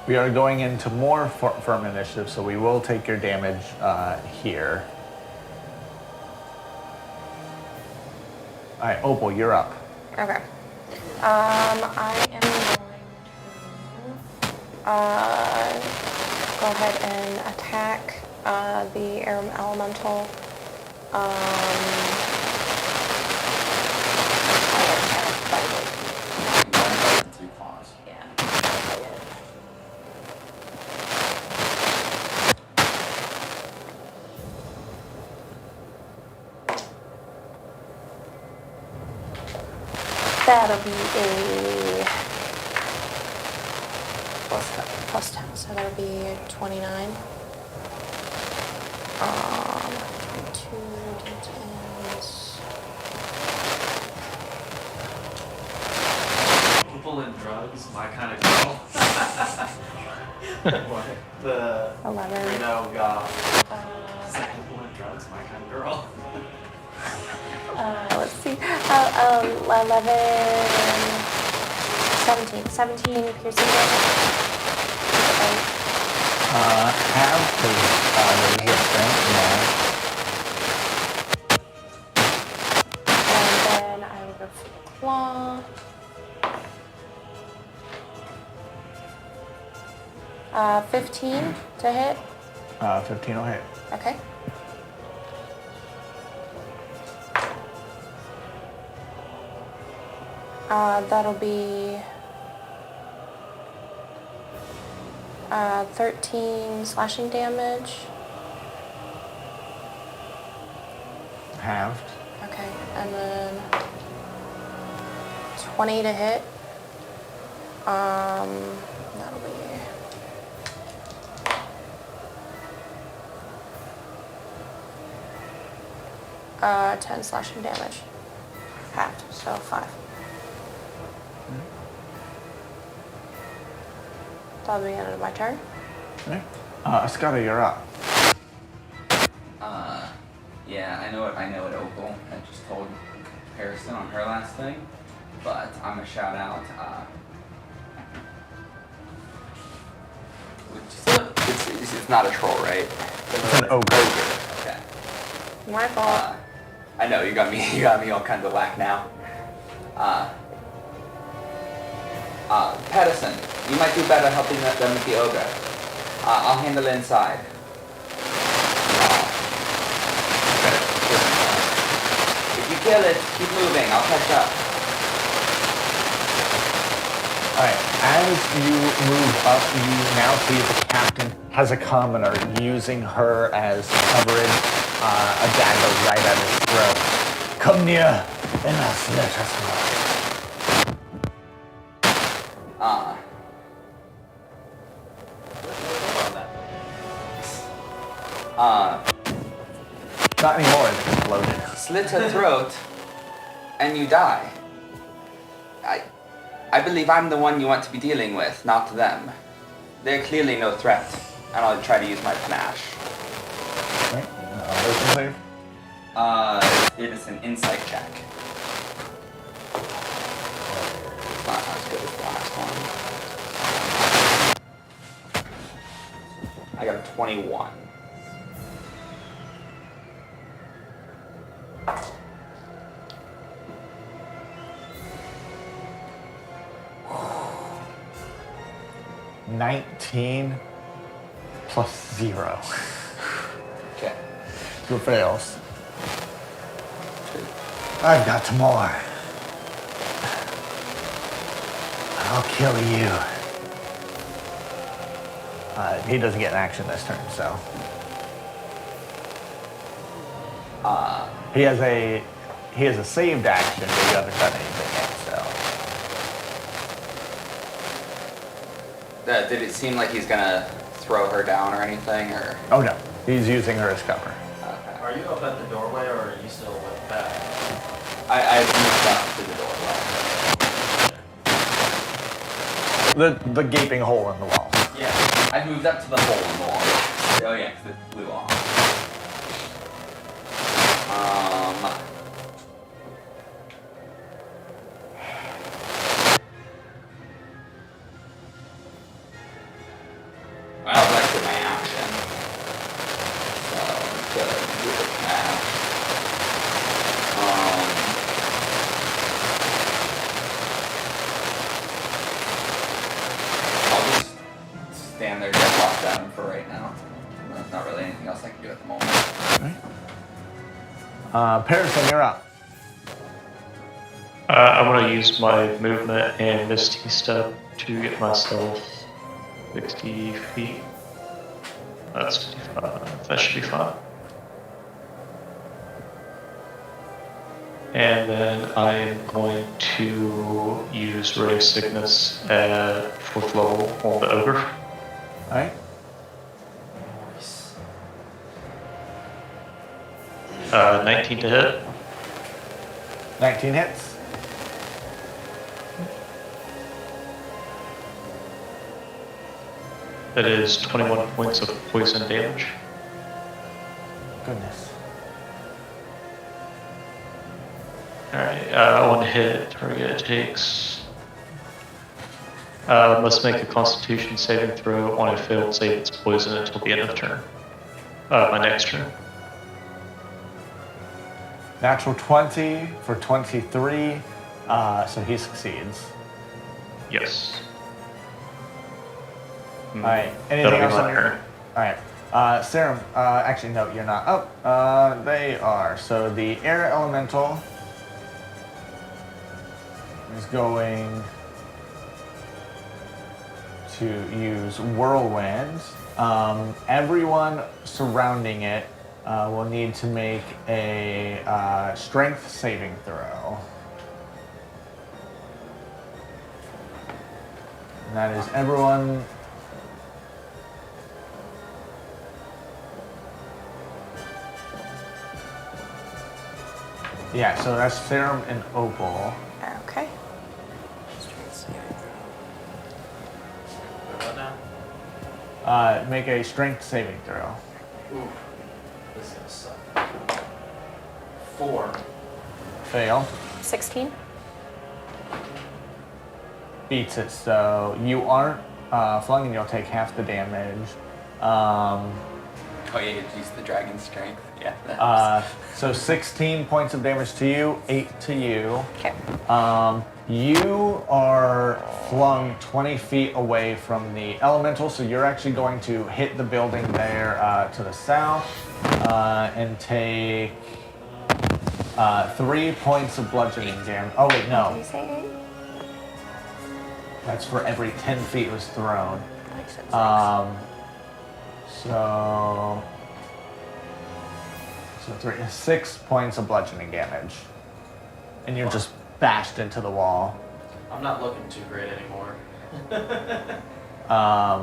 Speaker 1: We are going into more firm initiative, so we will take your damage here. All right, Opal, you're up.
Speaker 4: Okay. I am going to go ahead and attack the air elemental.
Speaker 2: Two claws.
Speaker 4: That'll be a plus 10, so that'll be 29. 2 d10s.
Speaker 3: People in drugs, my kind of girl. The
Speaker 4: 11.
Speaker 3: Reno goth. People in drugs, my kind of girl.
Speaker 4: Let's see. 11, 17 piercing damage.
Speaker 1: Have the resistance, yeah.
Speaker 4: And then I will go for the claw. 15 to hit.
Speaker 1: 15 will hit.
Speaker 4: Okay. That'll be 13 slashing damage.
Speaker 1: Halved.
Speaker 4: Okay, and then 20 to hit. That'll be 10 slashing damage. Halved, so 5. That'll be the end of my turn.
Speaker 1: Okay. Escada, you're up.
Speaker 2: Yeah, I know what Opal had just told Harrison on her last thing, but I'm gonna shout out. It's not a troll, right?
Speaker 1: It's an ogre.
Speaker 2: Okay.
Speaker 4: My fault.
Speaker 2: I know you got me all kinds of whack now. Pedersen, you might do better helping them with the ogre. I'll handle it inside. If you kill it, keep moving. I'll catch up.
Speaker 1: Alright, as you move up, you now see the captain has a commoner using her as coverage, a dagger right at his throat. Come near and let us know. Not anymore, it's exploded.
Speaker 2: Slit her throat, and you die. I believe I'm the one you want to be dealing with, not them. They're clearly no threat, and I'll try to use my panache.
Speaker 1: Right, wisdom save.
Speaker 2: It is an insight check. It's not as good as the last one. I got a 21.
Speaker 1: $19 plus 0.
Speaker 2: Okay.
Speaker 1: Who fails? I've got more. I'll kill you. He doesn't get an action this turn, so. He has a saved action, but you haven't done anything yet, so.
Speaker 2: Did it seem like he's gonna throw her down or anything, or?
Speaker 1: Oh no, he's using her as cover.
Speaker 2: Okay.
Speaker 3: Are you up at the doorway or are you still with back?
Speaker 2: I've moved up to the doorway.
Speaker 1: The gaping hole in the wall.
Speaker 2: Yeah, I've moved up to the hole in the wall. Oh yeah, 'cause it blew off. Well, that's my action. So, I'm gonna do the math. I'll just stand there deadlocked down for right now. There's not really anything else I can do at the moment.
Speaker 1: Parison, you're up.
Speaker 7: I'm going to use my movement and Misty Step to get myself 60 feet. That's 55. That should be fine. And then I am going to use Ray of Sickness at 4th level on the ogre.
Speaker 1: Alright.
Speaker 7: 19 to hit.
Speaker 1: 19 hits.
Speaker 7: That is 21 points of poison damage.
Speaker 1: Goodness.
Speaker 7: Alright, on hit, target takes. Must make a Constitution saving throw. On a failed save, it's poison until the end of the turn. My next turn.
Speaker 1: Natural 20 for 23, so he succeeds.
Speaker 7: Yes.
Speaker 1: Alright, anything
Speaker 7: That'll be
Speaker 1: else
Speaker 7: my
Speaker 1: on your
Speaker 7: turn.
Speaker 1: Alright, Serum, actually no, you're not up. They are. So the air elemental is going to use Whirlwind. Everyone surrounding it will need to make a strength saving throw. And that is everyone. Yeah, so that's Serum and Opal.
Speaker 4: Okay.
Speaker 3: What now?
Speaker 1: Make a strength saving throw.
Speaker 3: Ooh, this is gonna suck. 4.
Speaker 1: Fail.
Speaker 4: 16.
Speaker 1: Beats it, so you aren't flung and you'll take half the damage.
Speaker 2: Oh yeah, you use the dragon strength. Yeah. that helps.
Speaker 1: So 16 points of damage to you, 8 to you.
Speaker 4: Okay.
Speaker 1: You are flung 20 feet away from the elemental, so you're actually going to hit the building there to the south and take 3 points of bludgeoning damage. Oh wait,
Speaker 4: Did
Speaker 1: no.
Speaker 4: you say 8?
Speaker 1: That's for every 10 feet was thrown.
Speaker 4: I said 6.
Speaker 1: So 6 points of bludgeoning damage. And you're just bashed into the wall.
Speaker 3: I'm not looking too great anymore.
Speaker 1: I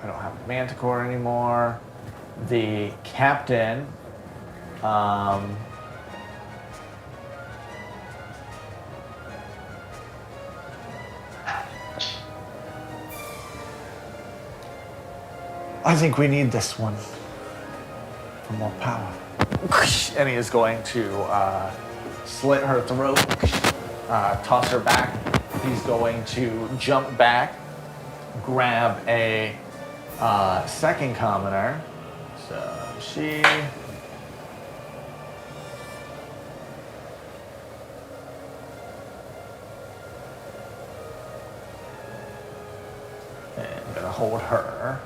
Speaker 1: don't have a manticore anymore. The captain, I think we need this one for more power. And he is going to slit her throat, toss her back. He's going to jump back, grab a second commoner. So she... And I'm gonna hold her.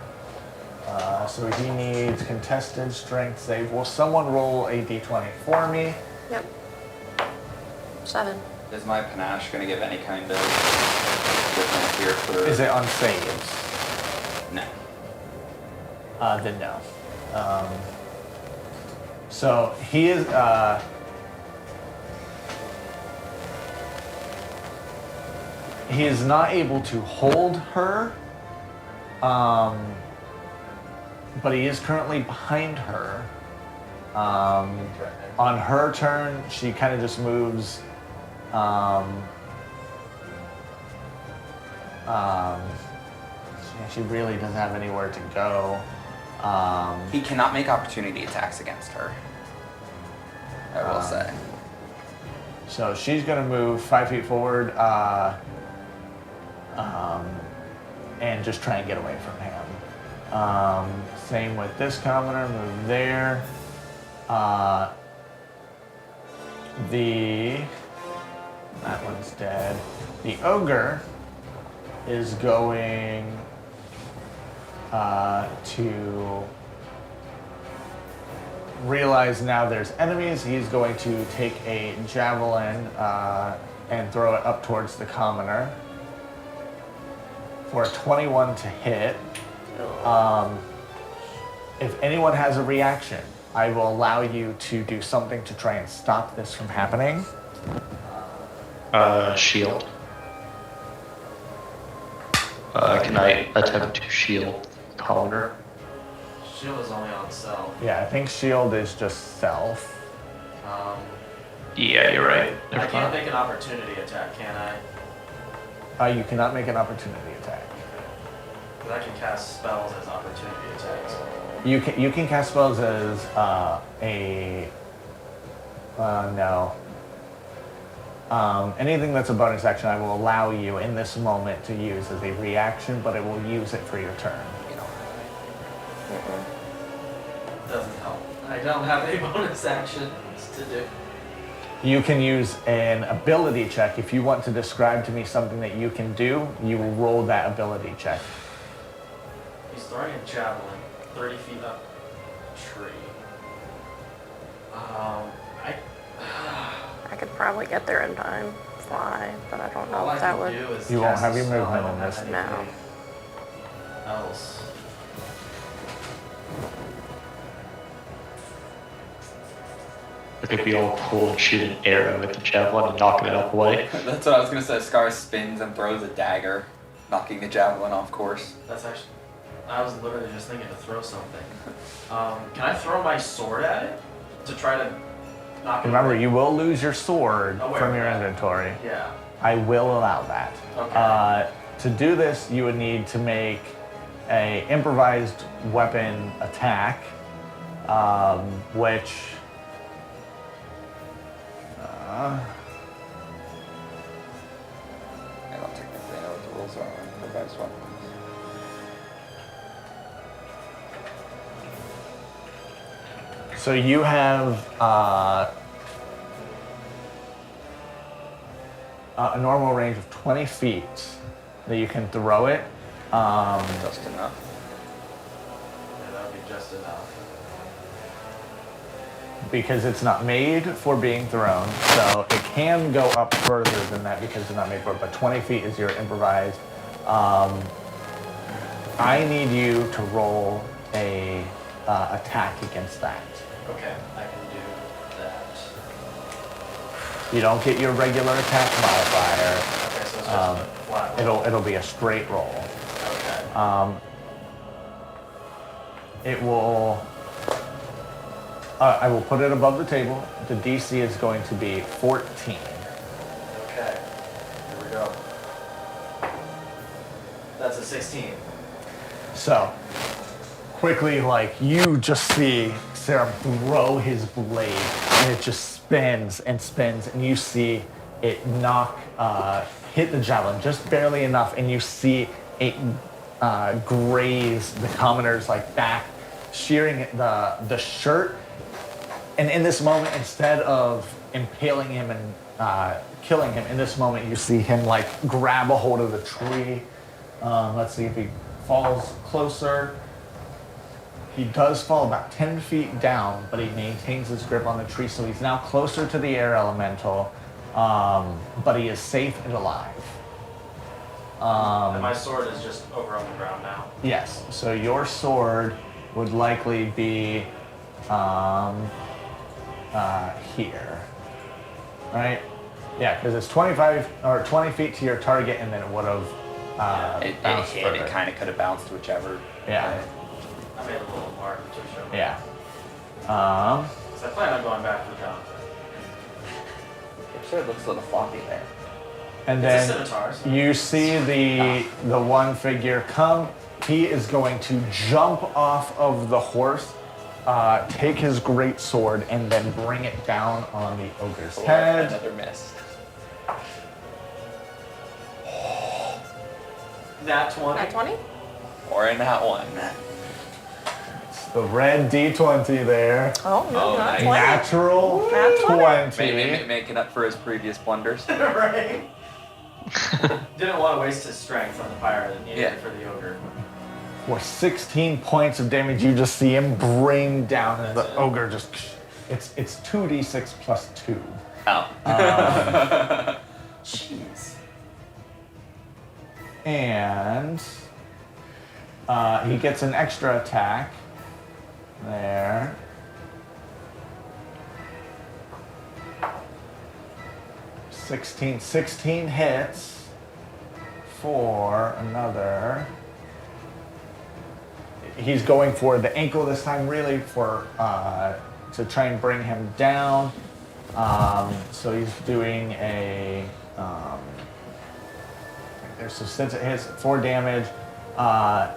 Speaker 1: So he needs contested strength save. Will someone roll a d20 for me?
Speaker 4: Yep. 7.
Speaker 2: Is my panache going to give any kind of difference here for?
Speaker 1: Is it on saves?
Speaker 2: No.
Speaker 1: Then no. So he is. He is not able to hold her. But he is currently behind her. On her turn, she kind of just moves. She really doesn't have anywhere to go.
Speaker 2: He cannot make opportunity attacks against her. I will say.
Speaker 1: So she's gonna move 5 feet forward, and just try and get away from him. Same with this commoner, move there. That one's dead. The ogre is going to realize now there's enemies. He's going to take a javelin and throw it up towards the commoner for a 21 to hit. If anyone has a reaction, I will allow you to do something to try and stop this from happening.
Speaker 7: Shield. Can I attempt to shield Connor?
Speaker 3: Shield is only on self.
Speaker 1: Yeah, I think shield is just self.
Speaker 7: Yeah, you're right.
Speaker 3: I
Speaker 7: Never
Speaker 3: can't
Speaker 7: mind.
Speaker 3: make an opportunity attack, can I?
Speaker 1: You cannot make an opportunity attack.
Speaker 3: Because I can cast spells as opportunity attacks.
Speaker 1: You can cast spells as no. Anything that's a bonus action, I will allow you in this moment to use as a reaction, but I will use it for your turn.
Speaker 2: You know.
Speaker 3: Doesn't help. I don't have any bonus actions to do.
Speaker 1: You can use an ability check. If you want to describe to me something that you can do, you will roll that ability check.
Speaker 3: He's throwing a javelin 30 feet up a tree.
Speaker 4: I could probably get there in time. Fly, but I don't know
Speaker 3: All I
Speaker 4: if that
Speaker 3: can
Speaker 4: would.
Speaker 3: do is
Speaker 1: You won't
Speaker 3: cast
Speaker 1: have
Speaker 3: a
Speaker 1: your
Speaker 3: spell.
Speaker 1: movement
Speaker 3: I
Speaker 1: in
Speaker 3: don't
Speaker 1: this.
Speaker 3: have
Speaker 4: No.
Speaker 3: anything. else.
Speaker 7: It could be all cool and shoot an arrow at the javelin and knock it out the way.
Speaker 2: That's what I was gonna say. Scar spins and throws a dagger, knocking the javelin off course.
Speaker 3: That's actually. I was literally just thinking to throw something. Can I throw my sword at it to try to knock it
Speaker 1: Remember,
Speaker 3: away?
Speaker 1: you will lose your sword
Speaker 3: Aware
Speaker 1: from
Speaker 3: of
Speaker 1: your
Speaker 3: that.
Speaker 1: inventory.
Speaker 3: Yeah.
Speaker 1: I will allow that.
Speaker 3: Okay.
Speaker 1: To do this, you would need to make a improvised weapon attack, which
Speaker 2: I don't technically know what the rules are on improvised weapons.
Speaker 1: so you have a normal range of 20 feet that you can throw it.
Speaker 2: Just enough.
Speaker 3: Yeah, that would be just enough.
Speaker 1: Because it's not made for being thrown, so it can go up further than that because it's not made for it, but 20 feet is your improvised. I need you to roll a attack against that.
Speaker 3: Okay, I can do that.
Speaker 1: You don't get your regular attack modifier.
Speaker 3: Okay, so it's just a flat roll.
Speaker 1: It'll be a straight roll.
Speaker 3: Okay.
Speaker 1: It will. I will put it above the table. The DC is going to be 14.
Speaker 3: Okay. Here we go. That's a 16.
Speaker 1: So, quickly, like, you just see Serum throw his blade, and it just spins and spins, and you see it hit the javelin just barely enough, and you see it graze the commoner's, like, back, shearing the shirt. And in this moment, instead of impaling him and killing him, in this moment, you see him, like, grab a hold of the tree. Let's see if he falls closer. He does fall about 10 feet down, but he maintains his grip on the tree, so he's now closer to the air elemental, but he is safe and alive.
Speaker 3: And my sword is just over on the ground now.
Speaker 1: Yes, so your sword would likely be here, right? Yeah, because it's 25 or 20 feet to your target, and then it would have bounced
Speaker 2: It
Speaker 1: further.
Speaker 2: kind of could have bounced whichever.
Speaker 1: Yeah.
Speaker 2: way.
Speaker 3: I made a little mark to show.
Speaker 1: Yeah.
Speaker 3: So I plan on going back to Jonathan.
Speaker 2: It sure looks a little floppy there.
Speaker 1: And
Speaker 3: It's a
Speaker 1: then
Speaker 3: scimitar, so-
Speaker 1: you see the one figure come. He is going to jump off of the horse, take his great sword, and then bring it down on the ogre's
Speaker 2: Or
Speaker 1: head.
Speaker 2: another miss.
Speaker 3: Nat 20.
Speaker 4: Nat 20?
Speaker 2: Or in that one.
Speaker 1: It's the red D20 there.
Speaker 4: Oh, no,
Speaker 2: Oh,
Speaker 4: not
Speaker 2: nice.
Speaker 4: 20.
Speaker 1: Natural
Speaker 4: Nat 20.
Speaker 1: 20.
Speaker 2: Maybe making up for his previous blunders.
Speaker 3: Right. Didn't want to waste his strength on the pirate and needed
Speaker 2: Yeah.
Speaker 3: it for the ogre.
Speaker 1: For 16 points of damage, you just see him bring down, and the
Speaker 3: That's it.
Speaker 1: ogre just. It's 2d6 plus 2.
Speaker 2: Oh.
Speaker 3: Jeez.
Speaker 1: And he gets an extra attack there. Sixteen hits for another. He's going for the ankle this time, really, for to try and bring him down. So he's doing a. So since it hits 4 damage,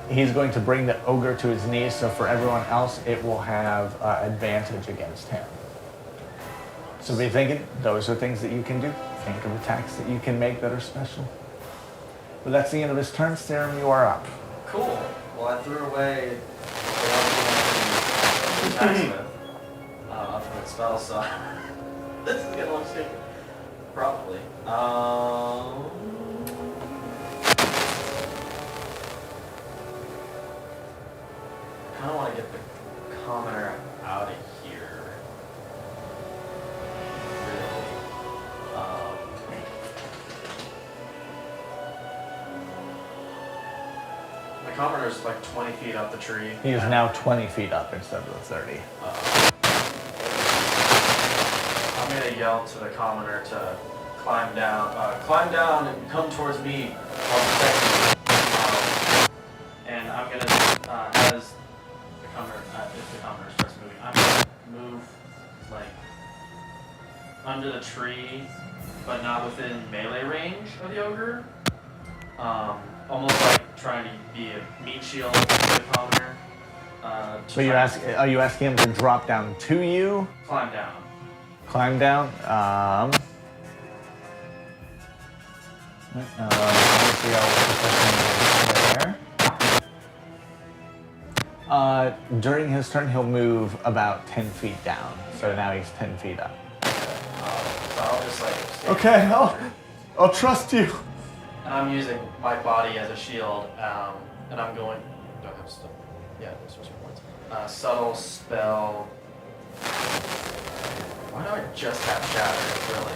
Speaker 1: he's going to bring the ogre to his knees. So for everyone else, it will have advantage against him. So be thinking, those are things that you can do. Think of attacks that you can make that are special. But that's the end of his turn. Serum, you are up.
Speaker 3: Cool. Well, I threw away the attacksmith from its spell, so this is gonna look stupid. Probably. I don't want to get the commoner out of here. Really. I commoner's like 20 feet up the tree.
Speaker 1: He is now 20 feet up instead of the 30.
Speaker 3: I'm gonna yell to the commoner to climb down and come towards me. I'll protect you. And I'm gonna, as the commoner, if the commoner starts moving, I'm gonna move like under the tree, but not within melee range of the ogre. Almost like trying to be a meat shield to the commoner.
Speaker 1: So are you asking him to drop down to you?
Speaker 3: Climb down.
Speaker 1: Climb down? Let me see how there. During his turn, he'll move about 10 feet down. So now he's 10 feet up.
Speaker 3: So I'll just like stand.
Speaker 1: Okay, I'll trust you.
Speaker 3: And I'm using my body as a shield, and I'm going. Do I have stuff? Yeah, there's some points. Subtle spell. Why do I just have shatter? Really?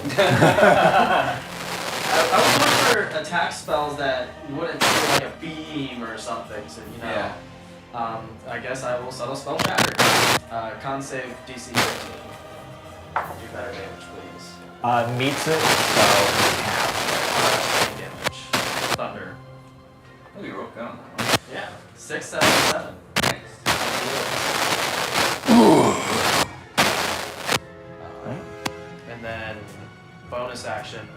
Speaker 3: I was looking for attack spells that wouldn't feel like a beam or something. So you know.
Speaker 2: Yeah.
Speaker 3: I guess I will subtle spell shatter. Con save DC 15. Do better damage, please.
Speaker 1: Meets it, so half.
Speaker 3: Damage. Thunder.
Speaker 2: Oh, you wrote down that one.
Speaker 3: Yeah. 6, 7, 7. And then bonus action,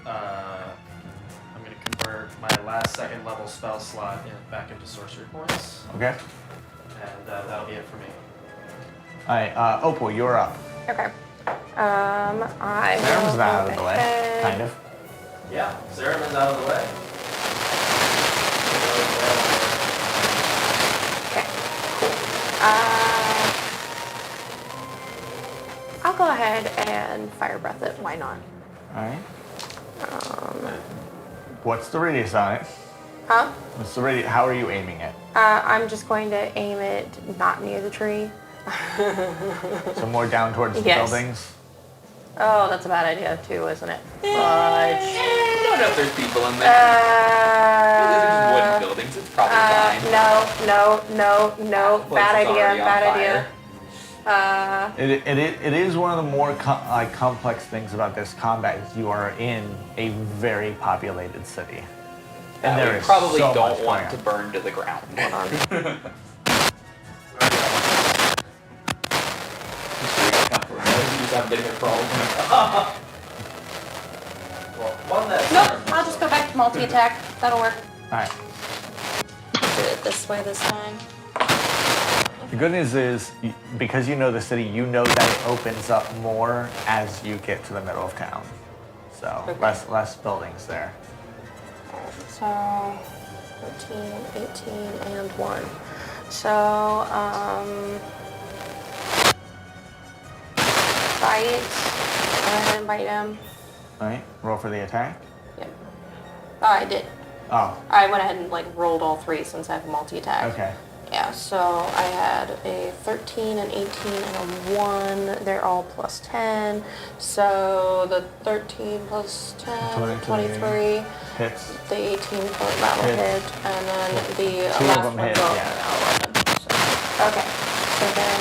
Speaker 3: I'm going to convert my last second level spell slot back into sorcery points,
Speaker 1: Okay.
Speaker 3: and that'll be it for me.
Speaker 1: Alright, Opal, you're up.
Speaker 4: Okay. I
Speaker 1: Sarah's
Speaker 4: will
Speaker 1: not out
Speaker 4: move
Speaker 1: of the way,
Speaker 4: ahead.
Speaker 1: kind of.
Speaker 3: Yeah, Zeraman's out of the way.
Speaker 4: Okay, cool. I'll go ahead and fire breath it. Why not?
Speaker 1: Alright. What's the radius on it?
Speaker 4: Huh?
Speaker 1: What's the radius? How are you aiming it?
Speaker 4: I'm just going to aim it not near the tree.
Speaker 1: So more down towards the
Speaker 4: Yes.
Speaker 1: buildings?
Speaker 4: Oh, that's a bad idea too, isn't it? Fudge.
Speaker 2: I don't know if there's people in there. These are just wooden buildings. It's probably fine.
Speaker 4: No.
Speaker 2: Place
Speaker 4: Bad
Speaker 2: is
Speaker 4: idea.
Speaker 2: already on
Speaker 4: Bad
Speaker 2: fire.
Speaker 4: idea.
Speaker 1: It is one of the more complex things about this combat is you are in a very populated city. And there
Speaker 2: we
Speaker 1: is
Speaker 2: probably
Speaker 1: so
Speaker 2: don't
Speaker 1: much
Speaker 2: want to
Speaker 1: going
Speaker 2: burn to the ground.
Speaker 4: Hold on.
Speaker 2: Use that bigger problem.
Speaker 3: Well, one that.
Speaker 4: Nope, I'll just go back to multi-attack. That'll work.
Speaker 1: Alright.
Speaker 4: Do it this way this time.
Speaker 1: The good news is, because you know the city, you know that it opens up more as you get to the middle of town. So,
Speaker 4: Okay.
Speaker 1: less buildings there.
Speaker 4: So, 13, 18, and 1. So, bite. Go ahead and bite him.
Speaker 1: Alright, roll for the attack.
Speaker 4: Yep. Oh, I did.
Speaker 1: Oh,
Speaker 4: I went ahead and like rolled all 3 since I have multi-attack.
Speaker 1: okay.
Speaker 4: Yeah, so I had a 13, an 18, and a 1. They're all plus 10. So the 13 plus 10, 23.
Speaker 1: Hits.
Speaker 4: The 18 plus that'll
Speaker 1: Hit.
Speaker 4: hit. And then the
Speaker 1: Two of
Speaker 4: last
Speaker 1: them
Speaker 4: one
Speaker 1: hit,
Speaker 4: will
Speaker 1: yeah.
Speaker 4: 11. So, okay, so then...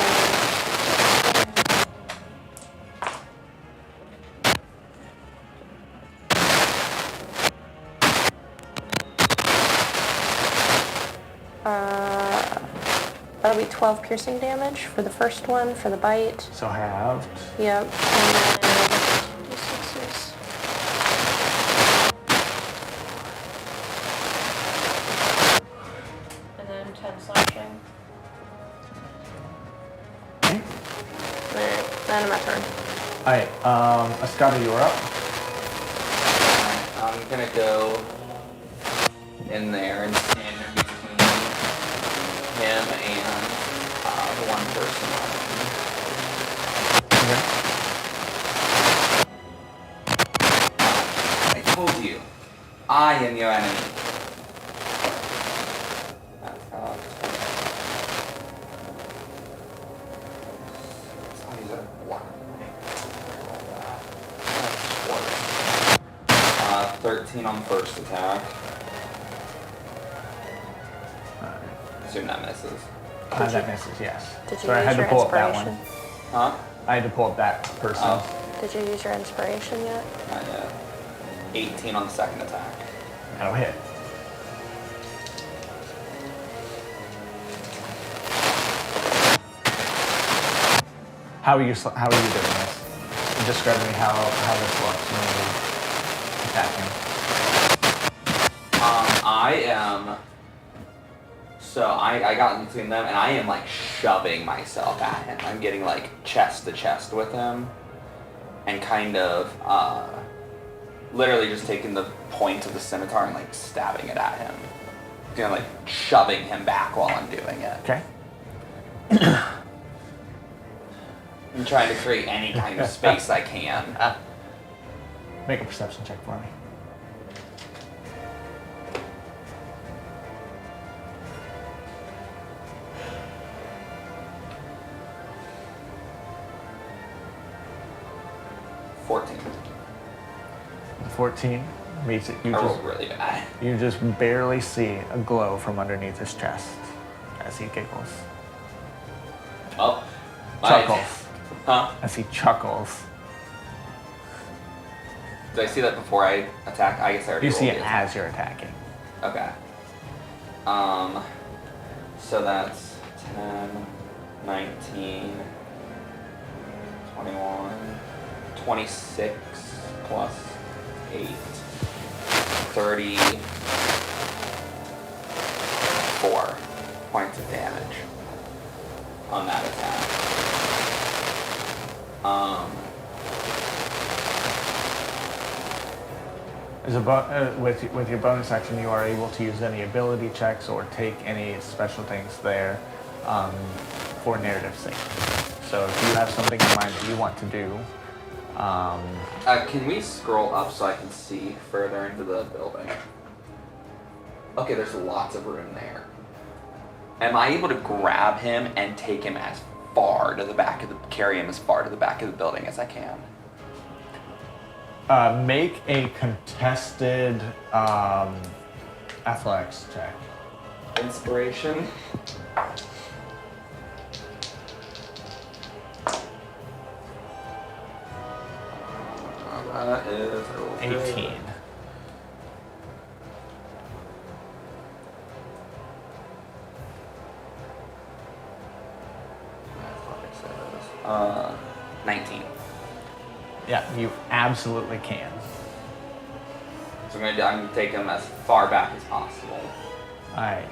Speaker 4: That'll be 12 piercing damage for the first one, for the bite.
Speaker 1: So halved.
Speaker 4: Yep. And then D6s. And then 10 slashing.
Speaker 1: Okay.
Speaker 4: Alright, then my turn.
Speaker 1: Alright, Escada, you're up.
Speaker 2: I'm gonna go in there and stand in between him and the one person. I told you, I am your enemy. I'll use a one. 13 on first attack. Assume that misses.
Speaker 1: That misses, yes.
Speaker 4: Did you
Speaker 1: So I
Speaker 4: use
Speaker 1: had to
Speaker 4: your
Speaker 1: pull up that
Speaker 4: inspiration?
Speaker 1: one.
Speaker 2: Huh?
Speaker 1: I had to pull up that person.
Speaker 2: Oh,
Speaker 4: Did you use your inspiration yet?
Speaker 2: not yet. 18 on the second attack.
Speaker 1: That'll hit. How are you doing this? Describe to me how this looks when you attack him.
Speaker 2: I am. So I got in between them, and I am like shoving myself at him. I'm getting like chest to chest with him, and kind of literally just taking the point of the scimitar and like stabbing it at him. You know, like shoving him back while I'm doing it.
Speaker 1: Okay.
Speaker 2: I'm trying to create any kind of space I can.
Speaker 1: Make a perception check for me. The 14 meets it.
Speaker 2: I rolled really bad.
Speaker 1: You just barely see a glow from underneath his chest as he giggles.
Speaker 2: Oh.
Speaker 1: Chuckles.
Speaker 2: Huh?
Speaker 1: As he chuckles.
Speaker 2: Did I see that before I attack? I guess I already
Speaker 1: You see
Speaker 2: rolled
Speaker 1: it
Speaker 2: the attack.
Speaker 1: as you're attacking.
Speaker 2: Okay. So that's 10, 19, 21, 26 plus 8, 34 points of damage on that attack.
Speaker 1: As with your bonus action, you are able to use any ability checks or take any special things there for narrative sake. So if you have something in mind that you want to do,
Speaker 2: can we scroll up so I can see further into the building? Okay, there's lots of room there. Am I able to grab him and take him as far to the back of the, carry him as far to the back of the building as I can?
Speaker 1: make a contested athletics check.
Speaker 2: Inspiration. That is
Speaker 1: 18.
Speaker 2: Athletics is 19.
Speaker 1: Yeah, you absolutely can.
Speaker 2: So I'm gonna take him as far back as possible.
Speaker 1: Alright.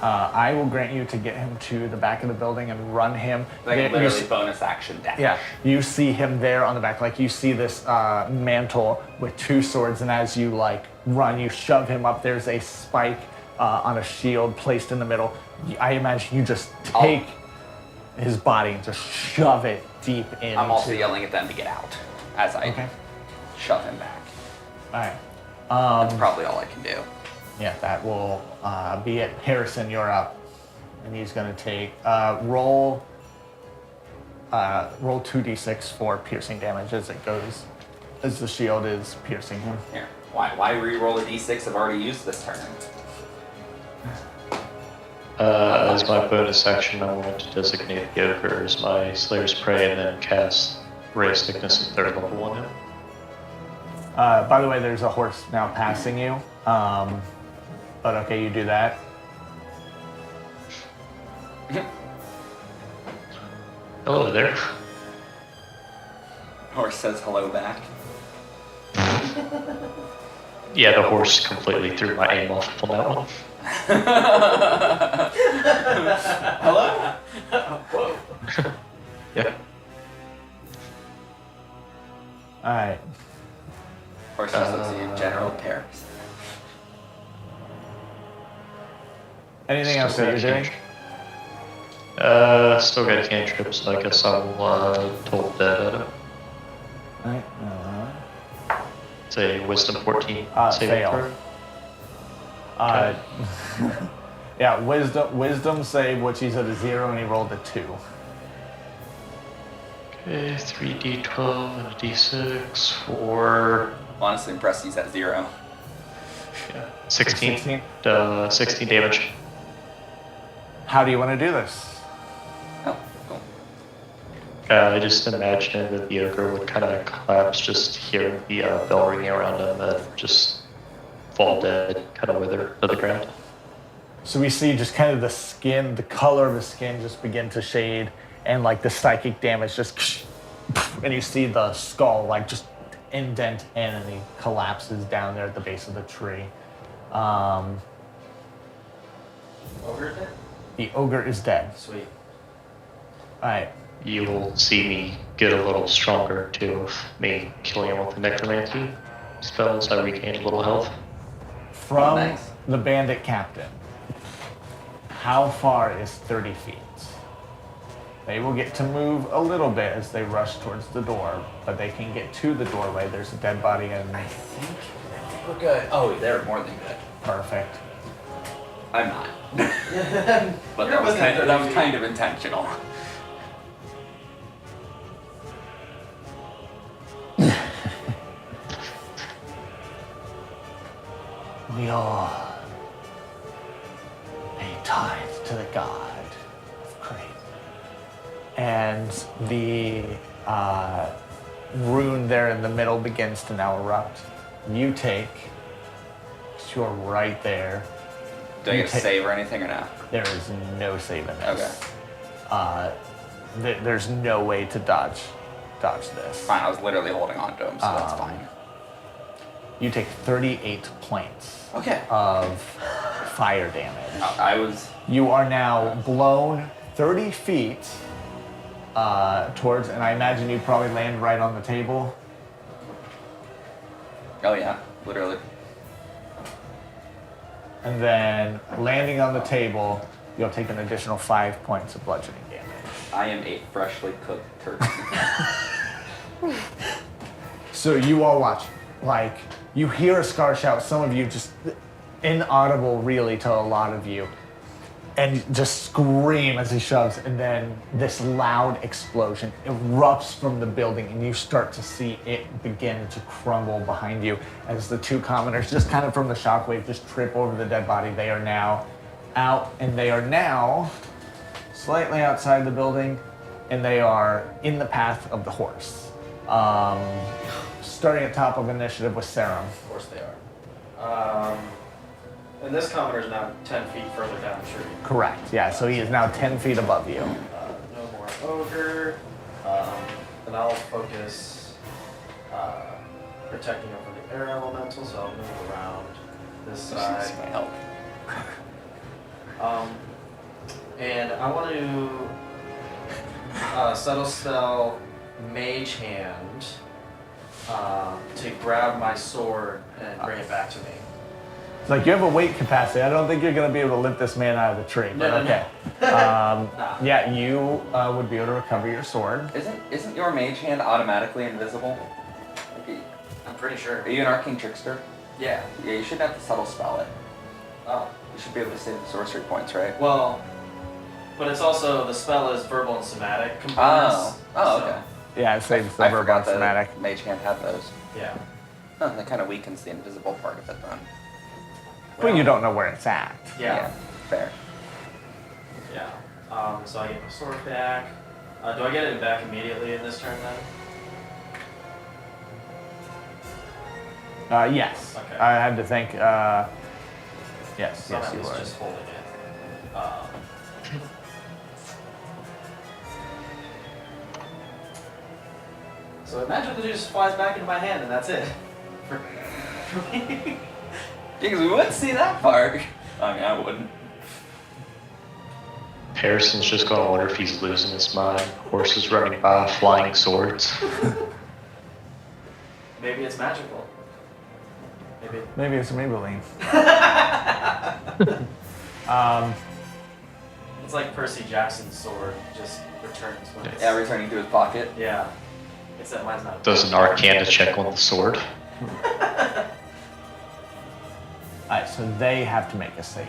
Speaker 1: I will grant you to get him to the back of the building and run him.
Speaker 2: Like
Speaker 1: You
Speaker 2: literally
Speaker 1: s-
Speaker 2: bonus action dash.
Speaker 1: Yeah, you see him there on the back, like you see this mantle with two swords, and as you like run, you shove him up. There's a spike on a shield placed in the middle. I imagine you just take his body and just shove it deep in.
Speaker 2: I'm also yelling at them to get out as I shove him back.
Speaker 1: All right.
Speaker 2: That's probably all I can do.
Speaker 1: Yeah, that will be it. Harrison, you're up, and he's going to take roll 2d6 for piercing damage as it goes, as the shield is piercing him.
Speaker 2: Here, why re-roll a d6? I've already used this turn.
Speaker 7: As my bonus action, I want to designate the ogre as my Slayer's Prey and then cast Ray of Sickness at 3rd level on him.
Speaker 1: By the way, there's a horse now passing you. But okay, you do that.
Speaker 7: Hello there.
Speaker 2: Horse says hello back.
Speaker 7: Yeah, the horse completely threw my aim off on that one.
Speaker 2: Hello?
Speaker 3: Whoa.
Speaker 7: Yeah.
Speaker 1: All right.
Speaker 2: Horse just looks at you, general care.
Speaker 1: Anything else that you're doing?
Speaker 7: Still got cantrips, so I guess I'll toll dead at him.
Speaker 1: All right.
Speaker 7: It's a wisdom 14 saving
Speaker 1: Fail.
Speaker 7: throw.
Speaker 1: Yeah, wisdom save, which he's at a 0 and he rolled a 2.
Speaker 7: Okay, 3d12 and a d6 for
Speaker 2: Honestly impressed he's at 0.
Speaker 7: 16.
Speaker 1: 16?
Speaker 7: 16 damage.
Speaker 1: How do you want to do this?
Speaker 2: Oh, cool.
Speaker 7: I just imagine that the ogre would kind of collapse, just hearing the bell ringing around him, and just fall dead, kind of wither to the ground.
Speaker 1: So we see just kind of the skin, the color of the skin just begin to shade, and like the psychic damage just, and you see the skull like just indent in, and he collapses down there at the base of the tree.
Speaker 3: Ogre dead?
Speaker 1: The ogre is dead.
Speaker 3: Sweet.
Speaker 1: All right.
Speaker 7: You will see me get a little stronger too, of me killing him with the necromancy spells. I regained a little health.
Speaker 1: From
Speaker 2: Nice.
Speaker 1: the bandit captain, how far is 30 feet? They will get to move a little bit as they rush towards the door, but they can get to the doorway. There's a dead body in.
Speaker 2: I think we're good. Oh, they're more than good.
Speaker 1: Perfect.
Speaker 2: I'm not. But that was kind of intentional.
Speaker 1: We all pay tithe to the god of Crete. And the rune there in the middle begins to now erupt. You take, because you're right there.
Speaker 2: Do I
Speaker 1: You
Speaker 2: get a
Speaker 1: take-
Speaker 2: save or anything or no?
Speaker 1: There is no save in this.
Speaker 2: Okay.
Speaker 1: There's no way to dodge this.
Speaker 2: Fine, I was literally holding on to him, so that's fine.
Speaker 1: You take 38 points
Speaker 2: Okay.
Speaker 1: of fire damage.
Speaker 2: I was.
Speaker 1: You are now blown 30 feet towards, and I imagine you probably land right on the table.
Speaker 2: Oh yeah, literally.
Speaker 1: And then landing on the table, you'll take an additional 5 points of bludgeoning damage.
Speaker 2: I am a freshly cooked turkey.
Speaker 1: So you all watch, like, you hear a Scar shout, some of you just inaudible really to a lot of you, and just scream as he shoves, and then this loud explosion erupts from the building, and you start to see it begin to crumble behind you as the two commoners, just kind of from the shockwave, just trip over the dead body. They are now out, and they are now slightly outside the building, and they are in the path of the horse. Starting at top of initiative with Sarum.
Speaker 3: Of course they are. And this commoner is now 10 feet further down the tree.
Speaker 1: Correct, yeah, so he is now 10 feet above you.
Speaker 3: No more ogre. And I'll focus protecting him from the air elemental, so I'll move around this side.
Speaker 2: My help.
Speaker 3: And I want to subtle spell Mage Hand to grab my sword and bring it back to me.
Speaker 1: It's like you have a weight capacity. I don't think you're going to be able to lift this man out of the tree, but
Speaker 3: No.
Speaker 1: okay. Yeah, you would be able to recover your sword.
Speaker 2: Isn't your mage hand automatically invisible? Like,
Speaker 3: I'm pretty sure.
Speaker 2: are you an arcane trickster?
Speaker 3: Yeah.
Speaker 2: Yeah, you shouldn't have to subtle spell it.
Speaker 3: Oh.
Speaker 2: You should be able to save the sorcery points, right?
Speaker 3: Well, but it's also, the spell is verbal and somatic components.
Speaker 2: Oh,
Speaker 3: so,
Speaker 2: okay.
Speaker 1: Yeah, it saves the
Speaker 2: I
Speaker 1: verbal
Speaker 2: forgot
Speaker 1: and
Speaker 2: that
Speaker 1: somatic.
Speaker 2: mage hand had those.
Speaker 3: Yeah.
Speaker 2: Oh, that kind of weakens the invisible part of it then.
Speaker 1: But you don't know where it's at.
Speaker 3: Yeah.
Speaker 2: Fair.
Speaker 3: Yeah. So I get my sword back. Do I get it back immediately in this turn then?
Speaker 1: Yes.
Speaker 3: Okay.
Speaker 1: I had to think. Yes,
Speaker 3: So
Speaker 1: yes, you
Speaker 3: it's
Speaker 1: would.
Speaker 3: just holding it. So it magically just flies back into my hand, and that's it.
Speaker 2: Because we wouldn't see that part. I mean, I wouldn't.
Speaker 7: Harrison's just gonna wonder if he's losing his mind. Horses running by, flying swords.
Speaker 3: Maybe it's magical. Maybe.
Speaker 1: Maybe it's Maybelline.
Speaker 3: It's like Percy Jackson's sword just returns when it's...
Speaker 2: Yeah, returning to his pocket.
Speaker 3: Yeah. Except mine's not.
Speaker 7: Does an Arcana check on the sword?
Speaker 1: Alright, so they have to make a save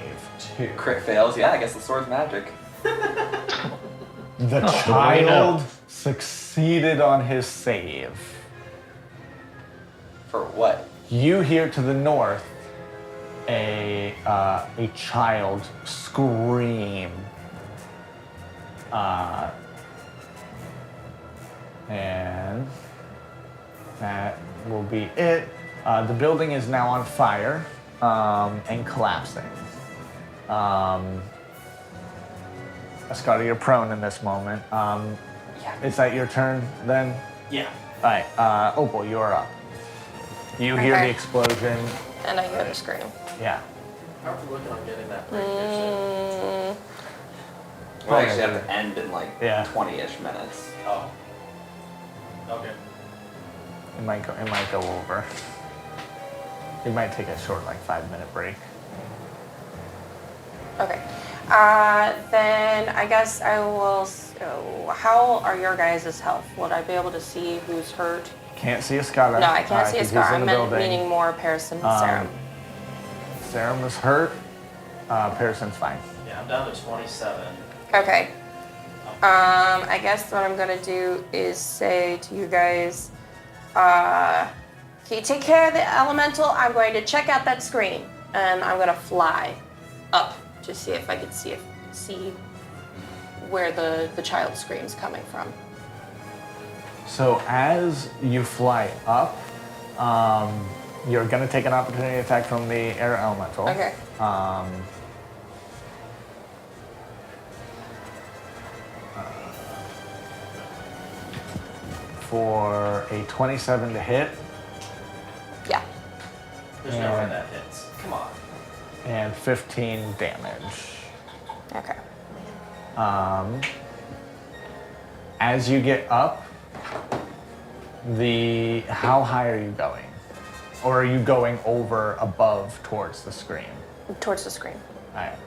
Speaker 1: too.
Speaker 2: Crit fails. Yeah, I guess the sword's magic.
Speaker 1: The
Speaker 7: Oh,
Speaker 1: child succeeded on his save.
Speaker 2: For what?
Speaker 1: You hear to the north a child scream And that will be it. The building is now on fire and collapsing. Ascari, you're prone in this moment. Is that your turn then?
Speaker 3: Yeah.
Speaker 1: All right, Opal, you're up. You hear the explosion.
Speaker 4: And I hear the scream.
Speaker 1: Yeah.
Speaker 3: How are we looking on getting that breakthrough?
Speaker 2: We'll actually have to end in like
Speaker 1: Yeah.
Speaker 2: 20-ish minutes.
Speaker 3: Oh. Okay.
Speaker 1: It might go over. It might take a short, like 5-minute break.
Speaker 4: Okay. Then I guess I will. So how are your guys' health? Would I be able to see who's hurt?
Speaker 1: Can't see Escada.
Speaker 4: No, I can't see a
Speaker 1: 'cause
Speaker 4: scar.
Speaker 1: he's
Speaker 4: I
Speaker 1: in the
Speaker 4: meant
Speaker 1: building.
Speaker 4: meaning more Pearson and Serum.
Speaker 1: Serum is hurt. Pearson's fine.
Speaker 3: Yeah, I'm down to 27.
Speaker 4: Okay. I guess what I'm gonna do is say to you guys, can you take care of the elemental? I'm going to check out that screen, and I'm gonna fly up to see if I can see where the child scream's coming from.
Speaker 1: So as you fly up, you're gonna take an opportunity attack from the air elemental.
Speaker 4: Okay.
Speaker 1: For a 27 to hit
Speaker 4: Yeah.
Speaker 3: There's no way that hits. Come on.
Speaker 1: and 15 damage.
Speaker 4: Okay.
Speaker 1: As you get up, how high are you going? Or are you going over, above, towards the screen?
Speaker 4: Towards the screen.
Speaker 1: Alright.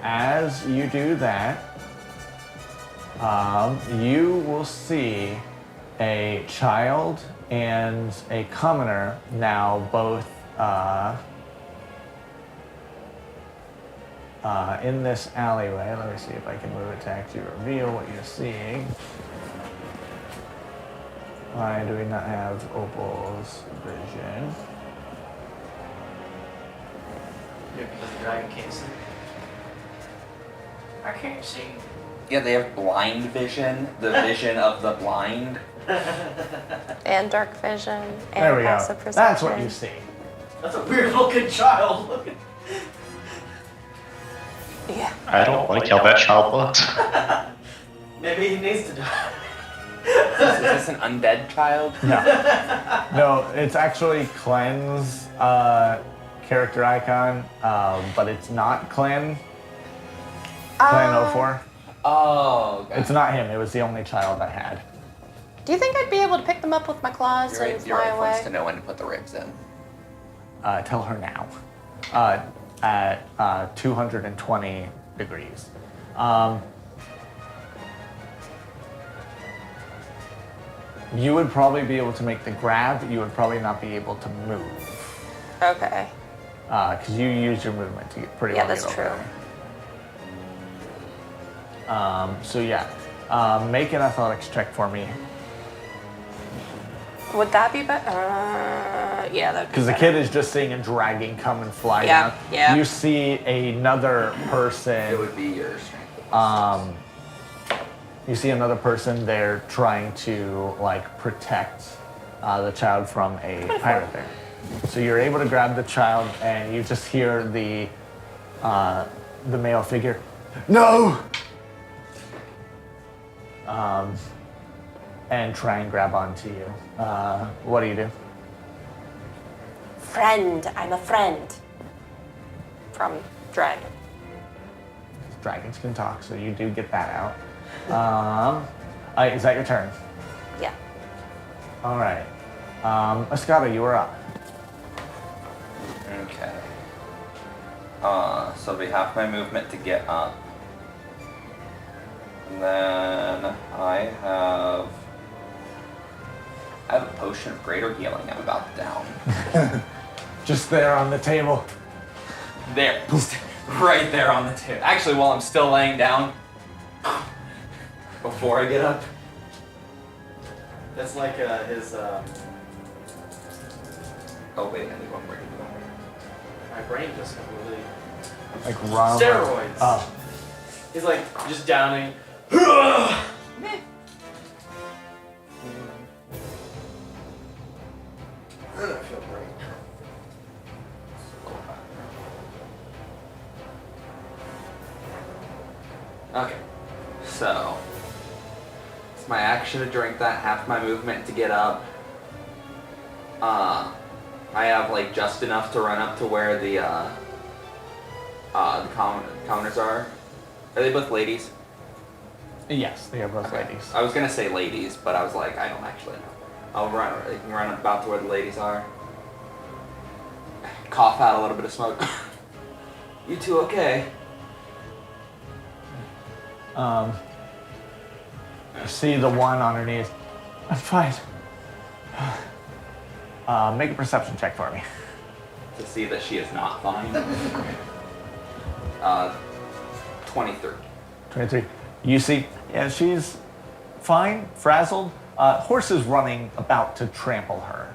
Speaker 1: As you do that, you will see a child and a commoner now both in this alleyway. Let me see if I can move it to actually reveal what you're seeing. Why do we not have Opal's vision?
Speaker 3: Yeah, because the dragon can't see. I can't see.
Speaker 2: Yeah, they have blind vision, the vision of the blind.
Speaker 4: And dark vision. And
Speaker 1: There we go.
Speaker 4: passive perception.
Speaker 1: That's what you see.
Speaker 3: That's a weird looking child. Look at.
Speaker 4: Yeah.
Speaker 7: I don't like how that child looks.
Speaker 3: Maybe he needs to die.
Speaker 2: Is this an undead child?
Speaker 1: No. No, it's actually Clen's character icon, but it's not Clen. Clen 04.
Speaker 2: Oh, okay.
Speaker 1: It's not him. It was the only child I had.
Speaker 4: Do you think I'd be able to pick them up with my claws
Speaker 2: Your
Speaker 4: and
Speaker 2: your
Speaker 4: fly
Speaker 2: wife wants
Speaker 4: away?
Speaker 2: to know when to put the ribs in.
Speaker 1: Tell her now. At 220 degrees. You would probably be able to make the grab. You would probably not be able to move.
Speaker 4: Okay.
Speaker 1: Because you use your movement to get pretty
Speaker 4: Yeah,
Speaker 1: well
Speaker 4: that's
Speaker 1: get
Speaker 4: true.
Speaker 1: over there. So yeah, make an athletics check for me.
Speaker 4: Would that be better? Yeah, that'd be
Speaker 1: Because the
Speaker 4: better.
Speaker 1: kid is just seeing a dragon come and fly
Speaker 4: Yeah,
Speaker 1: down.
Speaker 4: yeah.
Speaker 1: You see another
Speaker 2: It
Speaker 1: person.
Speaker 2: would be your strength.
Speaker 1: You see another person there trying to like protect the child from a pirate there. So you're able to grab the child, and you just hear the male figure, "No!" And try and grab onto you. What do you do?
Speaker 4: Friend. I'm a friend. From Dragon.
Speaker 1: Dragons can talk, so you do get that out. Is that your turn?
Speaker 4: Yeah.
Speaker 1: All right. Escada, you are up.
Speaker 2: Okay. So it'll be half my movement to get up. And then I have a potion of greater healing I'm about down.
Speaker 1: Just there on the table.
Speaker 2: There. Right there on the table. Actually, while I'm still laying down. Before I get up.
Speaker 3: That's like his.
Speaker 2: Oh wait, I need one more.
Speaker 3: My brain just completely.
Speaker 1: Like rum.
Speaker 3: Steroids.
Speaker 1: Oh.
Speaker 3: He's like just downing I feel great.
Speaker 2: Okay, so it's my action to drink that, half my movement to get up. I have like just enough to run up to where the commoners are. Are they both ladies?
Speaker 1: Yes, they are both
Speaker 2: Okay.
Speaker 1: ladies.
Speaker 2: I was gonna say ladies, but I was like, I don't actually know. I'll run about to where the ladies are. Cough out a little bit of smoke. You two okay?
Speaker 1: You see the one on her knees. I'm fine. Make a perception check for me.
Speaker 2: To see that she is not fine. 23.
Speaker 1: 23. You see, yeah, she's fine, frazzled. Horse is running about to trample her.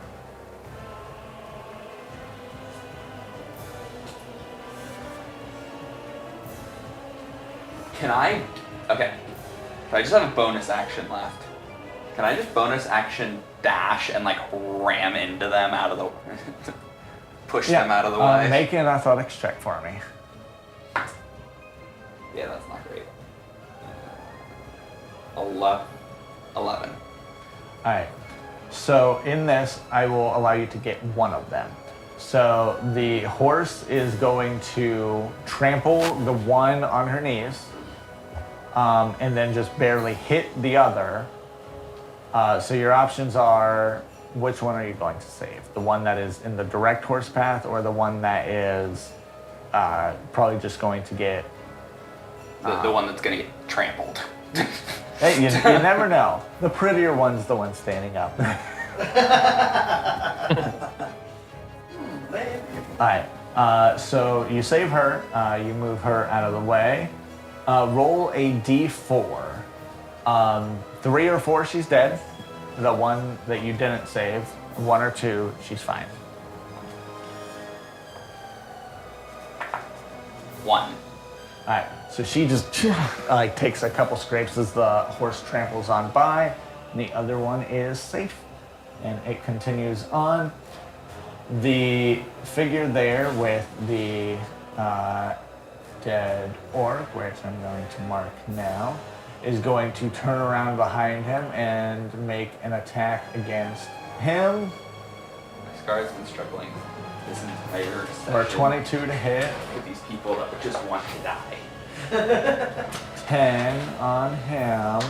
Speaker 2: Can I? Okay. I just have a bonus action left. Can I just bonus action dash and like ram into them out of the push them out of the way?
Speaker 1: Make an athletics check for me.
Speaker 2: Yeah, that's not great. 11.
Speaker 1: All right. So in this, I will allow you to get one of them. So the horse is going to trample the one on her knees, and then just barely hit the other. So your options are, which one are you going to save? The one that is in the direct horse path, or the one that is probably just going to get...
Speaker 2: The one that's gonna get trampled.
Speaker 1: Hey, you never know. The prettier one's the one standing up. Alright, so you save her, you move her out of the way. Roll a d4. 3 or 4, she's dead. The one that you didn't save, 1 or 2, she's fine.
Speaker 2: 1.
Speaker 1: Alright, so she just like takes a couple scrapes as the horse tramples on by, and the other one is safe. And it continues on. The figure there with the dead orc, which I'm going to mark now, is going to turn around behind him and make an attack against him.
Speaker 2: Scar's been struggling this entire
Speaker 1: For
Speaker 2: session
Speaker 1: 22 to hit,
Speaker 2: with these people that just want to die.
Speaker 1: 10 on him.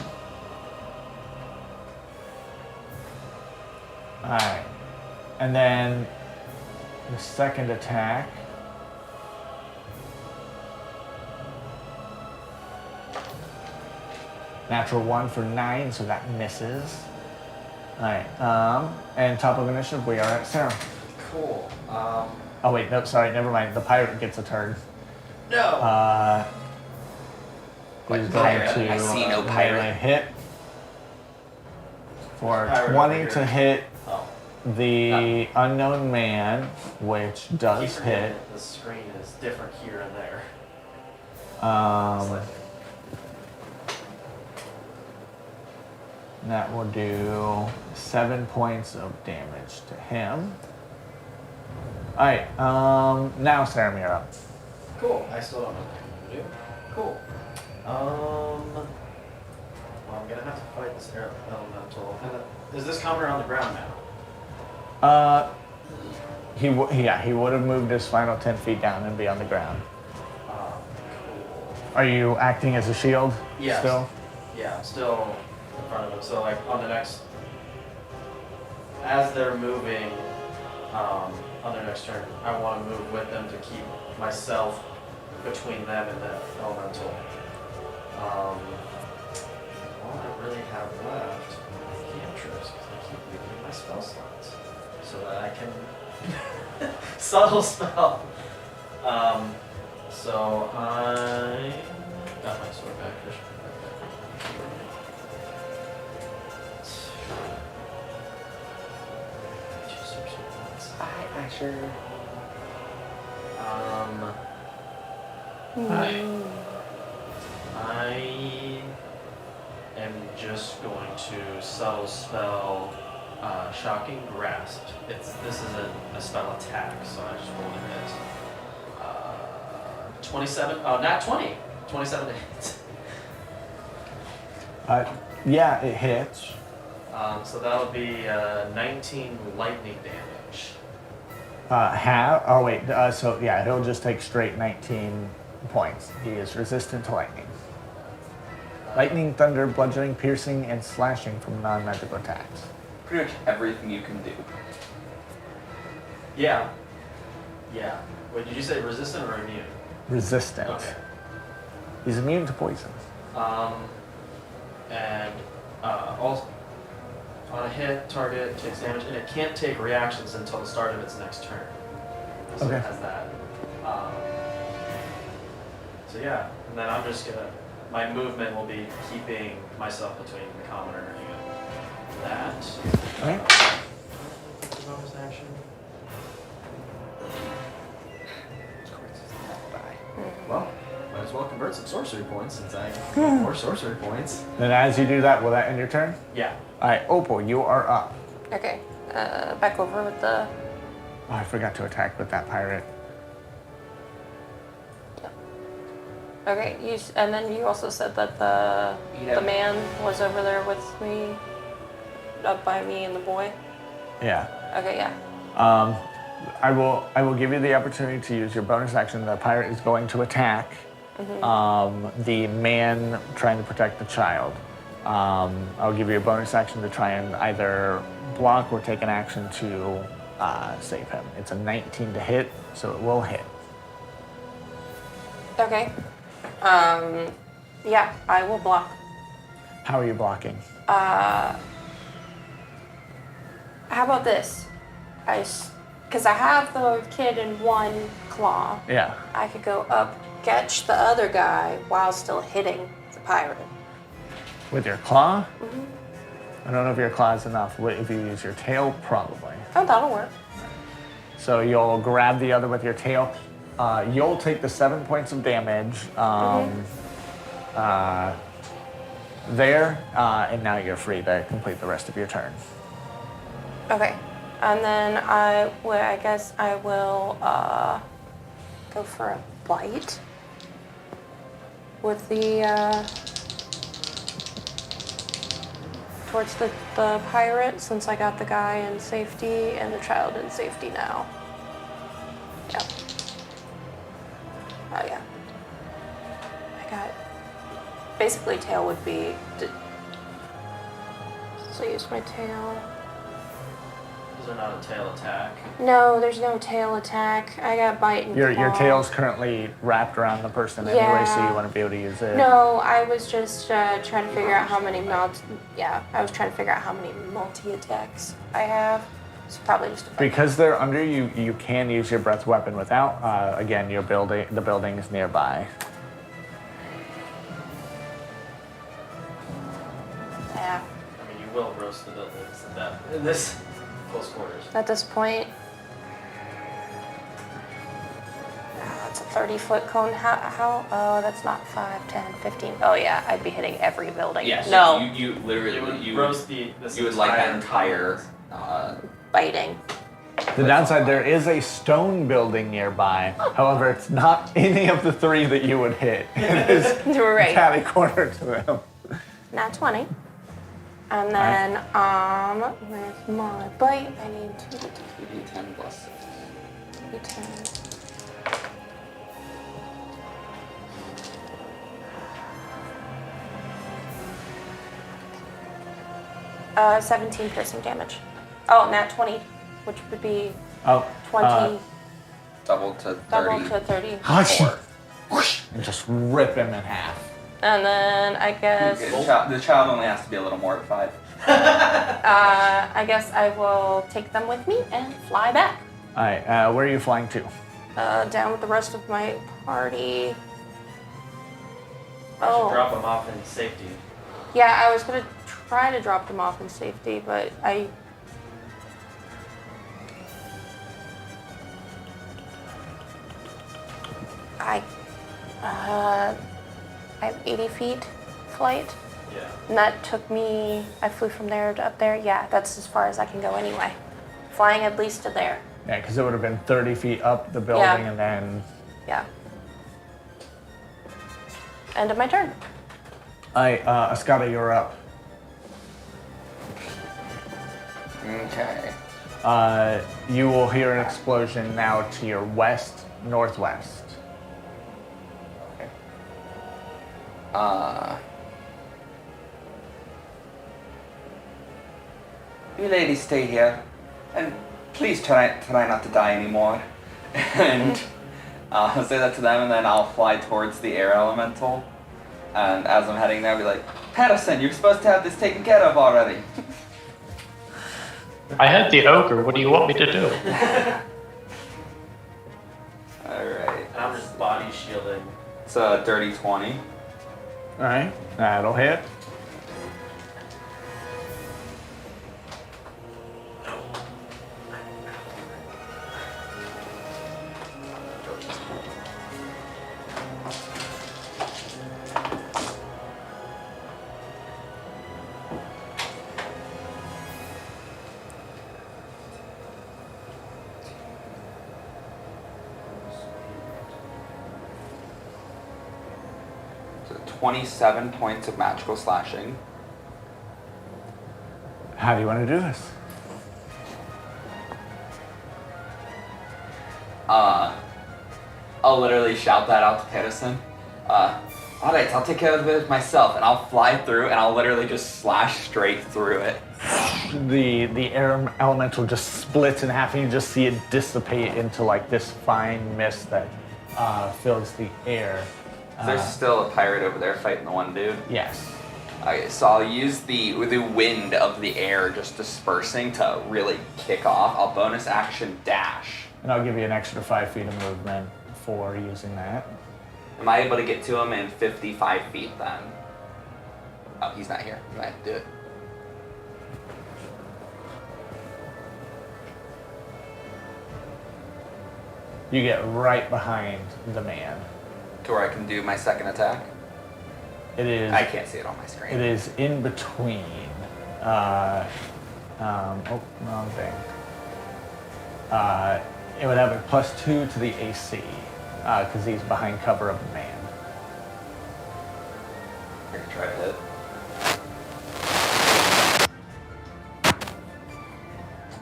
Speaker 1: Alright. And then the second attack. Natural 1 for 9, so that misses. Alright, and top of initiative, we are at Sarah.
Speaker 3: Cool.
Speaker 1: Oh wait, no, sorry, never mind. The pirate gets a turn.
Speaker 3: No.
Speaker 1: He's going
Speaker 2: pirate?
Speaker 1: to
Speaker 2: I see no pirate.
Speaker 1: melee hit for
Speaker 3: Pirate
Speaker 1: 20
Speaker 3: over
Speaker 1: to
Speaker 3: here.
Speaker 1: hit
Speaker 3: Oh.
Speaker 1: the unknown man, which
Speaker 3: Keep
Speaker 1: does
Speaker 3: forgetting
Speaker 1: hit.
Speaker 3: that the screen is different here and there.
Speaker 1: That will do 7 points of damage to him. Alright, now Sarah, you're up.
Speaker 3: Cool. I still don't know what to do. Cool. Well, I'm gonna have to fight this elemental. And is this counter on the ground now?
Speaker 1: He would have moved his final 10 feet down and be on the ground.
Speaker 3: Cool.
Speaker 1: Are you acting as a shield
Speaker 3: Yes.
Speaker 1: still?
Speaker 3: Yeah, I'm still in front of them. So like on the next, as they're moving, on their next turn, I want to move with them to keep myself between them and the elemental. All I really have left are cantrips, because I keep leaving my spell slots so that I can subtle spell. So I got my sword back. I sure. I just going to subtle spell Shocking Grasp. This is a spell attack, so I just rolled a hit. 27. Oh, not 20. 27 to hit.
Speaker 1: Yeah, it hits.
Speaker 3: So that'll be 19 lightning damage.
Speaker 1: Oh wait. So yeah, he'll just take straight 19 points. He is resistant to lightning. Lightning, thunder, bludgeoning, piercing, and slashing from non-magical attacks.
Speaker 2: Pretty much everything you can do.
Speaker 3: Yeah. Yeah. Wait, did you say resistant or immune?
Speaker 1: Resistant.
Speaker 3: Okay.
Speaker 1: He's immune to poison.
Speaker 3: And also on a hit, target takes damage, and it can't take reactions until the start of its next turn. So
Speaker 1: Okay.
Speaker 3: it has that. So yeah, and then I'm just gonna. My movement will be keeping myself between the commoner and that.
Speaker 1: Okay.
Speaker 3: Bonus action. Well, might as well convert some sorcery points since I get more sorcery points.
Speaker 1: Then as you do that, will that end your turn?
Speaker 3: Yeah.
Speaker 1: All right, Opal, you are up.
Speaker 4: Okay. Back over with the.
Speaker 1: Oh, I forgot to attack with that pirate.
Speaker 4: Okay. And then you also said that the man was over there with me, up by me and the boy.
Speaker 1: Yeah.
Speaker 4: Okay. Yeah.
Speaker 1: I will give you the opportunity to use your bonus action. The pirate is going to attack the man trying to protect the child. I'll give you a bonus action to try and either block or take an action to save him. It's a 19 to hit, so it will hit.
Speaker 4: Okay. Yeah, I will block.
Speaker 1: How are you blocking?
Speaker 4: How about this? Because I have the kid in one claw.
Speaker 1: Yeah.
Speaker 4: I could go up, catch the other guy while still hitting the pirate.
Speaker 1: With your claw? I don't know if your claw is enough. If you use your tail, probably.
Speaker 4: Oh, that'll work.
Speaker 1: So you'll grab the other with your tail. You'll take the 7 points of damage there, and now you're free to complete the rest of your turn.
Speaker 4: Okay. And then I guess I will go for a bite with the towards the pirate, since I got the guy in safety and the child in safety now. Yeah. Oh yeah. I got basically tail would be. So use my tail.
Speaker 3: Is there not a tail attack?
Speaker 4: No, there's no tail attack. I got bite and
Speaker 1: Your
Speaker 4: claw.
Speaker 1: tail's currently wrapped around the person anyway, so
Speaker 4: Yeah.
Speaker 1: you want to be able to use it.
Speaker 4: No, I was just trying to figure out how many I was trying to figure out how many multi-attacks I have. It's probably just a bite.
Speaker 1: Because they're under you, you can use your breath weapon without. Again, the building is nearby.
Speaker 4: Yeah.
Speaker 3: I mean, you will roast the buildings in this close quarters.
Speaker 4: At this point, that's a 30-foot cone. How? Oh, that's not 5, 10, 15. Oh yeah, I'd be hitting every building.
Speaker 2: Yes.
Speaker 4: No.
Speaker 2: You literally
Speaker 3: You would roast this
Speaker 2: you would like that
Speaker 3: entire
Speaker 2: entire.
Speaker 4: Biting.
Speaker 1: The downside, there is a stone building nearby. However, it's not any of the three that you would hit. It is
Speaker 4: Right.
Speaker 1: catty corner to them.
Speaker 4: Not 20. And then with my bite, I need
Speaker 2: 2d10 plus 6.
Speaker 4: 17 piercing damage. Oh, nat 20, which would be 20
Speaker 2: Double to 30.
Speaker 4: double to 30.
Speaker 1: And just rip him in half.
Speaker 4: And then I guess
Speaker 2: The child only has to be a little more at 5.
Speaker 4: I guess I will take them with me and fly back.
Speaker 1: All right, where are you flying to?
Speaker 4: Down with the rest of my party.
Speaker 3: I should drop them off in safety.
Speaker 4: Yeah, I was gonna try to drop them off in safety, but I have 80 feet flight.
Speaker 3: Yeah.
Speaker 4: And that took me, I flew from there to up there. Yeah, that's as far as I can go anyway. Flying at least to there.
Speaker 1: Yeah, because it would have been 30 feet up the building and then...
Speaker 4: Yeah. End of my turn.
Speaker 1: Ascata, you're up.
Speaker 2: Okay.
Speaker 1: You will hear an explosion now to your west, northwest.
Speaker 2: You ladies stay here, and please try not to die anymore. And I'll say that to them, and then I'll fly towards the air elemental. And as I'm heading there, I'll be like, Patterson, you're supposed to have this taken care of already.
Speaker 7: I had the ogre. What do you want me to do?
Speaker 2: Alright.
Speaker 3: And I'm just body shielding.
Speaker 2: It's a dirty 20.
Speaker 1: All right, that'll hit.
Speaker 2: So 27 points of magical slashing.
Speaker 1: How do you want to do this?
Speaker 2: I'll literally shout that out to Patterson. Alright, I'll take care of it myself, and I'll fly through, and I'll literally just slash straight through it.
Speaker 1: The air elemental just splits in half, and you just see it dissipate into like this fine mist that fills the air.
Speaker 2: There's still a pirate over there fighting the one dude.
Speaker 1: Yes.
Speaker 2: Okay, so I'll use the wind of the air just dispersing to really kick off. I'll bonus action dash.
Speaker 1: And I'll give you an extra 5 feet of movement for using that.
Speaker 2: Am I able to get to him in 55 feet then? Oh, he's not here. You might have to do it.
Speaker 1: You get right behind the man.
Speaker 2: To where I can do my second attack?
Speaker 1: It is.
Speaker 2: I can't see it on my screen.
Speaker 1: It is in between. Oh, wrong thing. It would have a +2 to the AC because he's behind cover of the man.
Speaker 2: I can try to hit.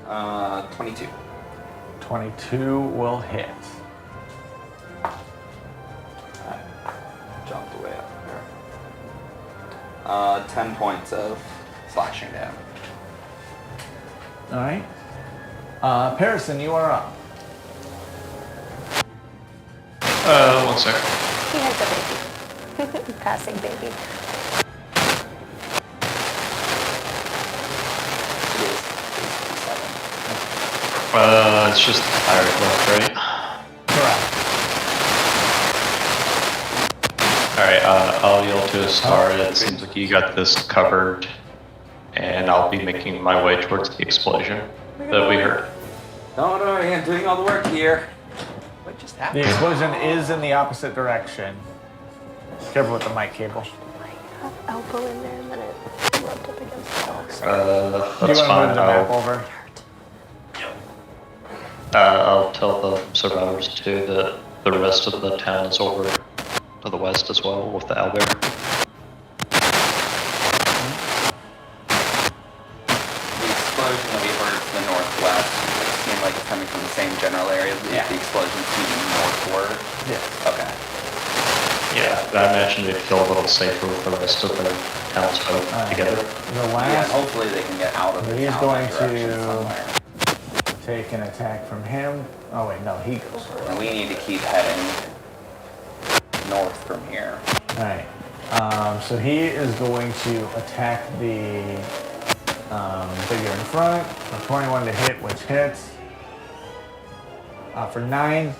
Speaker 2: Uh, 22.
Speaker 1: 22 will hit.
Speaker 2: Jumped way up there. 10 points of slashing damage.
Speaker 1: All right. Parison, you are up.
Speaker 7: 1 second.
Speaker 4: He has a baby. Passing baby.
Speaker 2: It is 7.
Speaker 7: It's just the pirate left, right?
Speaker 1: Correct.
Speaker 7: Alright, I'll yell to a star. It seems like you got this covered, and I'll be making my way towards the explosion that we heard.
Speaker 2: Don't worry, I'm doing all the work here. What just
Speaker 1: The
Speaker 2: happened?
Speaker 1: explosion is in the opposite direction. Careful with the mic cable.
Speaker 4: I have elbow in there and then it rubbed up against the box.
Speaker 1: Do you
Speaker 7: That's
Speaker 1: want to
Speaker 7: fine.
Speaker 1: move the map over?
Speaker 7: I'll tell the survivors too that the rest of the town is over to the west as well with the owlbear.
Speaker 2: The explosion that we heard to the northwest, it seemed like it's coming from the same general area. The explosion seemed northward.
Speaker 1: Yeah.
Speaker 2: Okay.
Speaker 7: Yeah, I imagine they'd feel a little safer with the rest of the townsfolk together.
Speaker 1: The
Speaker 2: Yeah,
Speaker 1: last
Speaker 2: hopefully they can get out of the
Speaker 1: He's
Speaker 2: town
Speaker 1: going
Speaker 2: that direction
Speaker 1: to-
Speaker 2: somewhere.
Speaker 1: take an attack from him. Oh wait, no, he goes first.
Speaker 2: And we need to keep heading north from here.
Speaker 1: Alright. So he is going to attack the figure in front. For 21 to hit, which hits. For 9.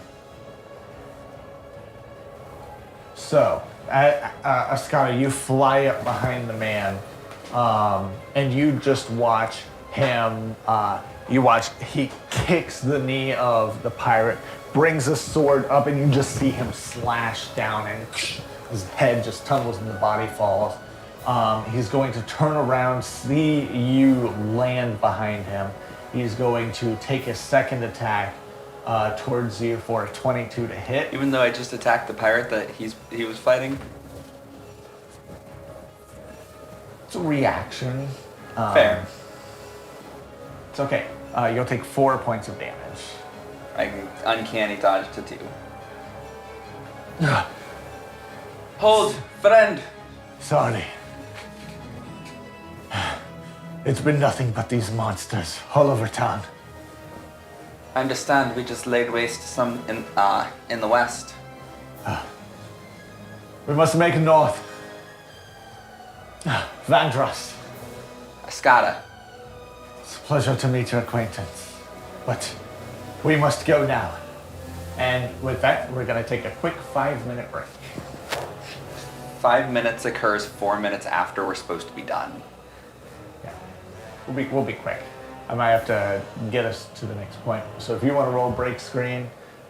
Speaker 1: So, Ascata, you fly up behind the man, and you just watch him. He kicks the knee of the pirate, brings a sword up, and you just see him slash down, and his head just tumbles and the body falls. He's going to turn around, see you land behind him. He's going to take his second attack towards you for a 22 to hit.
Speaker 2: Even though I just attacked the pirate that he was fighting?
Speaker 1: It's a reaction.
Speaker 2: Fair.
Speaker 1: It's okay. You'll take 4 points of damage.
Speaker 2: I can uncanny dodge to 2. Hold, friend!
Speaker 1: Sorry. It's been nothing but these monsters all over town.
Speaker 2: I understand we just laid waste to some in the west.
Speaker 1: We must make north. Vandross,
Speaker 2: Escada.
Speaker 1: it's a pleasure to meet your acquaintance. But we must go now. And with that, we're going to take a quick 5-minute break.
Speaker 2: 5 minutes occurs 4 minutes after we're supposed to be done.
Speaker 1: Yeah. We'll be quick. I might have to get us to the next point. So if you want to roll break screen,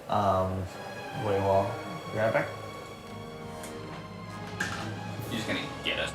Speaker 1: we will be right back.
Speaker 2: You're just gonna get it.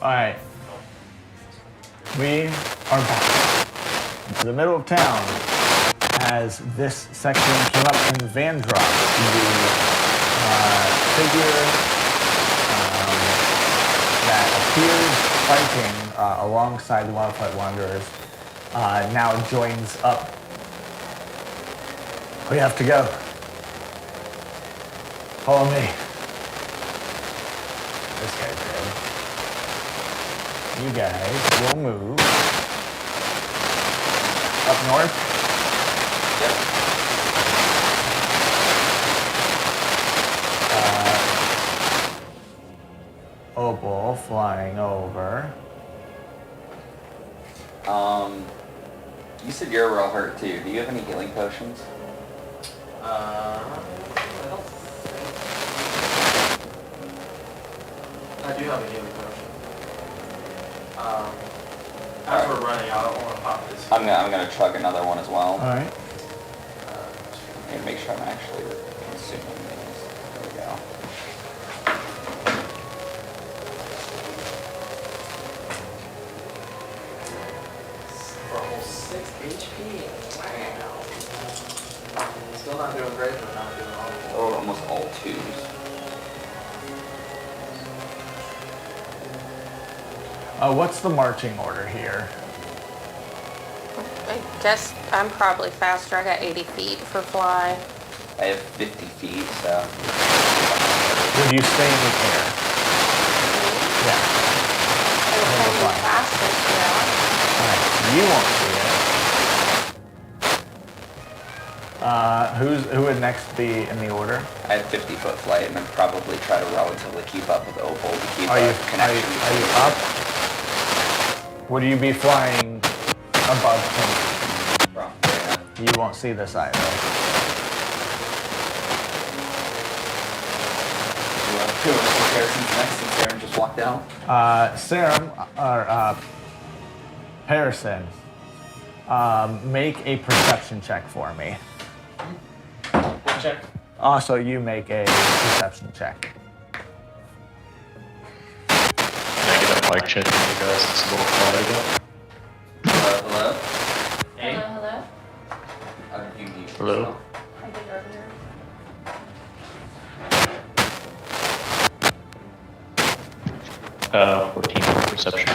Speaker 1: Alright. We are back. The middle of town as this section came up and Van dropped the figure that appears fighting alongside the Wildflight Wanderers now joins up. We have to go. Follow me. This guy's dead. You guys will move up north. Opal flying over.
Speaker 2: You said you're real hurt too. Do you have any healing potions?
Speaker 3: I don't think... I do have a healing potion. As we're running, I don't want to pop this.
Speaker 2: I'm gonna chug another one as well.
Speaker 1: Alright.
Speaker 2: And make sure I'm actually consuming these. There we go.
Speaker 3: For a whole 6 HP. Wow. Still not doing great, but not doing awful.
Speaker 2: Oh, almost all twos.
Speaker 1: What's the marching order here?
Speaker 4: I guess I'm probably faster. I got 80 feet for fly.
Speaker 2: I have 50 feet, so.
Speaker 1: Would you stay in the air? Yeah.
Speaker 4: I would say the fastest, yeah.
Speaker 1: Alright, you won't see it. Who would next be in the order?
Speaker 2: I have 50-foot flight and then probably try to relatively keep up with Opal to keep
Speaker 1: Are
Speaker 2: a
Speaker 1: you
Speaker 2: connection.
Speaker 1: are you up? Would you be flying above him?
Speaker 2: Probably, yeah.
Speaker 1: You won't see this either.
Speaker 2: Who was Harrison's next and Sarah just walked out?
Speaker 1: Serum, or Harrison, make a perception check for me.
Speaker 3: What check?
Speaker 1: Also, you make a perception check.
Speaker 7: Negative mic check from you guys. It's a little quiet again.
Speaker 2: Hello?
Speaker 3: Hey.
Speaker 4: Hello?
Speaker 2: You mute
Speaker 7: Hello?
Speaker 2: yourself.
Speaker 4: I did earlier.
Speaker 7: 14 perception.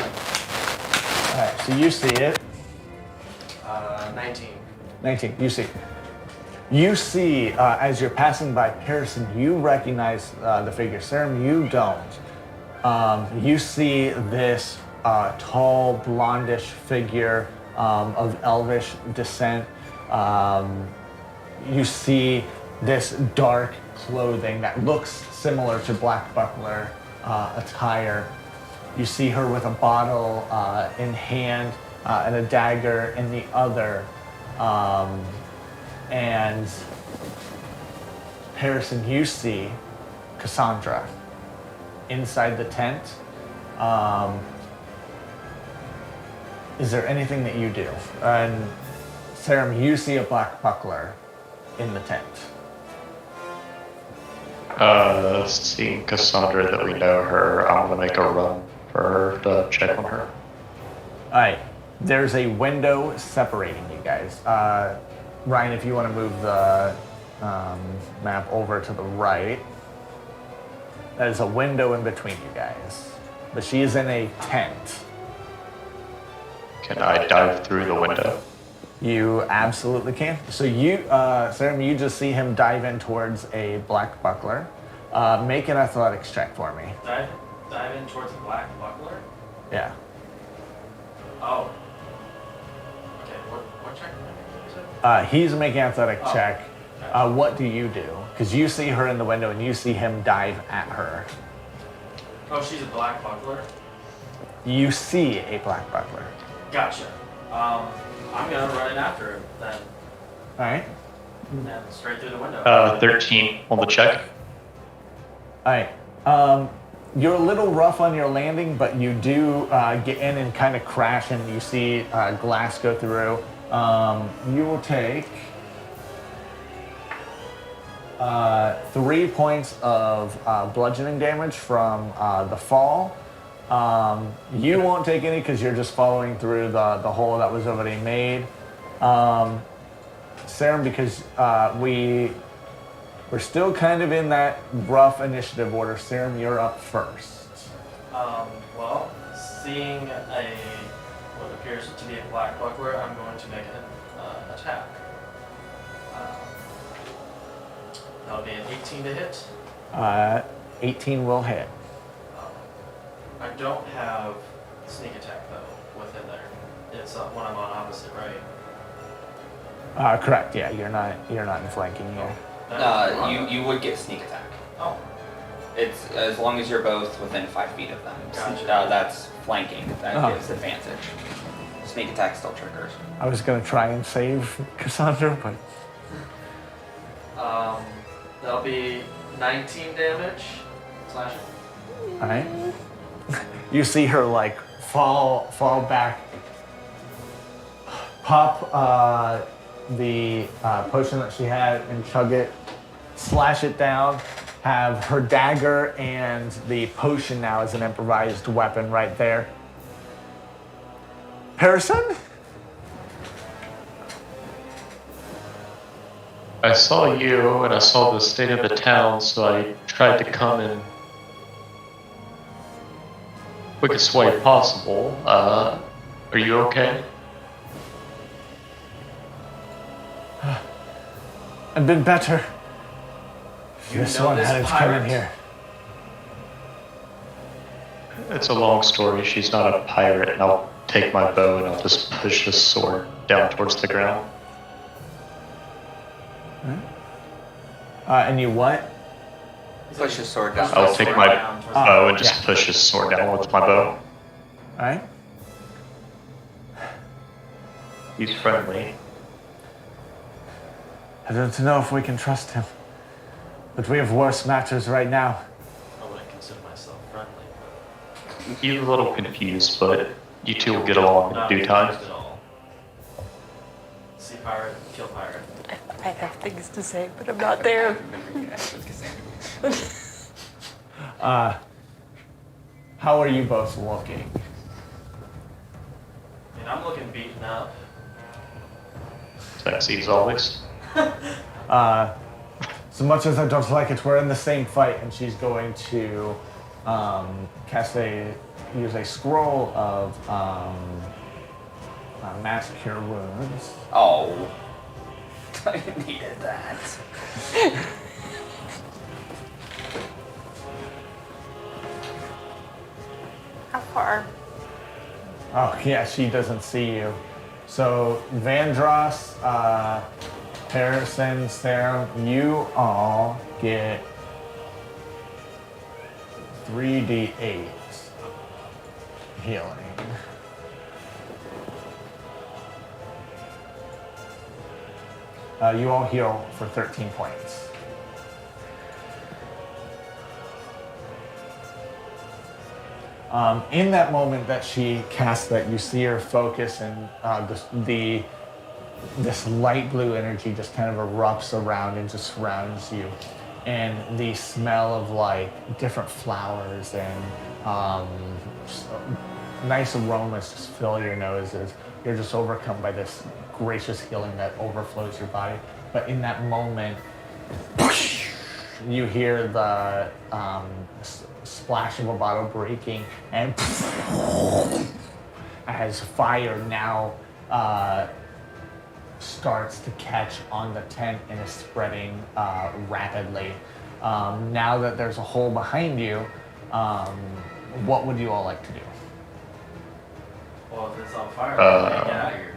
Speaker 1: Alright, so you see it.
Speaker 3: 19.
Speaker 1: 19, you see. You see, as you're passing by Harrison, you recognize the figure. Serum, you don't. You see this tall, blondish figure of elvish descent. You see this dark clothing that looks similar to Black Buckler attire. You see her with a bottle in hand and a dagger in the other. And Harrison, you see Cassandra inside the tent. Is there anything that you do? And Serum, you see a Black Buckler in the tent.
Speaker 7: Seeing Cassandra that we know her, I'm gonna make a run for her to check on her.
Speaker 1: Alright, there's a window separating you guys. Ryan, if you want to move the map over to the right, there's a window in between you guys. But she is in a tent.
Speaker 7: Can I dive through the window?
Speaker 1: You absolutely can. So you, Serum, you just see him dive in towards a Black Buckler. Make an athletics check for me.
Speaker 3: Dive in towards the Black Buckler?
Speaker 1: Yeah.
Speaker 3: Oh. Okay, what check did I make?
Speaker 1: He's making an athletic
Speaker 3: Oh.
Speaker 1: check.
Speaker 3: Okay.
Speaker 1: What do you do? Because you see her in the window and you see him dive at her.
Speaker 3: Oh, she's a Black Buckler?
Speaker 1: You see a Black Buckler.
Speaker 3: Gotcha. I'm gonna run in after him then.
Speaker 1: Alright.
Speaker 3: And straight through the window.
Speaker 7: 13 on the check.
Speaker 1: Alright. You're a little rough on your landing, but you do get in and kind of crash and you see glass go through. You will take 3 points of bludgeoning damage from the fall. You won't take any because you're just following through the hole that was already made. Sarah, because we're still kind of in that rough initiative order. Sarah, you're up first.
Speaker 3: Well, seeing what appears to be a black buckler, I'm going to make an attack. That'll be an 18 to hit.
Speaker 1: 18 will hit.
Speaker 3: I don't have sneak attack though within there. It's when I'm on opposite, right?
Speaker 1: Correct. Yeah, you're not in flanking here.
Speaker 2: You would get sneak attack.
Speaker 3: Oh.
Speaker 2: It's as long as you're both within 5 feet of them.
Speaker 3: Gotcha.
Speaker 2: That's flanking. That gives advantage. Sneak attack still triggers.
Speaker 1: I was gonna try and save Cassandra, but
Speaker 3: That'll be 19 damage. Slashing.
Speaker 1: all right. You see her like fall back, pop the potion that she had and chug it, slash it down, have her dagger and the potion now as an improvised weapon right there. Harrison?
Speaker 7: I saw you and I saw the state of the town, so I tried to come in quickest way possible. Are you okay?
Speaker 1: I've been better. This
Speaker 3: know
Speaker 1: one
Speaker 3: this
Speaker 1: had to come in
Speaker 3: pirate?
Speaker 1: here.
Speaker 7: It's a long story. She's not a pirate, and I'll take my bow and I'll just push this sword down towards the ground.
Speaker 1: And you what?
Speaker 2: Push his sword down.
Speaker 7: I'll take my bow and just
Speaker 1: yeah.
Speaker 7: push his sword down with my bow.
Speaker 1: All right.
Speaker 7: He's friendly.
Speaker 1: I don't know if we can trust him, but we have worse matters right now.
Speaker 3: I wouldn't consider myself friendly.
Speaker 7: He's a little confused, but you two will get along in
Speaker 3: Not
Speaker 7: due time.
Speaker 3: confused at all. See pirate, kill pirate.
Speaker 4: I have things to say, but I'm not there.
Speaker 1: How are you both looking?
Speaker 3: I mean, I'm looking beaten up.
Speaker 7: Sexy as always.
Speaker 1: So much as I don't like it, we're in the same fight, and she's going to use a scroll of mass cure wounds.
Speaker 2: Oh. I needed that.
Speaker 4: How far?
Speaker 1: Oh yeah, she doesn't see you. So Vandross, Harrison, Sarah, you all get 3d8 healing. You all heal for 13 points. In that moment that she casts that, you see her focus, and this light blue energy just kind of erupts around and just surrounds you. And the smell of like different flowers and nice aromas just fill your noses. You're just overcome by this gracious healing that overflows your body. But in that moment, you hear the splash of a bottle breaking, and as fire now starts to catch on the tent and is spreading rapidly. Now that there's a hole behind you, what would you all like to do?
Speaker 3: Well, if it's on fire, I can't get out of here.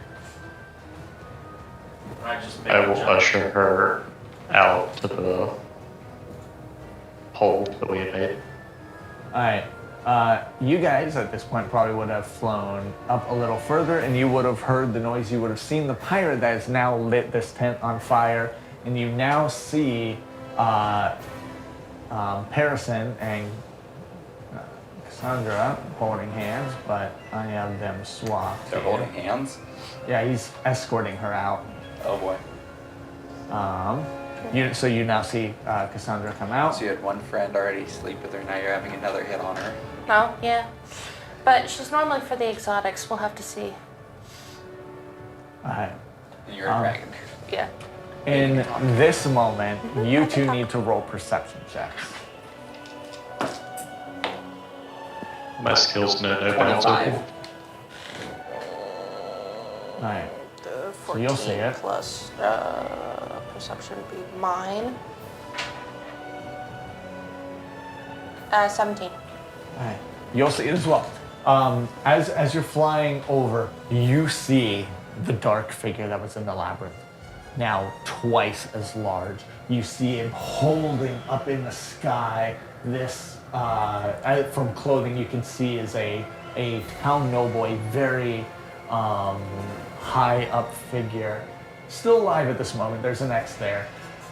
Speaker 3: I just make
Speaker 7: I
Speaker 3: a
Speaker 7: will
Speaker 3: jump.
Speaker 7: usher her out to the hole that we had made.
Speaker 1: All right. You guys at this point probably would have flown up a little further, and you would have heard the noise. You would have seen the pirate that has now lit this tent on fire, and you now see Harrison and Cassandra holding hands, but I have them swapped.
Speaker 2: They're holding hands?
Speaker 1: Yeah, he's escorting her out.
Speaker 2: Oh boy.
Speaker 1: So you now see Cassandra come out.
Speaker 2: So you had one friend already sleep with her, now you're having another hit on her.
Speaker 4: No, yeah. But she's normally for the exotics. We'll have to see.
Speaker 1: Alright.
Speaker 2: And you're a dragon.
Speaker 4: Yeah.
Speaker 1: In this moment, you two need to roll perception checks.
Speaker 7: My skills know no bounds.
Speaker 2: 25.
Speaker 1: Alright.
Speaker 4: The
Speaker 1: So you'll see
Speaker 4: 14
Speaker 1: it.
Speaker 4: plus perception would be mine. 17.
Speaker 1: Alright. You'll see it as well. As you're flying over, you see the dark figure that was in the labyrinth. Now twice as large. You see him holding up in the sky this, from clothing you can see is a town noble, a very high up figure. Still alive at this moment, there's an X there.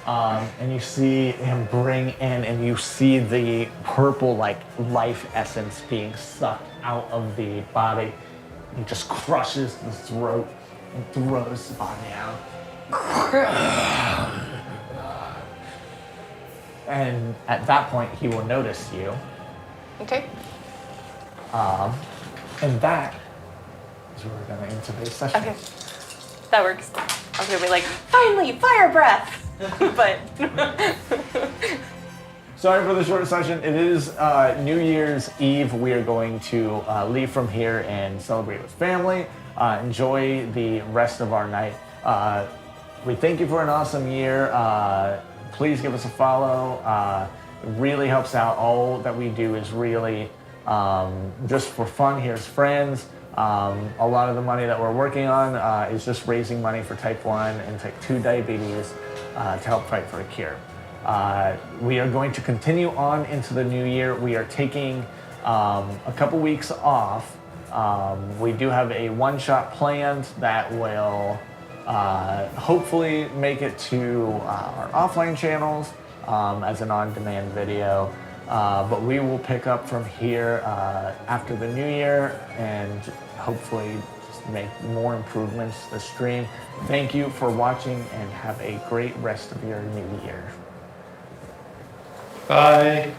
Speaker 1: And you see him bring in, and you see the purple like life essence being sucked out of the body. He just crushes the throat and throws the body out. And at that point, he will notice you.
Speaker 4: Okay.
Speaker 1: And that is where we're going to end today's session.
Speaker 4: Okay. That works. I was gonna be like, finally, fire breath! But.
Speaker 1: Sorry for the short session. It is New Year's Eve. We are going to leave from here and celebrate with family. Enjoy the rest of our night. We thank you for an awesome year. Please give us a follow. It really helps out. All that we do is really just for fun. Here's friends. A lot of the money that we're working on is just raising money for type 1 and type 2 diabetes to help fight for a cure. We are going to continue on into the new year. We are taking a couple weeks off. We do have a one-shot planned that will hopefully make it to our offline channels as an on-demand video. But we will pick up from here after the new year and hopefully just make more improvements to the stream. Thank you for watching and have a great rest of your new year.
Speaker 7: Bye.